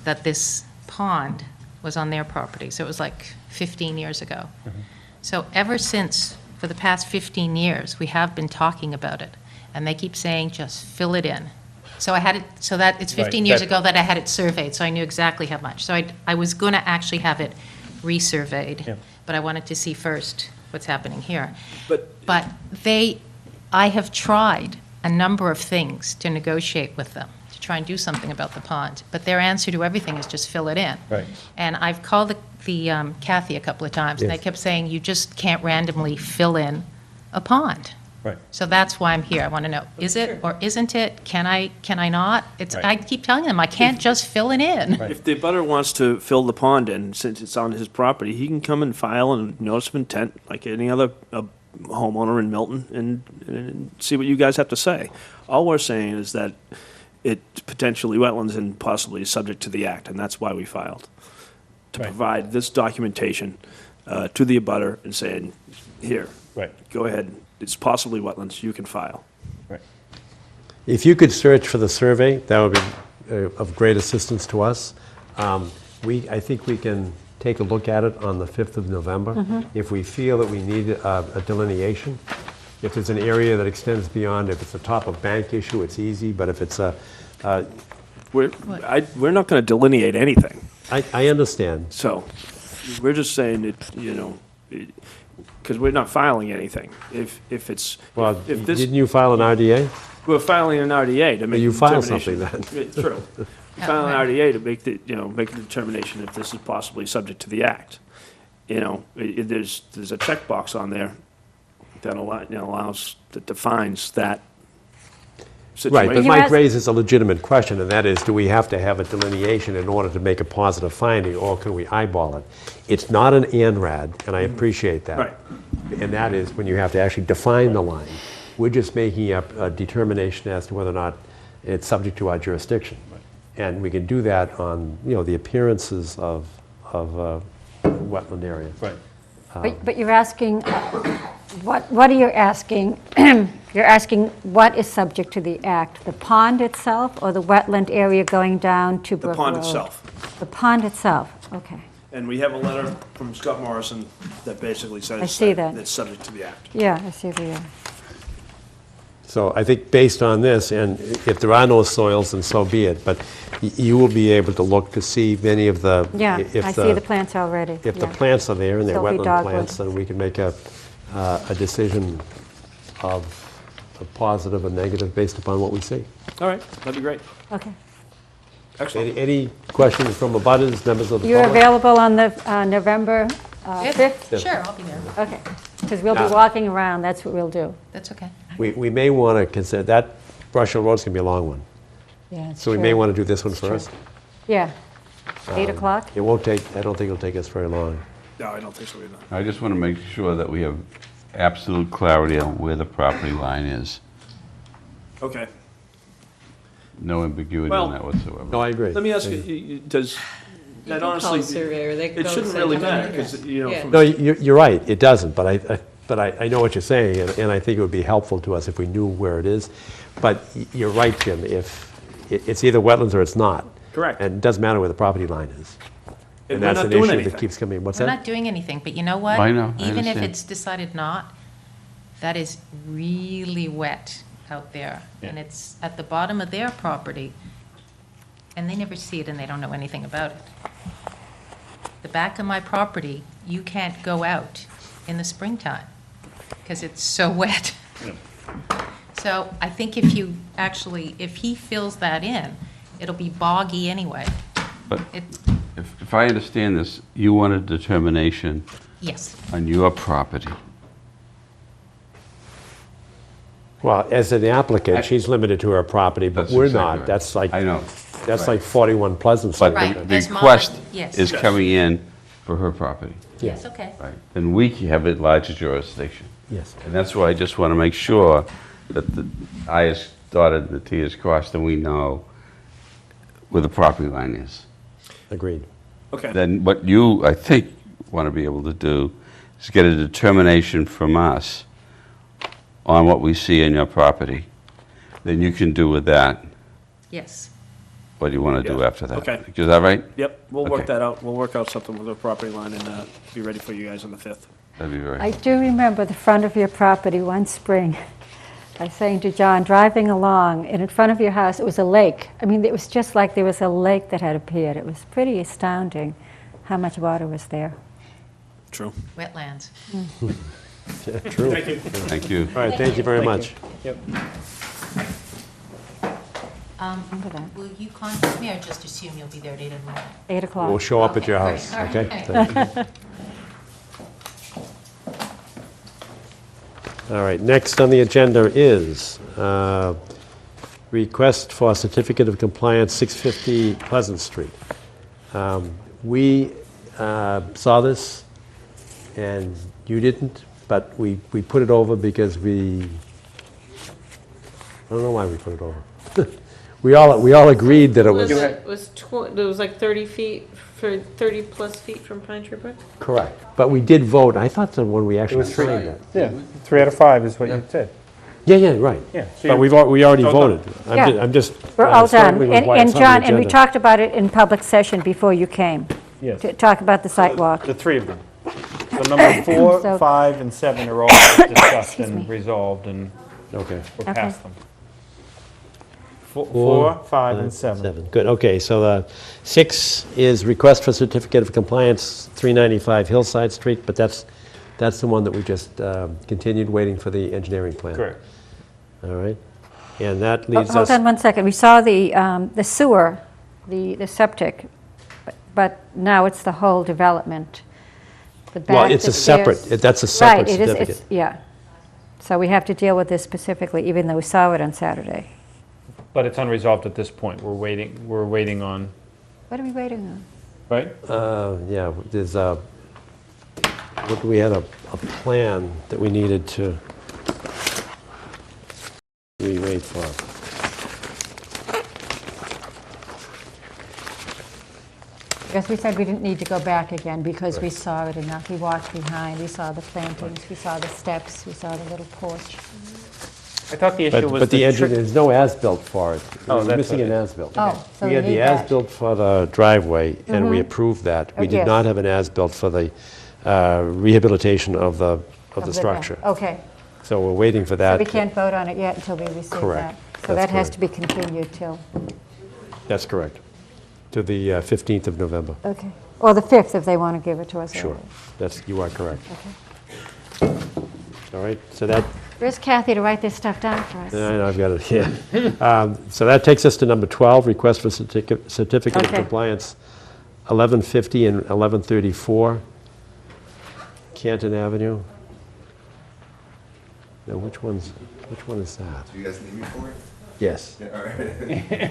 that this pond was on their property. So it was like 15 years ago. So ever since, for the past 15 years, we have been talking about it. And they keep saying, just fill it in. So I had it, so that, it's 15 Right, years that- ago that I had it surveyed, so I knew exactly how much. So I was going to actually have it resurveyed, Yeah. but I wanted to see first what's happening here. But But I have tried a number of things to negotiate with them, to try and do something about the pond. But their answer to everything is just fill it in. Right. And I've called the Kathy a couple of times, and they Yes. kept saying, you just can't randomly fill in a pond. Right. So that's why I'm here. I want to know, is it or isn't it? Can I not? Right. I keep telling them, I can't just fill it in. If the abutter wants to fill the pond in, since it's on his property, he can come and file a notice of intent like any other homeowner in Milton and see what you guys have to say. All we're saying is that it's potentially wetlands and possibly subject to the act, and that's why we filed. To provide this documentation to the abutter and saying, here, go ahead, it's possibly wetlands, you can file. If you could search for the survey, that would be of great assistance to us. I think we can take a look at it on the 5th of November. If we feel that we need a delineation, if there's an area that extends beyond, if it's a top of bank issue, it's easy, but if it's a... We're not going to delineate anything. I understand. So, we're just saying that, because we're not filing anything. If it's, Well, if this, didn't you file an RDA? we're filing an RDA to make a You filed determination. something then. It's true. We file an RDA to make make a determination if this is possibly subject to the act. There's a checkbox on there that that defines that situation. Right, but Mike raises a legitimate question, and that is, do we have to have a delineation in order to make a positive finding, or can we eyeball it? It's not an ANRAD, and I appreciate that. Right. And that is when you have to actually define the line. We're just making up a determination as to whether or not it's subject to our jurisdiction. And we can do that on, the appearances of wetland area. Right. But you're asking, what are you asking? You're asking what is subject to the act, the pond itself or the wetland area going down to Brook Road? The pond itself. The pond itself, okay. And we have a letter from Scott Morrison that basically says I see that. it's subject to the act. Yeah, I see the, So I think based on this, and if there are no soils, then so be it, but you will be able to look to see many of the... yeah, if I see the plants already. If the yeah. plants are there and they're Sylvie wetland dogwood. plants, then we can make a decision of a positive and negative based upon what we see. All right, that'd be great. Okay. Excellent. Any questions from abutters, members of the You're public? available on the November 5th? Sure, I'll be there. Okay, because we'll be Now- walking around, that's what we'll do. That's okay. We may want to consider, that Brush Hill Road's going to be a long one. Yeah, it's So we may true. want to do this one first. Yeah, 8 o'clock? It won't take, I don't think it'll take us very long. No, I don't think so either. I just want to make sure that we have absolute clarity on where the property line is. Okay. No ambiguity Well- on that whatsoever. No, I agree. Let me ask you, does, that can call honestly, the surveyor, they can it go shouldn't say, really "Come in matter, here." because, Yeah. from No, you're right, it doesn't, but I know what you're saying, and I think it would be helpful to us if we knew where it is. But you're right, Jim, if it's either wetlands or it's not. Correct. And it doesn't matter where the property line is. And And we're that's not an doing issue anything. that keeps coming. What's We're that? not doing anything, but you know what? I know, I Even if understand. it's decided not, that is really wet out there. And it's at the bottom of their property, and they never see it and they don't know anything about it. The back of my property, you can't go out in the springtime because it's so wet. So I think if he fills that in, it'll be boggy anyway. But It- if I understand this, you want a determination Yes. on your property. Well, as an applicant, she's limited to her property, but That's we're exactly not. right. That's like, I know. that's Right. like 41 Pleasant Street. But Right, the as mine, request yes. is coming in for her property. Yes, okay. Right. Then we have a larger jurisdiction. Yes. And that's why I just want to make sure that the I is dotted, the T is crossed, and we know where the property line is. Agreed. Okay. Then what you, I think, want to be able to do is get a determination from us on what we see in your property. Then you can do with that Yes. what you want to do Yeah. after that. Okay. Is that right? Yep, we'll work Okay. that out. We'll work out something with the property line and be ready for you guys on the 5th. That'd be very I do remember the front of your property one spring. I was saying to John, driving along, and in front of your house, it was a lake. I mean, it was just like there was a lake that had appeared. It was pretty astounding how much water was there. True. Wetlands. Yeah, true. Thank you. Thank you. All right, thank you very much. Yep. Remember that. Will you contact me or just assume you'll be there at 8 in the morning? 8 o'clock. We'll show up at your Okay, house, great. All okay? right. Thank you. All right, next on the agenda is request for certificate of compliance, 650 Pleasant Street. We saw this, and you didn't, but we put it over because I don't know why we put it over. We all agreed that it was... It was like 30 feet, for 30 plus feet from Pine Tree Brook? Correct. But we did vote. I thought the one we It actually was 3. signed it. Yeah, 3 out of 5 is what you said. Yeah, right. Yeah, so But you- we already Oh, voted. Yeah. I'm just We're all done. struggling with why And it's on the John, and we agenda. talked about it in public session before you came. Yes. To talk about the site walk. The 3 of them. So number 4, So- 5, and 7 are all discussed Excuse me. and resolved, and Okay. we're past them. 4, 5, and 7. Good, okay, so the 6 is request for certificate of compliance, 395 Hillside Street, but that's the one that we just continued waiting for the engineering plan. Correct. All right, and that leads us... Hold on one second. We saw the sewer, the septic, but now it's the whole development. The Well, back, it's the a separate, stairs. that's a separate Right, it is, certificate. yeah. So we have to deal with this specifically, even though we saw it on Saturday. But it's unresolved at this point. We're waiting on, What are we waiting on? right? Yeah, there's we had a plan that we needed to wait for. Because we said we didn't need to go back again because we saw it enough. We walked behind, we saw the plantings, we saw the steps, we saw the little porch. I thought the issue was But the the engine, tri- there's no as-built for it. Oh, We're that's missing what an it is. as-built. Oh, so We we had the need that. as-built for the driveway, and we Mhm. approved that. We Oh, did yes. not have an as-built for the rehabilitation of the Of the structure. Okay. So we're waiting for So that. we can't vote on it yet until we receive that. Correct. So that That's has correct. to be continued till, That's correct. To the 15th of November. okay. Or the 5th if they want to give it to us Sure. early. You are correct. Okay. All right, so that, Where's Kathy to write this stuff down for us? I know, I've got it here. So that takes us to number 12, request for certificate of Okay. compliance, 1150 and 1134 Canton Avenue. Now, which one is that? Do you guys need me for it? Yes. Yeah, all right.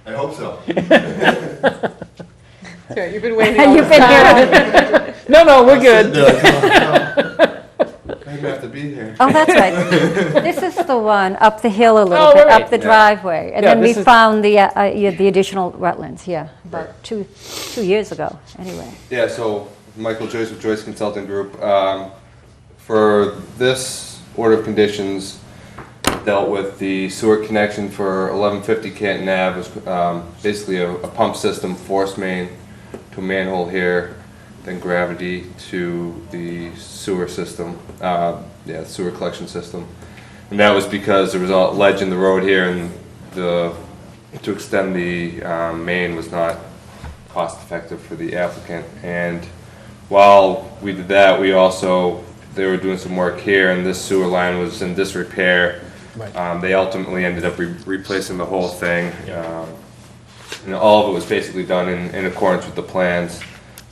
I hope so. That's right, you've been waiting all You've this been time. here. No, we're good. I have to be here. Oh, that's right. This is the one up the hill a little Oh, bit, right. up the Yeah. driveway. And Yeah, then we this is- found the additional wetlands, yeah, about two years ago, anyway. Yeah, so Michael Joyce with Joyce Consulting Group. For this order of conditions, dealt with the sewer connection for 1150 Canton Ave. It was basically a pump system, force main to a manhole here, then gravity to the sewer system, sewer collection system. And that was because there was a ledge in the road here, and to extend the main was not cost effective for the applicant. And while we did that, they were doing some work here, and this sewer line was in disrepair. They ultimately ended up replacing the whole thing. And all of it was basically done in accordance with the plans.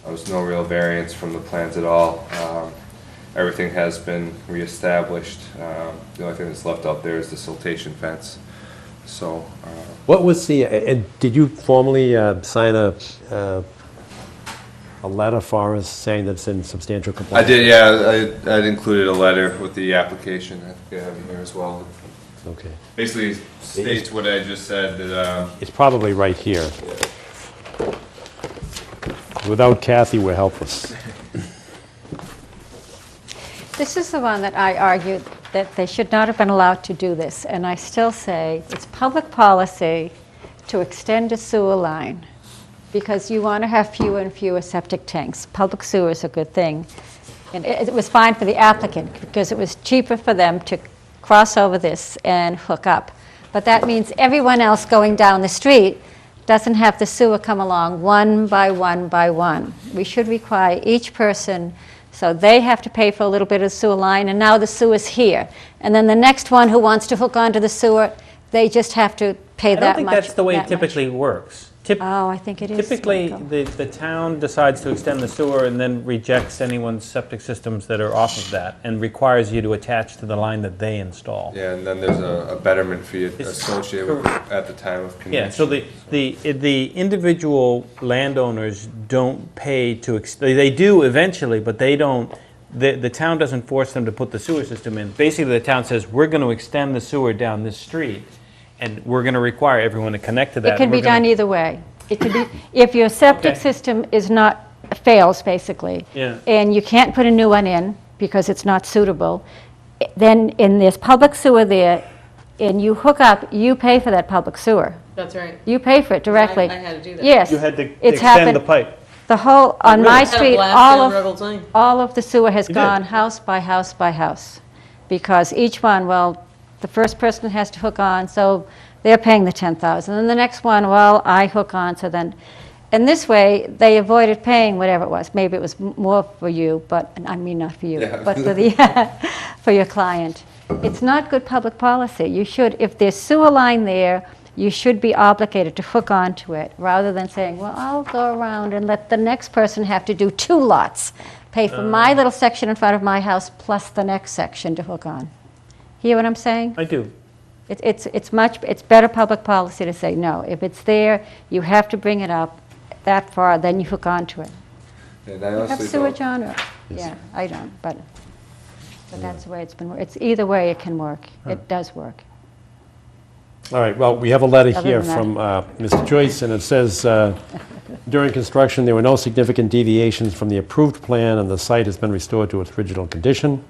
There was no real variance from the plans at all. Everything has been reestablished. The only thing that's left out there is the siltation fence. So, What was and did you formally sign a letter for us saying that it's in substantial I compliance? did, yeah, I'd included a letter with the application. I think I have it here as well. Okay. Basically states what I just said, that, It's probably right here. Without Kathy, we're helpless. This is the one that I argued that they should not have been allowed to do this, and I still say it's public policy to extend a sewer line because you want to have fewer and fewer septic tanks. Public sewer is a good thing. And it was fine for the applicant because it was cheaper for them to cross over this and hook up. But that means everyone else going down the street doesn't have the sewer come along one by one by one. We should require each person, so they have to pay for a little bit of sewer line, and now the sewer's here. And then the next one who wants to hook onto the sewer, they just have to pay I that don't much. think that's the way that it typically works. Oh, I think it is. Typically, Michael. the town decides to extend the sewer and then rejects anyone's septic systems that are off of that and requires you to attach to the line that they install. Yeah, and then there's a betterment fee associated with it at the time of connection. Yeah, so the individual landowners don't pay to, they do eventually, but they don't, the town doesn't force them to put the sewer system in. Basically, the town says, we're going to extend the sewer down this street, and we're going to require everyone to connect to that. It can and be we're gonna- done either way. It could be, if your septic Okay. system is not, fails, basically, Yeah. and you can't put a new one in because it's not suitable, then, and there's public sewer there, and you hook up, you pay for that public sewer. That's right. You pay for it directly. I had to do that. Yes. You had to it's extend happened. the pipe. The whole, on really? my Had a street, blast down Ruggles Lane. all of the sewer has You did? gone house by house by house. Because each one, well, the first person has to hook on, so they're paying the 10,000. And the next one, well, I hook on, so then, and this way, they avoided paying whatever it was. Maybe it was more for you, but, I mean, not for you, Yeah. but for the, for your client. It's not good public policy. You should, if there's sewer line there, you should be obligated to hook onto it, rather than saying, well, I'll go around and let the next person have to do 2 lots, pay for my little section in front of my house plus the next section to hook on. Hear what I'm saying? I do. It's better public policy to say, no, if it's there, you have to bring it up that far, then you hook onto it. And I You have honestly sewage don't- on it? Yeah, I don't, but that's the way it's been, it's either way it can work. It does work. All right, well, we have a letter Other here than that. from Mr. Joyce, and it says, during construction, there were no significant deviations from the approved plan, and the site has been restored to its original condition.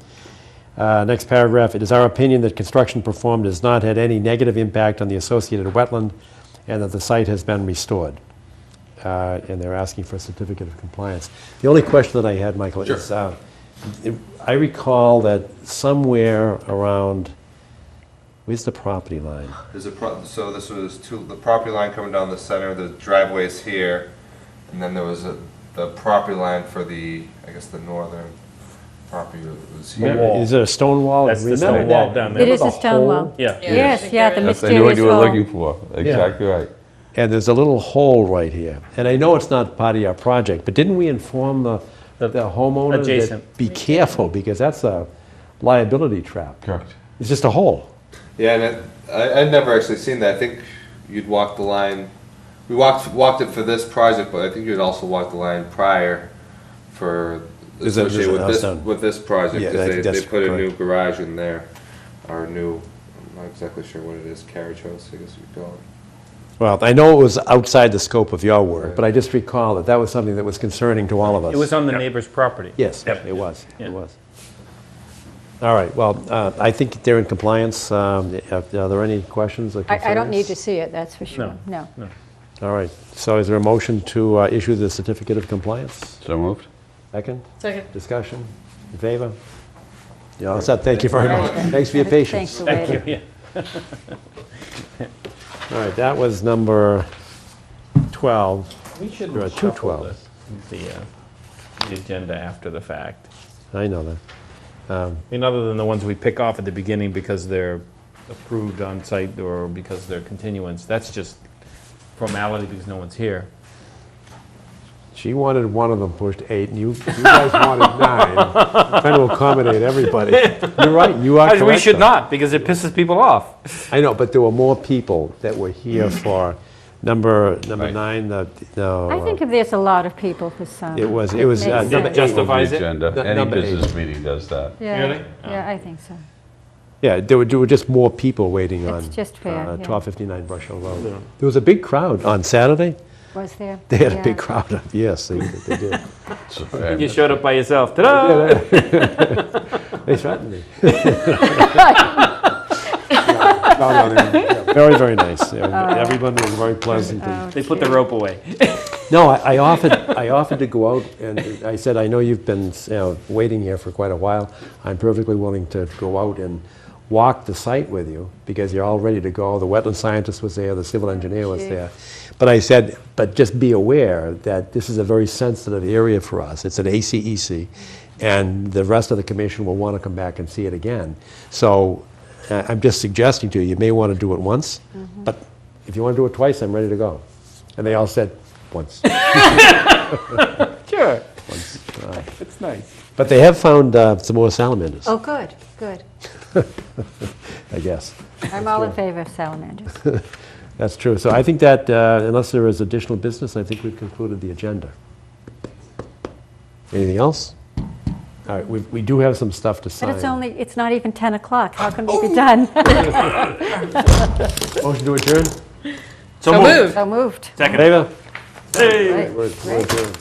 Next paragraph, it is our opinion that construction performed has not had any negative impact on the associated wetland, and that the site has been restored. And they're asking for a certificate of compliance. The only question that I had, Michael, is, I recall that somewhere around, where's the property line? There's so this was the property line coming down the center, the driveway's here, and then there was the property line for the, I guess, the northern property was here. Wall. Is it a stone wall? That's the Remember stone wall that- down there. It is remember a the stone hole? wall. Yeah. Yes, yeah, the That's, I knew what mysterious you were wall. looking for. Exactly right. And there's a little hole right here. And I know it's not part of your project, but didn't we inform the homeowner Adjacent. that be careful, because that's a liability trap? Correct. It's just a hole. Yeah, and I'd never actually seen that. I think you'd walk the line. We walked it for this project, but I think you'd also walk the line prior for Is that- associated is that with this done? with this project, Yeah, because that's they put a new correct. garage in there, or new. I'm not exactly sure what it is. Carriage house, I guess you'd call it. Well, I know it was outside the scope of your work, but I just recall that that was something that was concerning to all of us. It was on the neighbor's property. Yes, Yep. it was. Yeah. It was. All right, well, I think they're in compliance. Are there any questions or concerns? I don't need to see it, that's for sure. No. All right, so is there a motion to issue the certificate of compliance? So moved. Second? Second. Discussion? In favor? Yeah, all set, thank you very much. Thanks for your patience. Thanks for Thank waiting. you, yeah. All right, that was number 12. We should There are shuffle 212. the agenda after the fact. I know that. I mean, other than the ones we pick off at the beginning because they're approved on site or because they're continuance, that's just formality because no one's here. She wanted one of them pushed 8, and you guys wanted 9, trying to accommodate everybody. You're right, you are correct. We should though. not, because it pisses people off. I know, but there were more people that were here for number 9. I think if there's a lot of people for some. It was makes number sense. 8. Justifies it? Agenda. Any Number business meeting does that. Yeah, Really? yeah, I think so. Yeah, there were just more people waiting on It's just fair, yeah. 1259 Brush Hill Road. There was a big crowd on Saturday. Was there? They had a Yeah. big crowd up, yes, they did. So fair. You showed up by yourself. Ta-da! They threatened me. No, very, very nice. Everyone was very pleasant. and- They put the rope away. No, I offered to go out, and I said, I know you've been waiting here for quite a while. I'm perfectly willing to go out and walk the site with you, because you're all ready to go. The wetland scientist was there, the civil engineer was there. But I said, but just be aware that this is a very sensitive area for us. It's an ACEC, and the rest of the commission will want to come back and see it again. So I'm just suggesting to you, you may want to do it once, but if you want to do it twice, I'm ready to go. And they all said, once. Sure. Once. It's nice. But they have found some more salamanders, Oh, good, good. I guess. I'm all in favor of salamanders. That's true. So I think that unless there is additional business, I think we've concluded the agenda. Anything else? All right, we do have some stuff to sign. But it's not even 10 o'clock. How can we be done? Motion to adjourn? So moved. So moved. Second. Favor? Right. We're adjourned.